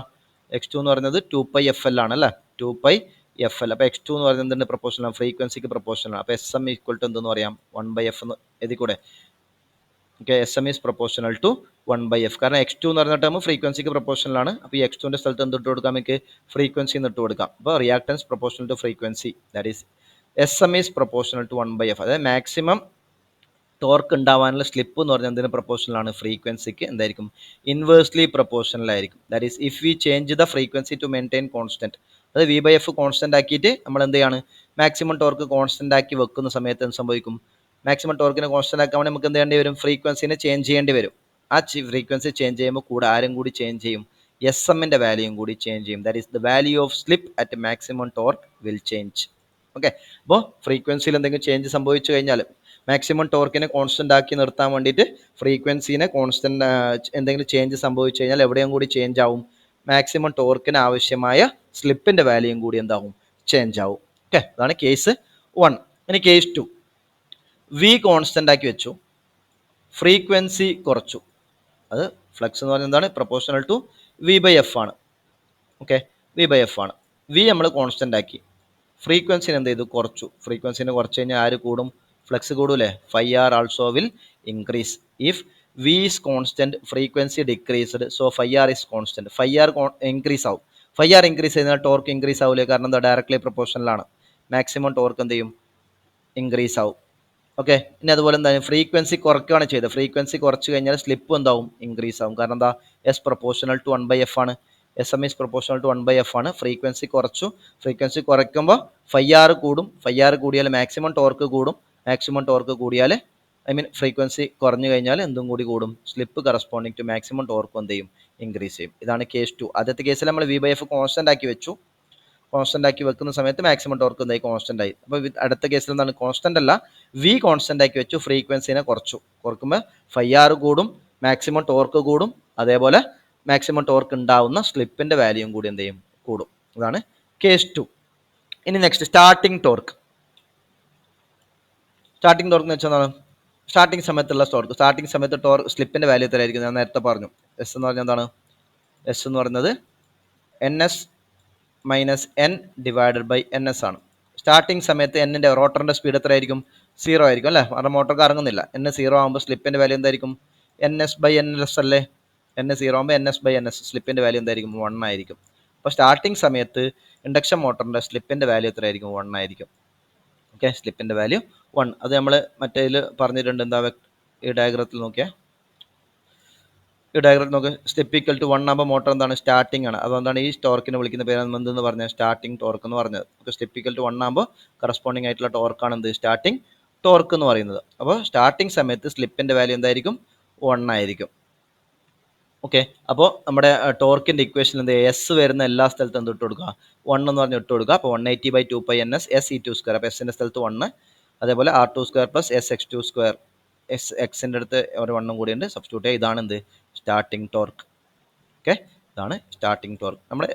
X2 എന്ന് പറയുന്നത് 2πFL ആണ് അല്ലേ? 2πFL. അപ്പോൾ X2 എന്ന് പറയുന്നത് എന്തുണ്ട്? പ്രൊപ്പോർഷനൽ, ഫ്രീക്വൻസിക്ക് പ്രൊപ്പോർഷനലാണ്. അപ്പോൾ SM ഈക്വൽ ടു എന്തെന്ന് പറയാം? 1/F എന്ന് എഴുതി കൂടെ? Okay, SM is proportional to 1/F. കാരണം X2 എന്ന് പറയുന്ന ടേം ഫ്രീക്വൻസിക്ക് പ്രൊപ്പോർഷനലാണ്. അപ്പോൾ ഈ X2ൻ്റെ സ്ഥലത്ത് എന്ത് ഇട്ട് കൊടുക്കാം? നമുക്ക് ഫ്രീക്വൻസി എന്ന് ഇട്ട് കൊടുക്കാം. അപ്പോൾ reactance proportional to frequency, that is SM is proportional to 1/F. അതായത് മാക്സിമം ടോർക്ക് ഉണ്ടാവാനുള്ള സ്ലിപ്പ് എന്ന് പറഞ്ഞാൽ എന്തിന് പ്രൊപ്പോർഷനലാണ്? ഫ്രീക്വൻസിക്ക് എന്തായിരിക്കും? ഇൻവേഴ്സ്ലി പ്രൊപ്പോർഷനലായിരിക്കും. That is if we change the frequency to maintain constant. അത് V/F കോൺസ്റ്റന്റ് ആക്കിയിട്ട് നമ്മൾ എന്ത് ചെയ്യാണ്? മാക്സിമം ടോർക്ക് കോൺസ്റ്റന്റ് ആക്കി വെക്കുന്ന സമയത്ത് എന്ത് സംഭവിക്കും? മാക്സിമം ടോർക്കിനെ കോൺസ്റ്റന്റ് ആക്കാൻ വേണ്ടി നമുക്ക് എന്ത് ചെയ്യേണ്ടി വരും? ഫ്രീക്വൻസിനെ ചേഞ്ച് ചെയ്യേണ്ടി വരും. ആ ഫ്രീക്വൻസി ചേഞ്ച് ചെയ്യുമ്പോൾ കൂടെ ആരും കൂടി ചേഞ്ച് ചെയ്യും? SM-ൻ്റെ വാല്യൂയും കൂടി ചേഞ്ച് ചെയ്യും. That is the value of slip at maximum torque will change. Okay, അപ്പോൾ ഫ്രീക്വൻസിയിൽ എന്തെങ്കിലും ചേഞ്ച് സംഭവിച്ചു കഴിഞ്ഞാൽ മാക്സിമം ടോർക്കിനെ കോൺസ്റ്റന്റ് ആക്കി നിർത്താൻ വേണ്ടിയിട്ട് ഫ്രീക്വൻസിനെ കോൺസ്റ്റന്റ് എന്തെങ്കിലും ചേഞ്ച് സംഭവിച്ചു കഴിഞ്ഞാൽ എവിടെയും കൂടി ചേഞ്ച് ആവും? മാക്സിമം ടോർക്കിന് ആവശ്യമായ സ്ലിപ്പിൻ്റെ വാല്യൂയും കൂടി എന്താവും? ചേഞ്ച് ആവും. ഓക്കെ, അതാണ് കേസ് 1. ഇനി കേസ് 2, V കോൺസ്റ്റന്റ് ആക്കി വെച്ചു, ഫ്രീക്വൻസി കുറച്ചു. അത് ഫ്ലക്സ് എന്ന് പറയുന്നത് എന്താണ്? പ്രൊപ്പോർഷണൽ ടു V/F ആണ്. ഓക്കെ, V/F ആണ്. V നമ്മൾ കോൺസ്റ്റന്റ് ആക്കി, ഫ്രീക്വൻസിനെ എന്ത് ചെയ്തു? കുറച്ചു. ഫ്രീക്വൻസിനെ കുറച്ച് കഴിഞ്ഞാൽ ആര് കൂടും? ഫ്ലക്സ് കൂടൂലേ? 5R also will increase. If V is constant, frequency decreased, so 5R is constant. 5R increase ആവും. 5R ഇൻക്രീസ് ചെയ്യുന്ന ടോർക്ക് ഇൻക്രീസ് ആവില്ലേ? കാരണം എന്താ? ഡയറക്ട്ലി പ്രൊപ്പോർഷനിലാണ്. മാക്സിമം ടോർക്ക് എന്ത് ചെയ്യും? ഇൻക്രീസ് ആവും. ഓക്കെ, ഇനി അതുപോലെ എന്താണ്? ഫ്രീക്വൻസി കുറയ്ക്കുകയാണ് ചെയ്തത്. ഫ്രീക്വൻസി കുറച്ച് കഴിഞ്ഞാൽ സ്ലിപ്പ് എന്താവും? ഇൻക്രീസ് ആവും. കാരണം എന്താ? S പ്രൊപ്പോർഷണൽ ടു 1/F ആണ്. SM is proportional to 1/F ആണ്. ഫ്രീക്വൻസി കുറച്ചു. ഫ്രീക്വൻസി കുറയ്ക്കുമ്പോൾ 5R കൂടും. 5R കൂടിയാൽ മാക്സിമം ടോർക്ക് കൂടും. മാക്സിമം ടോർക്ക് കൂടിയാൽ ഫ്രീക്വൻസി കുറഞ്ഞു കഴിഞ്ഞാൽ എന്തും കൂടി കൂടും? Slip corresponding to maximum torque എന്ത് ചെയ്യും? ഇൻക്രീസ് ചെയ്യും. ഇതാണ് കേസ് 2. ആദ്യത്തെ കേസിൽ നമ്മൾ V/F കോൺസ്റ്റന്റ് ആക്കി വെച്ചു. കോൺസ്റ്റന്റ് ആക്കി വെക്കുന്ന സമയത്ത് മാക്സിമം ടോർക്ക് എന്തായി? കോൺസ്റ്റന്റ് ആയി. അപ്പോൾ അടുത്ത കേസിൽ എന്താണ്? കോൺസ്റ്റന്റ് അല്ല, V കോൺസ്റ്റന്റ് ആക്കി വെച്ചു, ഫ്രീക്വൻസിനെ കുറച്ചു. കുറക്കുമ്പോൾ 5R കൂടും, മാക്സിമം ടോർക്ക് കൂടും, അതേപോലെ മാക്സിമം ടോർക്ക് ഉണ്ടാവുന്ന സ്ലിപ്പിൻ്റെ വാല്യൂയും കൂടി എന്ത് ചെയ്യും, കൂടും. അതാണ് കേസ് 2. ഇനി next starting torque. Starting torque എന്ന് വെച്ചാൽ എന്താണ്? സ്റ്റാർട്ടിംഗ് സമയത്തുള്ള ടോർക്ക്. സ്റ്റാർട്ടിംഗ് സമയത്ത് സ്ലിപ്പിൻ്റെ വാല്യൂ എത്രയായിരിക്കും? ഞാൻ നേരത്തെ പറഞ്ഞു. എസ് എന്ന് പറഞ്ഞാൽ എന്താണ്? എസ് എന്ന് പറയുന്നത് NS minus N divided by NS ആണ്. സ്റ്റാർട്ടിംഗ് സമയത്ത് എന്നിൻ്റെ റോട്ടറിൻ്റെ സ്പീഡ് എത്രയായിരിക്കും? 0 ആയിരിക്കും അല്ലേ? കാരണം മോട്ടോർ കറങ്ങുന്നില്ല. N 0 ആകുമ്പോൾ സ്ലിപ്പിൻ്റെ വാല്യൂ എന്തായിരിക്കും? NS ബൈ NS അല്ലേ? N 0 ആകുമ്പോൾ NS ബൈ NS, സ്ലിപ്പിൻ്റെ വാല്യൂ എന്തായിരിക്കും? 1 ആയിരിക്കും. അപ്പോൾ സ്റ്റാർട്ടിംഗ് സമയത്ത് ഇൻഡക്ഷൻ മോട്ടറിൻ്റെ സ്ലിപ്പിൻ്റെ വാല്യൂ എത്രയായിരിക്കും? 1 ആയിരിക്കും. ഓക്കെ, സ്ലിപ്പിൻ്റെ വാല്യൂ 1. അത് നമ്മൾ മറ്റേതിൽ പറഞ്ഞിട്ടുണ്ട്. എന്താ ഈ ഡയഗ്രത്തിൽ നോക്കിയാൽ, ഈ ഡയഗ്രം നോക്ക്. സ്ലിപ്പ് ഈക്വൽ ടു 1 ആകുമ്പോൾ മോട്ടർ എന്താണ്? സ്റ്റാർട്ടിംഗ് ആണ്. അതുകൊണ്ടാണ് ഈ ടോർക്കിനെ വിളിക്കുന്ന പേര് എന്തെന്ന് പറഞ്ഞാൽ സ്റ്റാർട്ടിംഗ് ടോർക്ക് എന്ന് പറഞ്ഞത്. ഓക്കെ, സ്ലിപ്പ് ഈക്വൽ ടു 1 ആകുമ്പോൾ കറസ്പോണ്ടിങ് ആയിട്ടുള്ള ടോർക്കാണ് എന്ത്? സ്റ്റാർട്ടിംഗ് ടോർക്ക് എന്ന് പറയുന്നത്. അപ്പോൾ സ്റ്റാർട്ടിംഗ് സമയത്ത് സ്ലിപ്പിൻ്റെ വാല്യൂ എന്തായിരിക്കും? 1 ആയിരിക്കും. ഓക്കെ, അപ്പോൾ നമ്മുടെ ടോർക്കിൻ്റെ ഇക്വേഷൻ എന്ത്? എസ് വരുന്ന എല്ലാ സ്ഥലത്തും എന്ത് ഇട്ട് കൊടുക്കുക? 1 എന്ന് പറഞ്ഞ് ഇട്ട് കൊടുക്കുക. അപ്പോൾ 180/2π/NS SE2². അപ്പോൾ എസിൻ്റെ സ്ഥലത്ത് 1, അതേപോലെ R2² പ്ലസ് SX2². എക്സിൻ്റെ അടുത്ത് ഒരു 1 കൂടി ഉണ്ട്, സബ്സ്റ്റിറ്റ്യൂട്ട് ചെയ്യുക. ഇതാണ് എന്ത്? Starting torque. ഓക്കെ, ഇതാണ് സ്റ്റാർട്ടിംഗ് ടോർക്ക്. നമ്മുടെ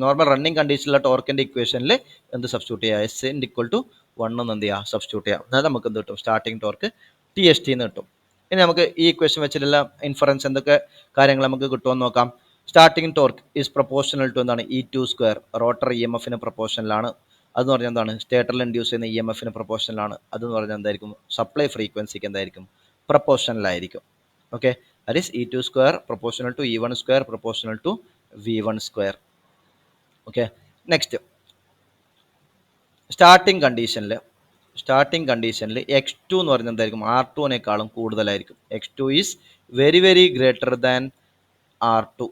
നോർമൽ റണ്ണിങ് കണ്ടീഷനിലുള്ള ടോർക്കിൻ്റെ ഇക്വേഷനിൽ എന്ത് സബ്സ്റ്റിറ്റ്യൂട്ട് ചെയ്യുക? എസ് = 1 എന്ന് എന്ത് ചെയ്യുക? സബ്സ്റ്റിറ്റ്യൂട്ട് ചെയ്യാം. അതായത് നമുക്ക് എന്ത് കിട്ടും? സ്റ്റാർട്ടിംഗ് ടോർക്ക് TST എന്ന് കിട്ടും. ഇനി നമുക്ക് ഈ ഇക്വേഷൻ വെച്ചിട്ടുള്ള ഇൻഫറൻസ് എന്തൊക്കെ കാര്യങ്ങൾ നമുക്ക് കിട്ടുമെന്ന് നോക്കാം. Starting torque is proportional to എന്താണ്? E2². റോട്ടർ EMFന് പ്രൊപ്പോർഷനിലാണ്. അതെന്ന് പറഞ്ഞാൽ എന്താണ്? സ്റ്റേറ്ററിൽ ഇൻഡ്യൂസ് ചെയ്യുന്ന EMFന് പ്രൊപ്പോർഷനിലാണ്. അതെന്ന് പറഞ്ഞാൽ എന്തായിരിക്കും? സപ്ലൈ ഫ്രീക്വൻസിക്ക് എന്തായിരിക്കും? പ്രൊപ്പോർഷനിലായിരിക്കും. Okay, that is E2² proportional to E1² proportional to V1². Okay, next starting കണ്ടീഷനിൽ X2 എന്ന് പറഞ്ഞാൽ എന്തായിരിക്കും? R2നേക്കാളും കൂടുതലായിരിക്കും. X2 is very very greater than R2.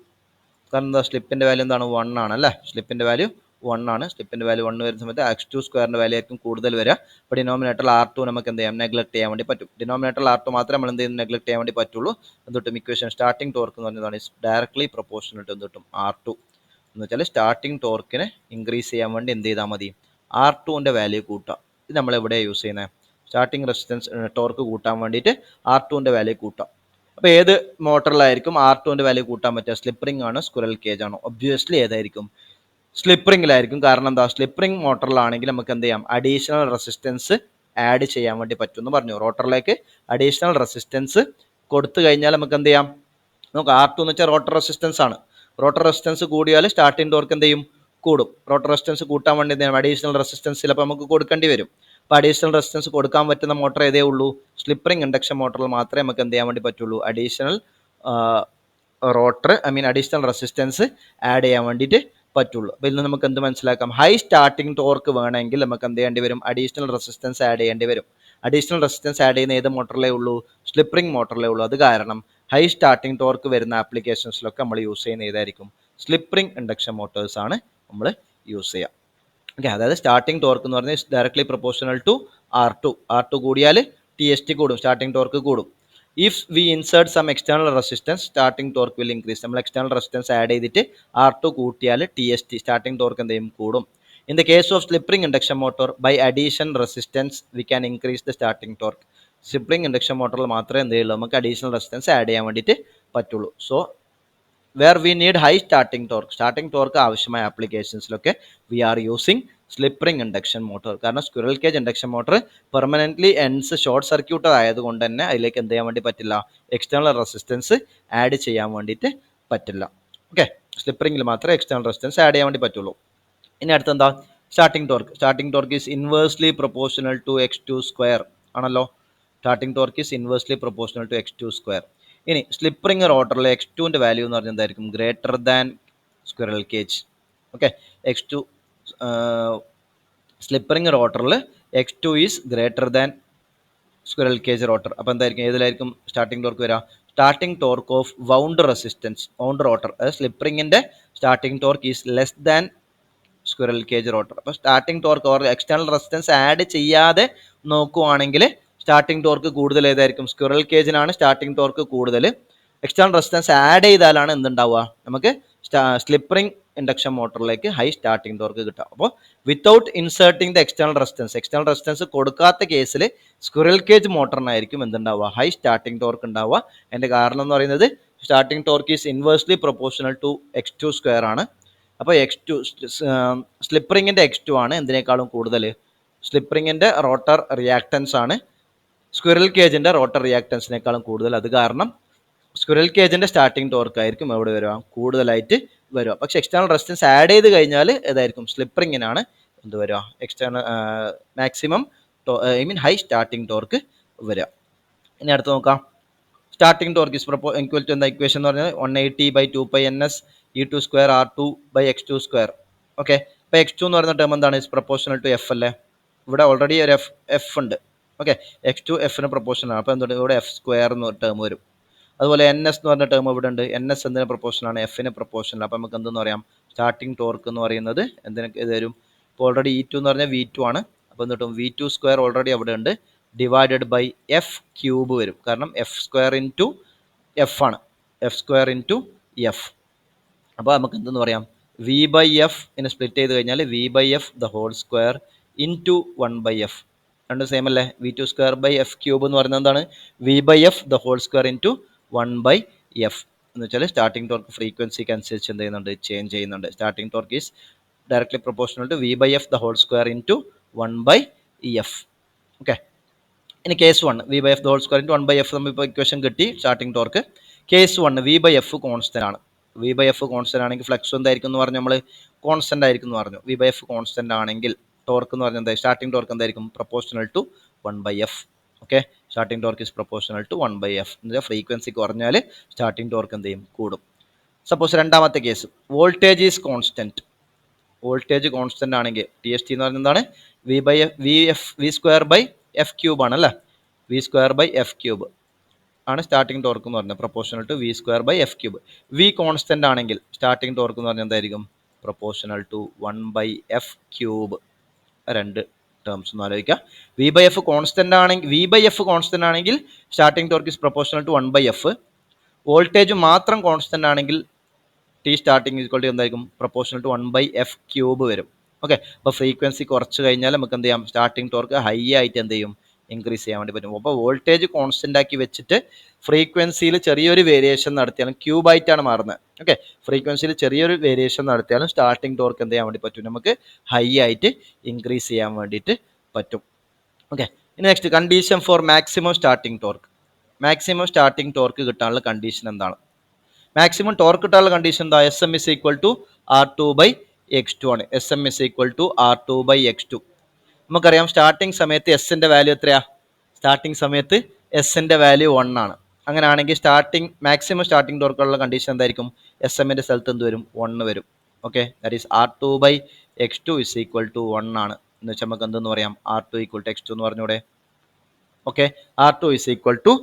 കാരണം എന്താ? സ്ലിപ്പിൻ്റെ വാല്യൂ എന്താണ്? 1 ആണ് അല്ലേ? സ്ലിപ്പിൻ്റെ വാല്യൂ 1 ആണ്. സ്ലിപ്പിൻ്റെ വാല്യൂ 1 വരുന്ന സമയത്ത് X2² വാല്യൂ ആയിരിക്കും കൂടുതൽ വരിക. അപ്പോൾ ഡിനോമിനേറ്ററിൽ R2 നമുക്ക് എന്ത് ചെയ്യാം? നെഗ്ലക്ട് ചെയ്യാൻ വേണ്ടി പറ്റും. ഡിനോമിനേറ്ററിൽ R2 മാത്രമേ നമ്മൾ എന്ത് ചെയ്യും? നെഗ്ലക്ട് ചെയ്യാൻ വേണ്ടി പറ്റുള്ളൂ. എന്തുട്ടും ഇക്വേഷൻ സ്റ്റാർട്ടിംഗ് ടോർക്ക് എന്ന് പറഞ്ഞതാണ് ഡയറക്ട്ലി പ്രൊപ്പോർഷണൽ ടു എന്തുട്ടും? R2. എന്ന് വെച്ചാൽ സ്റ്റാർട്ടിംഗ് ടോർക്കിനെ ഇൻക്രീസ് ചെയ്യാൻ വേണ്ടി എന്ത് ചെയ്താൽ മതി? R2ൻ്റെ വാല്യൂ കൂട്ടുക. ഇത് നമ്മൾ എവിടെ യൂസ് ചെയ്യുന്നത്? സ്റ്റാർട്ടിംഗ് റെസിസ്റ്റൻസ് ടോർക്ക് കൂട്ടാൻ വേണ്ടിയിട്ട് R2ൻ്റെ വാല്യൂ കൂട്ടാം. അപ്പോൾ ഏത് മോട്ടറിലായിരിക്കും R2ൻ്റെ വാല്യൂ കൂട്ടാൻ പറ്റുക? സ്ലിപ്പ് റിംഗ് ആണോ സ്ക്വിറൽ കേജ് ആണോ? ഒബ്വിയസ്ലി ഏതായിരിക്കും? സ്ലിപ്പ് റിംഗിലായിരിക്കും. കാരണം എന്താ? സ്ലിപ്പ് റിംഗ് മോട്ടറിലാണെങ്കിൽ നമുക്ക് എന്ത് ചെയ്യാം? അഡീഷണൽ റെസിസ്റ്റൻസ് ആഡ് ചെയ്യാൻ വേണ്ടി പറ്റും എന്ന് പറഞ്ഞു. റോട്ടറിലേക്ക് അഡീഷണൽ റെസിസ്റ്റൻസ് കൊടുത്തു കഴിഞ്ഞാൽ നമുക്ക് എന്ത് ചെയ്യാം? നമുക്ക് R2 എന്ന് വെച്ചാൽ റോട്ടർ റെസിസ്റ്റൻസ് ആണ്. റോട്ടർ റെസിസ്റ്റൻസ് കൂടിയാൽ സ്റ്റാർട്ടിംഗ് ടോർക്ക് എന്ത് ചെയ്യും? കൂടും. റോട്ടർ റെസിസ്റ്റൻസ് കൂട്ടാൻ വേണ്ടി എന്ത് ചെയ്യണം? അഡീഷണൽ റെസിസ്റ്റൻസ് ചിലപ്പോൾ നമുക്ക് കൊടുക്കേണ്ടി വരും. അപ്പോൾ അഡീഷണൽ റെസിസ്റ്റൻസ് കൊടുക്കാൻ പറ്റുന്ന മോട്ടർ ഏതേ ഉള്ളൂ? സ്ലിപ്പ് റിംഗ് ഇൻഡക്ഷൻ മോട്ടറിൽ മാത്രമേ നമുക്ക് എന്ത് ചെയ്യാൻ വേണ്ടി പറ്റുള്ളൂ? അഡീഷണൽ അഡീഷണൽ റെസിസ്റ്റൻസ് ആഡ് ചെയ്യാൻ വേണ്ടിയിട്ട് പറ്റുള്ളൂ. അപ്പോൾ ഇതിൽ നിന്ന് നമുക്ക് എന്ത് മനസ്സിലാക്കാം? ഹൈ സ്റ്റാർട്ടിംഗ് ടോർക്ക് വേണമെങ്കിൽ നമുക്ക് എന്ത് ചെയ്യേണ്ടി വരും? അഡീഷണൽ റെസിസ്റ്റൻസ് ആഡ് ചെയ്യേണ്ടി വരും. അഡീഷണൽ റെസിസ്റ്റൻസ് ആഡ് ചെയ്യുന്ന ഏത് മോട്ടറിലേ ഉള്ളൂ? സ്ലിപ്പ് റിംഗ് മോട്ടറിലേ ഉള്ളൂ. അത് കാരണം ഹൈ സ്റ്റാർട്ടിംഗ് ടോർക്ക് വരുന്ന ആപ്ലിക്കേഷൻസിലൊക്കെ നമ്മൾ യൂസ് ചെയ്യുന്ന ഏതായിരിക്കും? സ്ലിപ്പ് റിംഗ് ഇൻഡക്ഷൻ മോട്ടോഴ്സ് ആണ് നമ്മൾ യൂസ് ചെയ്യുക. ഓക്കെ, അതായത് സ്റ്റാർട്ടിംഗ് ടോർക്ക് എന്ന് പറഞ്ഞാൽ ഡയറക്ട്ലി പ്രൊപ്പോർഷണൽ ടു R2 കൂടിയാൽ TST കൂടും, സ്റ്റാർട്ടിംഗ് ടോർക്ക് കൂടും. If we insert some external resistance starting torque will increase. നമ്മൾ എക്സ്റ്റേണൽ റെസിസ്റ്റൻസ് ആഡ് ചെയ്തിട്ട് R2 കൂട്ടിയാൽ TST സ്റ്റാർട്ടിംഗ് ടോർക്ക് എന്ത് ചെയ്യും? കൂടും. In the case of slip ring induction motor by addition resistance we can increase the starting torque. Slip ring induction മോട്ടറിൽ മാത്രമേ എന്ത് ചെയ്യുള്ളൂ? നമുക്ക് അഡീഷണൽ റെസിസ്റ്റൻസ് ആഡ് ചെയ്യാൻ വേണ്ടിയിട്ട് പറ്റുള്ളൂ. So where we need high starting torque ആവശ്യമായ ആപ്ലിക്കേഷൻസിലൊക്കെ we are using slip ring induction motor. കാരണം squirrel cage induction motor permanently ends short circuit ആയതുകൊണ്ട് തന്നെ അതിലേക്ക് എന്ത് ചെയ്യാൻ വേണ്ടി പറ്റില്ല? എക്സ്റ്റേണൽ റെസിസ്റ്റൻസ് ആഡ് ചെയ്യാൻ വേണ്ടിയിട്ട് പറ്റില്ല. ഓക്കെ, സ്ലിപ്പ് റിംഗിൽ മാത്രമേ എക്സ്റ്റേണൽ റെസിസ്റ്റൻസ് ആഡ് ചെയ്യാൻ വേണ്ടി പറ്റുള്ളൂ. ഇനി അടുത്തെന്താ? Starting torque is inversely proportional to X2² ആണല്ലോ. Starting torque is inversely proportional to X2². ഇനി സ്ലിപ്പ് റിംഗ് റോട്ടറിലെ X2ൻ്റെ വാല്യൂ എന്ന് പറഞ്ഞാൽ എന്തായിരിക്കും? Greater than squirrel cage. Okay, X2 slip ring റോട്ടറിൽ X2 is greater than squirrel cage rotor. അപ്പോൾ എന്തായിരിക്കും? ഏതിലായിരിക്കും സ്റ്റാർട്ടിംഗ് ടോർക്ക് വരിക? Starting torque of wound rotor, അതായത് സ്ലിപ്പ് റിംഗിൻ്റെ starting torque is less than squirrel cage rotor. അപ്പോൾ starting torque or external resistance add ചെയ്യാതെ നോക്കുവാണെങ്കിൽ സ്റ്റാർട്ടിംഗ് ടോർക്ക് കൂടുതൽ ഏതായിരിക്കും? സ്ക്വിറൽ കേജിനാണ് സ്റ്റാർട്ടിംഗ് ടോർക്ക് കൂടുതൽ. എക്സ്റ്റേണൽ റെസിസ്റ്റൻസ് ആഡ് ചെയ്താലാണ് എന്തുണ്ടാവുക? നമുക്ക് സ്ലിപ്പ് റിംഗ് ഇൻഡക്ഷൻ മോട്ടറിലേക്ക് ഹൈ സ്റ്റാർട്ടിംഗ് ടോർക്ക് കിട്ടുക. അപ്പോൾ without inserting the external resistance കൊടുക്കാത്ത കേസിൽ സ്ക്വിറൽ കേജ് മോട്ടറിനായിരിക്കും എന്തുണ്ടാവുക, ഹൈ സ്റ്റാർട്ടിംഗ് ടോർക്ക് ഉണ്ടാവുക. അതിൻ്റെ കാരണം എന്ന് പറയുന്നത് starting torque is inversely proportional to x2 square ആണ്. അപ്പോൾ x2 സ്ലിപ്പ് റിങ്ങിൻ്റെ x2 ആണ് എന്തിനേക്കാളും കൂടുതൽ, സ്ലിപ്പ് റിങ്ങിൻ്റെ റോട്ടർ റിയാക്ടൻസ് ആണ് സ്ക്വിറൽ കേജിൻ്റെ റോട്ടർ റിയാക്ടൻസിനേക്കാളും കൂടുതൽ. അത് കാരണം സ്ക്വിറൽ കേജിൻ്റെ സ്റ്റാർട്ടിംഗ് ടോർക്ക് ആയിരിക്കും എവിടെ വരിക, കൂടുതലായിട്ട് വരിക. പക്ഷേ എക്സ്റ്റേണൽ റെസിസ്റ്റൻസ് ആഡ് ചെയ്ത് കഴിഞ്ഞാൽ ഏതായിരിക്കും, സ്ലിപ്പ് റിങ്ങിനാണ് എന്ത് വരിക, മാക്സിമം ഹൈ സ്റ്റാർട്ടിംഗ് ടോർക്ക് വരിക. ഇനി അടുത്ത് നോക്കാം. Starting torque is equal to എന്താ ഇക്വേഷൻ എന്ന് പറഞ്ഞാൽ 180/2π/ns e2 square r2 x2 square. Okay, ഇപ്പോൾ x2 എന്ന് പറയുന്ന ടേം എന്താണ്, ഇസ് പ്രൊപ്പോർഷണൽ ടു എഫ് അല്ലേ. ഇവിടെ ഓൾറെഡി ഒരു എഫ് ഉണ്ട്. ഓക്കെ, x2 എഫിന് പ്രൊപ്പോർഷണൽ ആണ്. അപ്പോൾ എന്തുകൊണ്ട് ഇവിടെ എഫ് സ്ക്വയർ എന്ന് ടേം വരും. അതുപോലെ എൻ എസ് എന്ന് പറഞ്ഞ ടേം ഇവിടെ ഉണ്ട്. എൻ എസ് എന്തിന് പ്രൊപ്പോർഷനാണ്, എഫിന് പ്രൊപ്പോർഷനൽ. അപ്പോൾ നമുക്ക് എന്തെന്ന് പറയാം, സ്റ്റാർട്ടിംഗ് ടോർക്ക് എന്ന് പറയുന്നത് എന്തിന് ഇത് വരും. ഇപ്പോൾ ഓൾറെഡി E2 എന്ന് പറഞ്ഞാൽ V2 ആണ്. അപ്പോൾ എന്ത് കിട്ടും, V2 സ്ക്വയർ ഓൾറെഡി അവിടെ ഉണ്ട്, ഡിവൈഡഡ് ബൈ എഫ് ക്യൂബ് വരും. കാരണം എഫ് സ്ക്വയർ ഇൻറ്റു എഫ് ആണ്, എഫ് സ്ക്വയർ ഇൻറ്റു എഫ്. അപ്പോൾ നമുക്ക് എന്തെന്ന് പറയാം, വി ബൈ എഫ് ഇനെ സ്പ്ലിറ്റ് ചെയ്ത് കഴിഞ്ഞാൽ V by F the whole square into 1/f. രണ്ടും സെയിം അല്ലേ. V2 square by F cube എന്ന് പറയുന്നത് എന്താണ്, V by F the whole square into 1/f എന്ന് വെച്ചാൽ സ്റ്റാർട്ടിംഗ് ടോർക്ക് ഫ്രീക്വൻസിക്ക് അനുസരിച്ച് എന്ത് ചെയ്യുന്നുണ്ട്, ചേഞ്ച് ചെയ്യുന്നുണ്ട്. Starting torque is directly proportional to V by F the whole square into 1/f. Okay, ഇനി case 1 V by F the whole square into 1/f നമ്മൾ ഇപ്പോൾ ഇക്വേഷൻ കിട്ടി starting torque. Case 1 V by F constant ആണ്. V by F constant ആണെങ്കിൽ flux എന്തായിരിക്കും എന്ന് പറഞ്ഞു, നമ്മൾ കോൺസ്റ്റന്റ് ആയിരിക്കും എന്ന് പറഞ്ഞു. വി ബൈ എഫ് കോൺസ്റ്റന്റ് ആണെങ്കിൽ ടോർക്ക് എന്ന് പറഞ്ഞാൽ എന്താ, സ്റ്റാർട്ടിംഗ് ടോർക്ക് എന്തായിരിക്കും, proportional to 1/f. Okay, starting torque is proportional to 1/f എന്ന് വെച്ചാൽ ഫ്രീക്വൻസി കുറഞ്ഞാൽ സ്റ്റാർട്ടിംഗ് ടോർക്ക് എന്ത് ചെയ്യും, കൂടും. സപ്പോസ് രണ്ടാമത്തെ case, voltage is constant. Voltage constant ആണെങ്കിൽ ടി എസ് ടി എന്ന് പറയുന്നത് എന്താണ്, V square by F cube ആണ് അല്ലേ. V square by F cube ആണ് സ്റ്റാർട്ടിംഗ് ടോർക്ക് എന്ന് പറഞ്ഞത്, proportional to V square by F cube. V constant ആണെങ്കിൽ സ്റ്റാർട്ടിംഗ് ടോർക്ക് എന്ന് പറഞ്ഞാൽ എന്തായിരിക്കും, പ്രൊപ്പോർഷണൽ ടു 1/f ക്യൂബ്. രണ്ട് ടേംസ് ഒന്ന് ആലോചിക്കുക. വി ബൈ എഫ് കോൺസ്റ്റന്റ് ആണെങ്കിൽ starting torque is proportional to 1/f. Voltage മാത്രം കോൺസ്റ്റന്റ് ആണെങ്കിൽ ടി സ്റ്റാർട്ടിംഗ് ഈക്വൽ ടു എന്തായിരിക്കും, പ്രൊപ്പോർഷണൽ ടു 1/f ക്യൂബ് വരും. ഓക്കെ, അപ്പോൾ ഫ്രീക്വൻസി കുറച്ച് കഴിഞ്ഞാൽ നമുക്ക് എന്ത് ചെയ്യാം, സ്റ്റാർട്ടിംഗ് ടോർക്ക് ഹൈ ആയിട്ട് എന്ത് ചെയ്യും, ഇൻക്രീസ് ചെയ്യാൻ വേണ്ടി പറ്റും. അപ്പോൾ വോൾട്ടേജ് കോൺസ്റ്റന്റ് ആക്കി വെച്ചിട്ട് ഫ്രീക്വൻസിയിൽ ചെറിയൊരു വേരിയേഷൻ നടത്തിയാലും, ക്യൂബായിട്ടാണ് മാറുന്നത്. ഓക്കെ, ഫ്രീക്വൻസിയിൽ ചെറിയൊരു വേരിയേഷൻ നടത്തിയാലും സ്റ്റാർട്ടിംഗ് ടോർക്ക് എന്ത് ചെയ്യാൻ വേണ്ടി പറ്റും, നമുക്ക് ഹൈ ആയിട്ട് ഇൻക്രീസ് ചെയ്യാൻ വേണ്ടിയിട്ട് പറ്റും. ഓക്കെ, ഇനി next condition for maximum starting torque. Maximum starting torque കിട്ടാനുള്ള കണ്ടീഷൻ എന്താണ്, മാക്സിമം ടോർക്ക് കിട്ടാനുള്ള കണ്ടീഷൻ എന്താ, S M is equal to r2/x2 ആണ്. S M is equal to r2/x2. നമുക്കറിയാം സ്റ്റാർട്ടിംഗ് സമയത്ത് എസിൻ്റെ വാല്യൂ എത്രയാ, സ്റ്റാർട്ടിംഗ് സമയത്ത് എസിൻ്റെ വാല്യൂ 1 ആണ്. അങ്ങനെയാണെങ്കിൽ മാക്സിമം സ്റ്റാർട്ടിംഗ് ടോർക്കുള്ള കണ്ടീഷൻ എന്തായിരിക്കും, എസ് എമ്മിൻ്റെ സ്ഥലത്ത് എന്ത് വരും, 1 വരും. Okay, that is r2/x2 is equal to 1 ആണ്. എന്ന് വെച്ചാൽ നമുക്ക് എന്തെന്ന് പറയാം, r2 ഈക്വൽ ടു x2 എന്ന് പറഞ്ഞൂടെ. Okay, r2 is equal to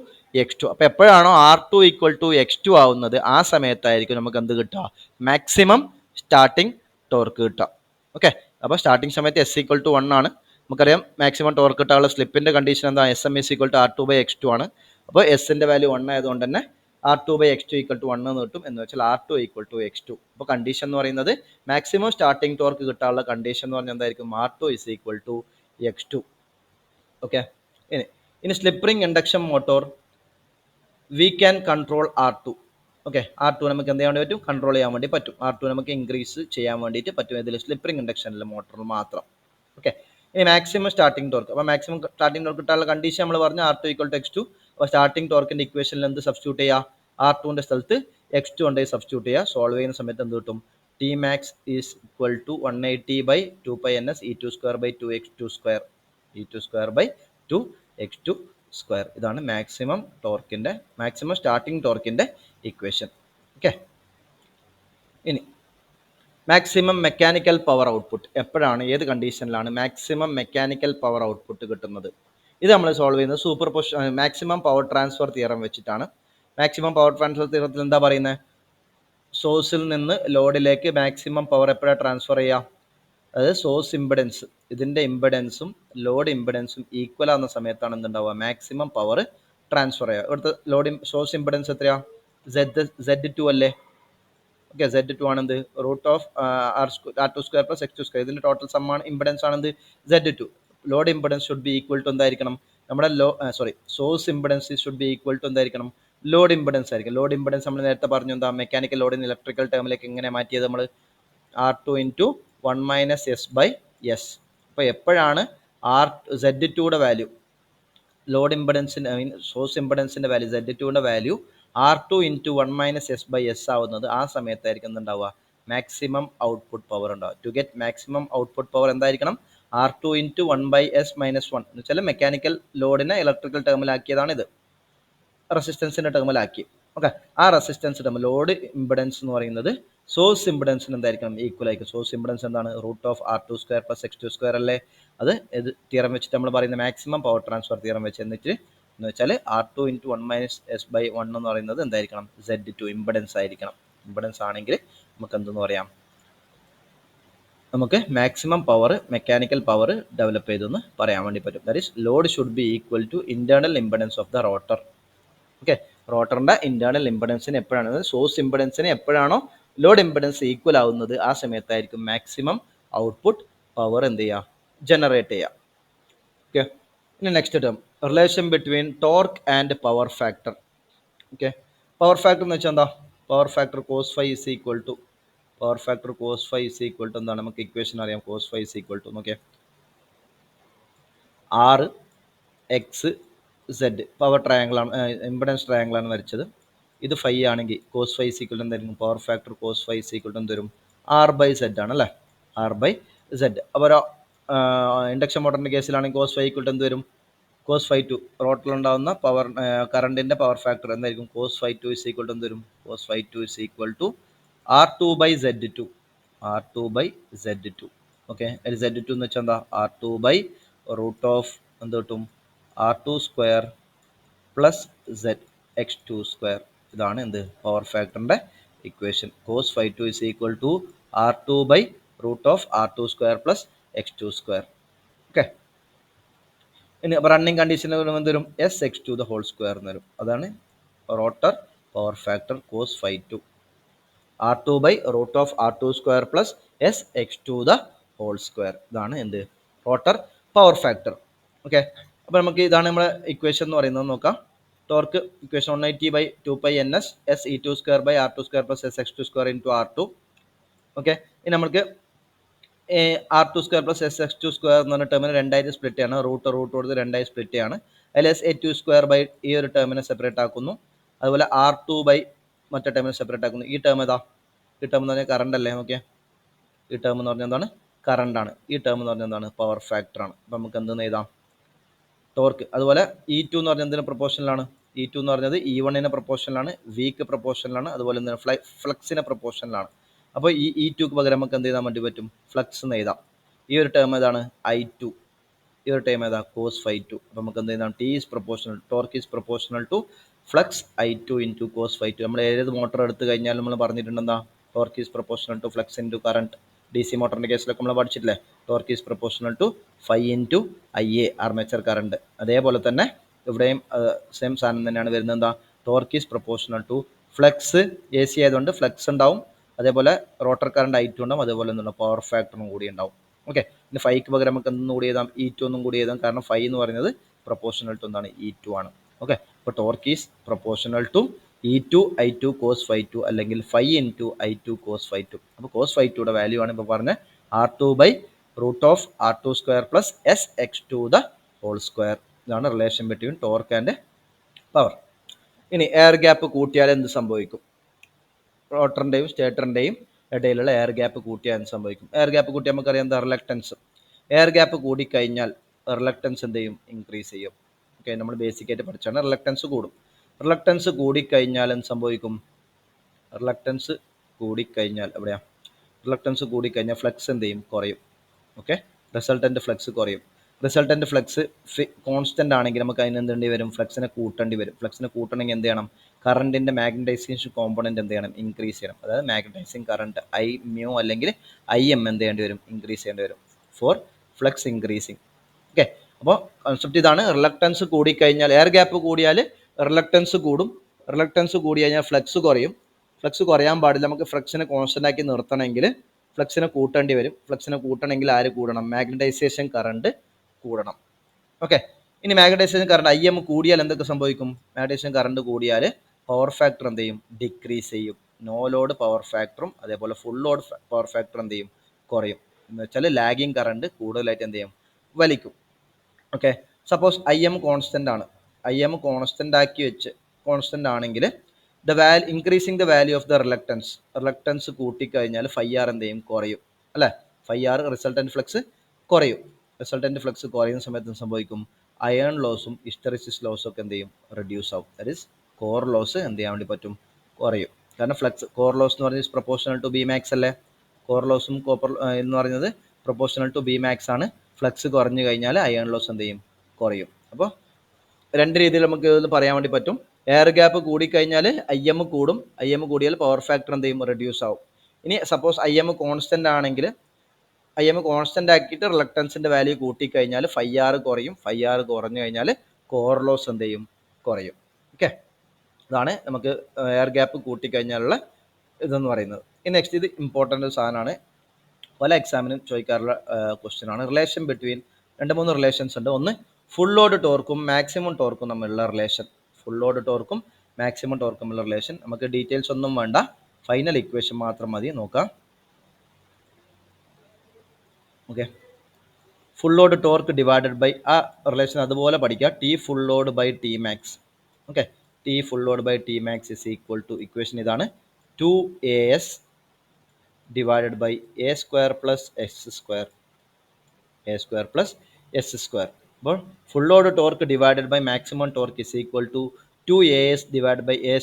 x2. അപ്പോൾ എപ്പോഴാണോ r2 ഈക്വൽ ടു x2 ആവുന്നത് ആ സമയത്തായിരിക്കും നമുക്ക് എന്ത് കിട്ടുക, മാക്സിമം സ്റ്റാർട്ടിംഗ് ടോർക്ക് കിട്ടുക. ഓക്കെ, അപ്പോൾ സ്റ്റാർട്ടിംഗ് സമയത്ത് എസ് ഈക്വൽ ടു 1 ആണ്. നമുക്കറിയാം മാക്സിമം ടോർക്ക് കിട്ടാനുള്ള സ്ലിപ്പിൻ്റെ കണ്ടീഷൻ എന്താ, S M is equal to r2/x2 ആണ്. അപ്പോൾ എസിൻ്റെ വാല്യൂ 1 ആയതുകൊണ്ട് തന്നെ r2/x2 ഈക്വൽ ടു 1 എന്ന് കിട്ടും. എന്ന് വെച്ചാൽ r2 ഈക്വൽ ടു x2. അപ്പോൾ കണ്ടീഷൻ എന്ന് പറയുന്നത് മാക്സിമം സ്റ്റാർട്ടിംഗ് ടോർക്ക് കിട്ടാനുള്ള കണ്ടീഷൻ എന്ന് പറഞ്ഞാൽ എന്തായിരിക്കും, r2 is equal to x2. Okay, ഇനി slip ring induction motor we can control R2. Okay, R2 നമുക്ക് എന്ത് ചെയ്യാൻ വേണ്ടി പറ്റും, കൺട്രോൾ ചെയ്യാൻ വേണ്ടി പറ്റും. R2 നമുക്ക് ഇൻക്രീസ് ചെയ്യാൻ വേണ്ടിയിട്ട് പറ്റും, ഇതിൽ സ്ലിപ്പ് റിംഗ് ഇൻഡക്ഷനിലെ മോട്ടോർ മാത്രം. ഓക്കെ, ഇനി മാക്സിമം സ്റ്റാർട്ടിംഗ് ടോർക്ക്. അപ്പോൾ മാക്സിമം സ്റ്റാർട്ടിംഗ് ടോർക്ക് കിട്ടാനുള്ള കണ്ടീഷൻ നമ്മൾ പറഞ്ഞു, r2 ഈക്വൽ ടു x2. അപ്പോൾ സ്റ്റാർട്ടിംഗ് ടോർക്കിൻ്റെ ഇക്വേഷനിൽ എന്ത് സബ്സ്റ്റിറ്റ്യൂട്ട് ചെയ്യുക, r2ൻ്റെ സ്ഥലത്ത് x2 കൊണ്ട് സബ്സ്റ്റിറ്റ്യൂട്ട് ചെയ്യുക. സോൾവ് ചെയ്യുന്ന സമയത്ത് എന്ത് കിട്ടും, T max is equal to 180/2π/ns e2 square by 2x2 square, e2 square by 2x2 square. ഇതാണ് മാക്സിമം സ്റ്റാർട്ടിംഗ് ടോർക്കിൻ്റെ ഇക്വേഷൻ. ഓക്കെ, ഇനി മാക്സിമം മെക്കാനിക്കൽ പവർ ഔട്ട്പുട്ട് എപ്പോഴാണ്, ഏത് കണ്ടീഷനിലാണ് മാക്സിമം മെക്കാനിക്കൽ പവർ ഔട്ട്പുട്ട് കിട്ടുന്നത്. ഇത് നമ്മൾ സോൾവ് ചെയ്യുന്നത് മാക്സിമം പവർ ട്രാൻസ്ഫർ തിയറം വെച്ചിട്ടാണ്. മാക്സിമം പവർ ട്രാൻസ്ഫർ തിയറത്തിൽ എന്താ പറയുന്നത്, സോഴ്സിൽ നിന്ന് ലോഡിലേക്ക് മാക്സിമം പവർ എപ്പോഴാണ് ട്രാൻസ്ഫർ ചെയ്യുക, അതായത് സോഴ്സ് ഇമ്പിഡൻസ്, ഇതിൻ്റെ ഇമ്പിഡൻസും ലോഡ് ഇമ്പിഡൻസും ഈക്വൽ ആവുന്ന സമയത്താണ് എന്തുണ്ടാവുക, മാക്സിമം പവർ ട്രാൻസ്ഫർ ചെയ്യുക. ഇവിടുത്തെ സോഴ്സ് ഇമ്പിഡൻസ് എത്രയാണ്, Z2 അല്ലേ. ഓക്കെ, Z2 ആണ് എന്ത്, root of R2 square plus X2 square, ഇതിന്റെ ടോട്ടൽ സമ്മാണ് ഇംപെഡൻസ് ആണ് എന്ത്, Z2. Load impedance should be equal to എന്തായിരിക്കണം, നമ്മുടെ source impedance should be equal to എന്തായിരിക്കണം, ലോഡ് ഇംപെഡൻസ് ആയിരിക്കും. ലോഡ് ഇംപെഡൻസ് നമ്മൾ നേരത്തെ പറഞ്ഞു എന്താ, മെക്കാനിക്കൽ ലോഡിന് ഇലക്ട്രിക്കൽ ടേമിലേക്ക് എങ്ങനെ മാറ്റിയത് നമ്മൾ, R2 into 1 minus S by S. അപ്പോൾ എപ്പോഴാണ് Z2യുടെ വാല്യൂ, ലോഡ് ഇംപെഡൻസിൻ്റെ സോഴ്സ് ഇംപെഡൻസിൻ്റെ വാല്യൂ Z2യുടെ value R2 into 1 minus S by S ആവുന്നത്, ആ സമയത്തായിരിക്കും എന്തുണ്ടാവുക, മാക്സിമം ഔട്ട്പുട്ട് പവർ ഉണ്ടാവുക. To get maximum output power എന്തായിരിക്കണം, R2 into 1 by S minus 1 എന്ന് വെച്ചാൽ മെക്കാനിക്കൽ ലോഡിനെ ഇലക്ട്രിക്കൽ ടേമിലാക്കിയതാണിത്, റെസിസ്റ്റൻസിൻ്റെ ടേമിലാക്കി. ഓക്കെ, ആ റെസിസ്റ്റൻസ് ടേം ലോഡ് ഇംപെഡൻസ് എന്ന് പറയുന്നത് സോഴ്സ് ഇംപെഡൻസിന് എന്തായിരിക്കണം, ഈക്വൽ ആയിരിക്കും. സോഴ്സ് ഇംപെഡൻസ് എന്താണ്, root of R2 square plus X2 square അല്ലേ. അത് ഇത് തിയറം വെച്ചിട്ട് നമ്മൾ പറയുന്ന മാക്സിമം പവർ ട്രാൻസ്ഫർ തിയറം വെച്ച് എന്നിട്ട് എന്ന് വെച്ചാൽ R2 into 1 minus S by 1 എന്ന് പറയുന്നത് എന്തായിരിക്കണം, Z2 ഇംപെഡൻസ് ആയിരിക്കണം. ഇംപെഡൻസ് ആണെങ്കിൽ നമുക്ക് എന്തെന്ന് പറയാം, നമുക്ക് maximum power, mechanical power develop ചെയ്തെന്ന് പറയാൻ വേണ്ടി പറ്റും. That is load should be equal to internal impedance of the rotor. Okay, റോട്ടറിന്റെ ഇന്റേണൽ ഇംപെഡൻസിന് എപ്പോഴാണ്, സോഴ്സ് ഇംപെഡൻസിന് എപ്പോഴാണോ ലോഡ് ഇംപെഡൻസ് ഈക്വൽ ആവുന്നത്, ആ സമയത്തായിരിക്കും മാക്സിമം ഔട്ട്പുട്ട് പവർ എന്ത് ചെയ്യുക, ജനറേറ്റ് ചെയ്യുക. ഓക്കെ, ഇനി next term, relation between torque and power factor. Okay, power factor എന്ന് വെച്ചാൽ എന്താ, power factor cos phi is equal to, power factor cos phi is equal to എന്താണ്, നമുക്ക് ഇക്വേഷൻ അറിയാം, cos phi is equal to നോക്കിയേ, R X Z power ട്രയാങ്കിളാണ്, impedance ട്രയാങ്കിളാണ് വരച്ചത്. ഇത് ഫൈ ആണെങ്കിൽ കോസ് ഫൈ ഈക്വൽ ടു എന്തായിരിക്കും, power factor cos phi equal to എന്ത് വരും, ആർ ബൈ സെഡ് ആണ് അല്ലേ, ആർ ബൈ സെഡ്. അപ്പോൾ ഇൻഡക്ഷൻ മോട്ടറിൻ്റെ കേസിലാണെങ്കിൽ കോസ് ഫൈ ഈക്വൽ ടു എന്ത് വരും, കോസ് ഫൈ ടു, റോട്ടറിലുണ്ടാകുന്ന പവർ കറണ്ടിൻ്റെ പവർ ഫാക്ടർ എന്തായിരിക്കും, cos phi two is equal to എന്ത് വരും, cos phi two is equal to R2 by Z2, R2 by Z2. Okay, Z2 എന്ന് വെച്ചാൽ എന്താ, R2 ബൈ റൂട്ട് ഓഫ് എന്ത് കിട്ടും, R2 square plus Z X2 square. ഇതാണ് എന്ത്, പവർ ഫാക്ടറിൻ്റെ equation. Cos phi two is equal to R2 by root of R2 square plus X2 square. Okay, ഇനി running കണ്ടീഷനിൽ എന്ത് വരും, SX2 ദ ഹോൾ സ്ക്വയർ എന്ന് വരും. അതാണ് rotor power factor cos phi two, R2 by root of R2 square plus SX2 the whole square. ഇതാണ് എന്ത്, rotor power factor. Okay, അപ്പോൾ നമുക്ക് ഇതാണ് നമ്മുടെ ഇക്വേഷൻ എന്ന് പറയുന്നത്. നോക്കാം, torque equation 180 by 2 pi NS SE2 square by R2 square plus SX2 square into R2. ഓക്കെ, ഇനി നമുക്ക് R2 square plus SX2 square എന്ന് പറഞ്ഞ ടേമിന് രണ്ടായിട്ട് സ്പ്ലിറ്റ് ചെയ്യാണ്, റൂട്ട് കൊടുത്ത് രണ്ടായി സ്പ്ലിറ്റ് ചെയ്യാണ്. അതിൽ SE2 സ്ക്വയർ ബൈ ഈ ഒരു ടേമിനെ സെപ്പറേറ്റ് ആക്കുന്നു, അതുപോലെ R2 ബൈ മറ്റേ ടേമിനെ സെപ്പറേറ്റ് ആക്കുന്നു. ഈ ടേം ഏതാ, ഈ ടേം എന്ന് പറഞ്ഞാൽ കറണ്ട് അല്ലേ. ഓക്കെ, ഈ ടേം എന്ന് പറഞ്ഞാൽ എന്താണ്, കറണ്ടാണ്. ഈ ടേം എന്ന് പറഞ്ഞാൽ എന്താണ്, പവർ ഫാക്ടറാണ്. അപ്പം നമുക്ക് എന്തെന്ന് എഴുതാം, ടോർക്ക്. അതുപോലെ E2 എന്ന് പറഞ്ഞാൽ എന്തിന് പ്രൊപ്പോർഷനിലാണ്, E2 എന്ന് പറഞ്ഞത് E1ന് പ്രൊപ്പോർഷനിലാണ്, വിക്ക് പ്രൊപ്പോർഷനിലാണ്, അതുപോലെ എന്താണ് ഫ്ലക്സിന് പ്രൊപ്പോർഷനിലാണ്. അപ്പോൾ ഈ E2ക്ക് പകരം നമുക്ക് എന്ത് ചെയ്താൽ വേണ്ടി പറ്റും, ഫ്ലക്സ് എന്ന് എഴുതാം. ഈ ഒരു ടേം ഏതാണ്, I2. ഈ ഒരു ടേം ഏതാ, കോസ് ഫൈ ടു. അപ്പോൾ നമുക്ക് എന്ത് ചെയ്താൽ, T is proportional, torque is proportional to flux I2 into cos phi two. നമ്മൾ ഏത് മോട്ടർ എടുത്തു കഴിഞ്ഞാൽ നമ്മൾ പറഞ്ഞിട്ടുണ്ട് എന്താ, torque is proportional to flux into current. DC മോട്ടറിൻ്റെ കേസിലൊക്കെ നമ്മൾ പഠിച്ചിട്ടില്ലേ, torque is proportional to phi into IA armature current. അതേപോലെ തന്നെ ഇവിടെയും സെയിം സാധനം തന്നെയാണ് വരുന്നത്. എന്താ, torque is proportional to flux, AC ആയതുകൊണ്ട് ഫ്ലക്സ് ഉണ്ടാവും, അതേപോലെ റോട്ടർ കറണ്ട് I2 ഉണ്ടാവും, അതേപോലെ എന്തുണ്ടാവും, പവർ ഫാക്ടറും കൂടി ഉണ്ടാവും. ഓക്കെ, ഇനി ഫൈക്ക് പകരം നമുക്ക് എന്തും കൂടി എഴുതാം, E2 ഒന്നും കൂടി എഴുതാം, കാരണം ഫൈ എന്ന് പറയുന്നത് പ്രൊപ്പോർഷണൽ ടു എന്താണ്, E2 ആണ്. ഓക്കെ, അപ്പോൾ torque is proportional to E2 I2 cos phi two, അല്ലെങ്കിൽ phi into I2 cos phi two. അപ്പോൾ കോസ് ഫൈ ടുയുടെ വാല്യൂ ആണ് ഇപ്പോൾ പറഞ്ഞത് R2 by root of R2 square plus SX2 the whole square. ഇതാണ് relation between torque and power. ഇനി air gap കൂട്ടിയാൽ എന്ത് സംഭവിക്കും, റോട്ടറിൻ്റെയും സ്റ്റേറ്ററിൻ്റെയും ഇടയിലുള്ള എയർ ഗ്യാപ്പ് കൂട്ടിയാൽ എന്ത് സംഭവിക്കും. എയർ ഗ്യാപ്പ് കൂട്ടിയാൽ നമുക്കറിയാം എന്താ, റിലക്റ്റൻസ്. എയർ ഗ്യാപ്പ് കൂടിക്കഴിഞ്ഞാൽ റിലക്റ്റൻസ് എന്ത് ചെയ്യും, ഇൻക്രീസ് ചെയ്യും. ഓക്കെ, നമ്മൾ ബേസിക്കായിട്ട് പഠിച്ചാണ്, റിലക്റ്റൻസ് കൂടും. റിലക്റ്റൻസ് കൂടിക്കഴിഞ്ഞാൽ എന്ത് സംഭവിക്കും, റിലക്റ്റൻസ് കൂടിക്കഴിഞ്ഞാൽ എവിടെയാ, റിലക്റ്റൻസ് കൂടിക്കഴിഞ്ഞാൽ ഫ്ലക്സ് എന്ത് ചെയ്യും, കുറയും. ഓക്കെ, റിസൾട്ടൻ്റ് ഫ്ലക്സ് കുറയും. റിസൾട്ടൻ്റ് ഫ്ലക്സ് കോൺസ്റ്റൻ്റ് ആണെങ്കിൽ നമുക്ക് അതിന് എന്ത് വരും, ഫ്ലക്സിനെ കൂട്ടേണ്ടി വരും. ഫ്ലക്സിനെ കൂട്ടണമെങ്കിൽ എന്ത് ചെയ്യണം, കറണ്ടിൻ്റെ മാഗ്നറ്റൈസേഷൻ കോമ്പണൻറ്റ് എന്ത് ചെയ്യണം, ഇൻക്രീസ് ചെയ്യണം. അതായത് മാഗ്നറ്റൈസിങ് കറണ്ട് Iμ അല്ലെങ്കിൽ IM എന്ത് ചെയ്യേണ്ടി വരും, ഇൻക്രീസ് ചെയ്യേണ്ടി വരും ഫോർ ഫ്ലക്സ് ഇൻക്രീസിങ്. ഓക്കെ, അപ്പോൾ കൺസെപ്റ്റ് ഇതാണ്. റിലക്റ്റൻസ് കൂടിക്കഴിഞ്ഞാൽ, എയർ ഗ്യാപ്പ് കൂടിയാൽ റിലക്റ്റൻസ് കൂടും, റിലക്റ്റൻസ് കൂടി കഴിഞ്ഞാൽ ഫ്ലക്സ് കുറയും, ഫ്ലക്സ് കുറയാൻ പാടില്ല. നമുക്ക് ഫ്ലക്സിനെ കോൺസ്റ്റൻ്റ് ആക്കി നിർത്തണമെങ്കിൽ ഫ്ലക്സിനെ കൂട്ടേണ്ടി വരും. ഫ്ലക്സിനെ കൂട്ടണമെങ്കിൽ ആര് കൂടണം? മാഗ്നറ്റൈസേഷൻ കറണ്ട് കൂടണം. ഓക്കെ, ഇനി മാഗ്നറ്റൈസേഷൻ കറണ്ട് IM കൂടിയാൽ എന്തൊക്കെ സംഭവിക്കും? മാഗ്നറ്റൈസേഷൻ കറണ്ട് കൂടിയാൽ പവർ ഫാക്ടർ എന്ത് ചെയ്യും? ഡിക്രീസ് ചെയ്യും. നോ ലോഡ് പവർ ഫാക്ടറും അതേപോലെ ഫുൾ ലോഡ് പവർ ഫാക്ടർ എന്ത് ചെയ്യും? കുറയും. എന്ന് വെച്ചാൽ ലാഗിങ് കറണ്ട് കൂടുതലായിട്ട് എന്ത് ചെയ്യും? വലിക്കും. ഓക്കെ, സപ്പോസ് IM കോൺസ്റ്റൻ്റ് ആണ്. IM കോൺസ്റ്റൻ്റ് ആക്കി വെച്ച് കോൺസ്റ്റൻ്റ് ആണെങ്കിൽ increasing the value of the reluctance കൂട്ടിക്കഴിഞ്ഞാൽ φR എന്ത് ചെയ്യും? കുറയും അല്ലേ? φR റിസൾട്ടൻറ്റ് ഫ്ലക്സ് കുറയും. റിസൾട്ടൻറ്റ് ഫ്ലക്സ് കുറയുന്ന സമയത്ത് സംഭവിക്കും? അയൺ ലോസും ഹിസ്റ്ററിസിസ് ലോസും ഒക്കെ എന്ത് ചെയ്യും? റെഡ്യൂസ് ആവും. ദാറ്റ് ഈസ് കോർ ലോസ് എന്ത് ചെയ്യാൻ വേണ്ടി പറ്റും? കുറയും. കാരണം ഫ്ലക്സ് കോർ ലോസ് എന്ന് പറഞ്ഞാൽ പ്രൊപ്പോർഷണൽ ടു ബി മാക്സ് അല്ലേ? കോർ ലോസും കോപ്പർ എന്ന് പറയുന്നത് പ്രൊപ്പോർഷണൽ ടു ബി മാക്സ് ആണ്. ഫ്ലക്സ് കുറഞ്ഞു കഴിഞ്ഞാൽ അയൺ ലോസ് എന്ത് ചെയ്യും? കുറയും. അപ്പോൾ രണ്ട് രീതിയിൽ നമുക്ക് ഇത് പറയാൻ വേണ്ടി പറ്റും. എയർ ഗ്യാപ്പ് കൂടിക്കഴിഞ്ഞാൽ IM കൂടും. IM കൂടിയാൽ പവർ ഫാക്ടർ എന്ത് ചെയ്യും? റെഡ്യൂസ് ആവും. ഇനി സപ്പോസ് IM കോൺസ്റ്റൻ്റ് ആണെങ്കിൽ IM കോൺസ്റ്റൻ്റ് ആക്കിയിട്ട് റിലക്റ്റൻസിൻ്റെ വാല്യൂ കൂട്ടിക്കഴിഞ്ഞാൽ φR കുറയും. φR കുറഞ്ഞു കഴിഞ്ഞാൽ കോർ ലോസ് എന്ത് ചെയ്യും? കുറയും. ഓക്കെ, ഇതാണ് നമുക്ക് എയർ ഗ്യാപ്പ് കൂട്ടിക്കഴിഞ്ഞാലുള്ള ഇതെന്ന് പറയുന്നത്. ഇനി നെക്സ്റ്റ് ഇത് ഇമ്പോർട്ടൻ്റ് സാധനമാണ്, പല എക്സാമിനും ചോദിക്കാറുള്ള ക്വസ്റ്റ്യൻ ആണ്. റിലേഷൻ ബിറ്റ്വീൻ 2-3 റിലേഷൻസ് ഉണ്ട്. ഒന്ന് ഫുൾ ലോഡ് ടോർക്കും മാക്സിമം ടോർക്കും തമ്മിലുള്ള റിലേഷൻ. ഫുൾ ലോഡ് ടോർക്കും മാക്സിമം ടോർക്കും തമ്മിലുള്ള റിലേഷൻ. നമുക്ക് ഡീറ്റെയിൽസ് ഒന്നും വേണ്ട, ഫൈനൽ ഇക്വേഷൻ മാത്രം മതി നോക്കാം. Okay, full load torque divided by ആ റിലേഷൻ അതുപോലെ പഠിക്കുക. T full load by T max. Okay, T full load by T max is equal to equation ഇതാണ് 2AS divided by A square plus S square. A square plus S square. അപ്പോൾ full load torque divided by maximum torque is equal to 2AS divided by A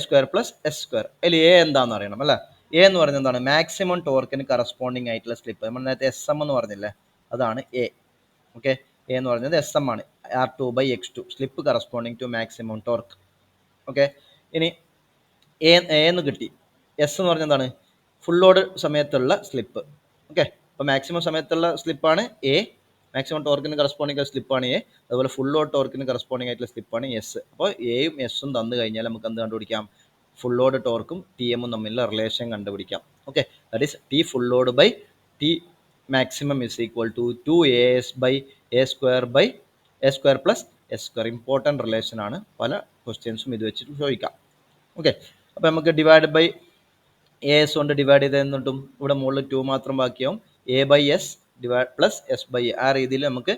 square plus S square. അതിൽ A എന്താണെന്ന് അറിയണം അല്ലേ? A എന്ന് പറയുന്നത് എന്താണ്? Maximum ടോർക്കിന് corresponding ആയിട്ടുള്ള സ്ലിപ്പ്. നമ്മൾ നേരത്തെ SM എന്ന് പറഞ്ഞില്ലേ, അതാണ് A. ഓക്കെ, A എന്ന് പറയുന്നത് SM ആണ്. R2/X2 slip corresponding to maximum torque. Okay, ഇനി A എന്ന് കിട്ടി. S എന്ന് പറഞ്ഞത് എന്താണ്? ഫുൾ ലോഡ് സമയത്തുള്ള സ്ലിപ്പ്. ഓക്കെ, അപ്പോൾ മാക്സിമം സമയത്തുള്ള സ്ലിപ്പാണ് A, മാക്സിമം ടോർക്കിന് കറസ്പോണ്ടിങ് ആയിട്ടുള്ള സ്ലിപ്പാണ് A, അതുപോലെ ഫുൾ ലോഡ് ടോർക്കിന് കറസ്പോണ്ടിങ് ആയിട്ടുള്ള സ്ലിപ്പാണ് S. അപ്പോൾ എയും എസും തന്നു കഴിഞ്ഞാൽ നമുക്ക് എന്ത് കണ്ടുപിടിക്കാം? ഫുൾ ലോഡ് ടോർക്കും TM തമ്മിലുള്ള റിലേഷൻ കണ്ടുപിടിക്കാം. Okay, that is T full load by T maximum is equal to 2AS by A square plus S square. Important relation ആണ്, പല ക്വസ്റ്റ്യൻസും ഇത് വെച്ചിട്ട് ചോദിക്കാം. ഓക്കെ, അപ്പോൾ നമുക്ക് ഡിവൈഡ് ബൈ AS കൊണ്ട് ഡിവൈഡ് ചെയ്തെന്നിട്ടും ഇവിടെ മുകളിൽ 2 മാത്രം ബാക്കിയാവും. A/S പ്ലസ് S/A ആ രീതിയിൽ നമുക്ക്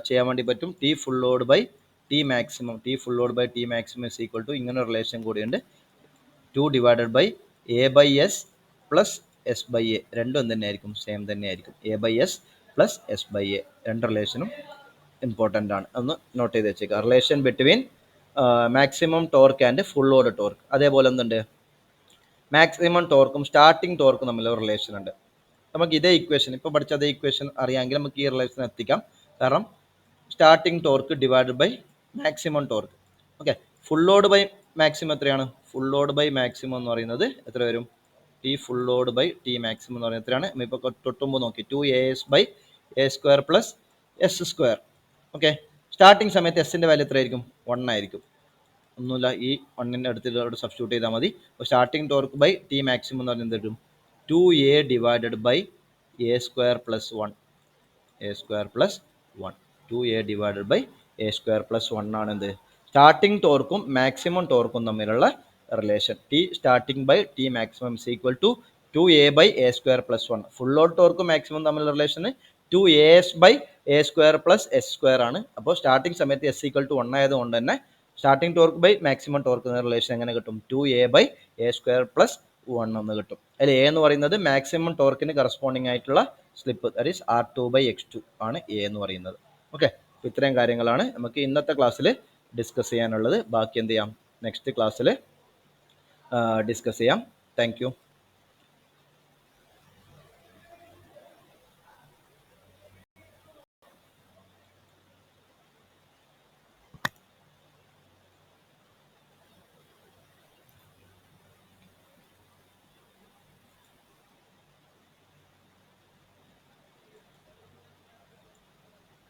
ചെയ്യാൻ വേണ്ടി പറ്റും. T full load by T maximum is equal to ഇങ്ങനെ റിലേഷൻ കൂടിയുണ്ട് 2 divided by A/S plus S/A. രണ്ടും തന്നെയായിരിക്കും, സെയിം തന്നെയായിരിക്കും. A/S പ്ലസ് S/A രണ്ട് റിലേഷനും ഇമ്പോർട്ടൻ്റ് ആണ്, ഒന്ന് നോട്ട് ചെയ്ത് വെച്ചേക്കുക. Relation between maximum torque and full load torque. അതേപോലെ എന്തുണ്ട്? മാക്സിമം ടോർക്കും സ്റ്റാർട്ടിംഗ് ടോർക്കും തമ്മിലുള്ള റിലേഷൻ ഉണ്ട്. നമുക്ക് ഇതേ ഇക്വേഷൻ ഇപ്പോൾ പഠിച്ച അതേ ഇക്വേഷൻ അറിയാമെങ്കിൽ നമുക്ക് ഈ റിലേഷൻ എത്തിക്കാം. കാരണം starting torque divided by maximum torque. Okay, full load by maximum എത്രയാണ്? ഫുൾ ലോഡ് ബൈ മാക്സിമം എന്ന് പറയുന്നത് എത്ര വരും? T full load by T maximum എന്ന് പറയുന്നത് എത്രയാണ്? ഇപ്പോൾ തൊട്ടുമ്പോൾ നോക്കി 2AS by A square plus S square. Okay, starting സമയത്ത് എസിൻ്റെ വാല്യൂ എത്രയായിരിക്കും? 1 ആയിരിക്കും. ഒന്നുമില്ല, ഈ 1ൻ്റെ അടുത്ത് സബ്സ്റ്റിറ്റ്യൂട്ട് ചെയ്താൽ മതി. അപ്പോൾ starting torque by T maximum എന്ന് പറയുന്നത് എന്ത് വരും? 2A divided by A square plus 1. A square plus 1. 2A divided by A square plus 1 ആണ് എന്ത്? സ്റ്റാർട്ടിംഗ് ടോർക്കും മാക്സിമം ടോർക്കും തമ്മിലുള്ള relation. T starting by T maximum is equal to 2A by A square plus 1. Full load ടോർക്കും maximum തമ്മിലുള്ള relation 2AS by A square plus S square ആണ്. അപ്പോൾ starting സമയത്ത് S ഈക്വൽ ടു 1 ആയതുകൊണ്ട് തന്നെ starting torque by maximum torque എന്ന relation എങ്ങനെ കിട്ടും? 2A by A square plus 1 എന്ന് കിട്ടും. അതിൽ A എന്ന് പറയുന്നത് മാക്സിമം ടോർക്കിന് കറസ്പോണ്ടിങ് ആയിട്ടുള്ള സ്ലിപ്പ്, ദാറ്റ് ഈസ് R2/X2 ആണ് A എന്ന് പറയുന്നത്. ഓക്കെ, അപ്പോൾ ഇത്രയും കാര്യങ്ങളാണ് നമുക്ക് ഇന്നത്തെ ക്ലാസ്സിൽ ഡിസ്കസ് ചെയ്യാനുള്ളത്. ബാക്കി എന്ത് ചെയ്യാം? നെക്സ്റ്റ് ക്ലാസ്സിൽ ഡിസ്കസ് ചെയ്യാം. Thank you.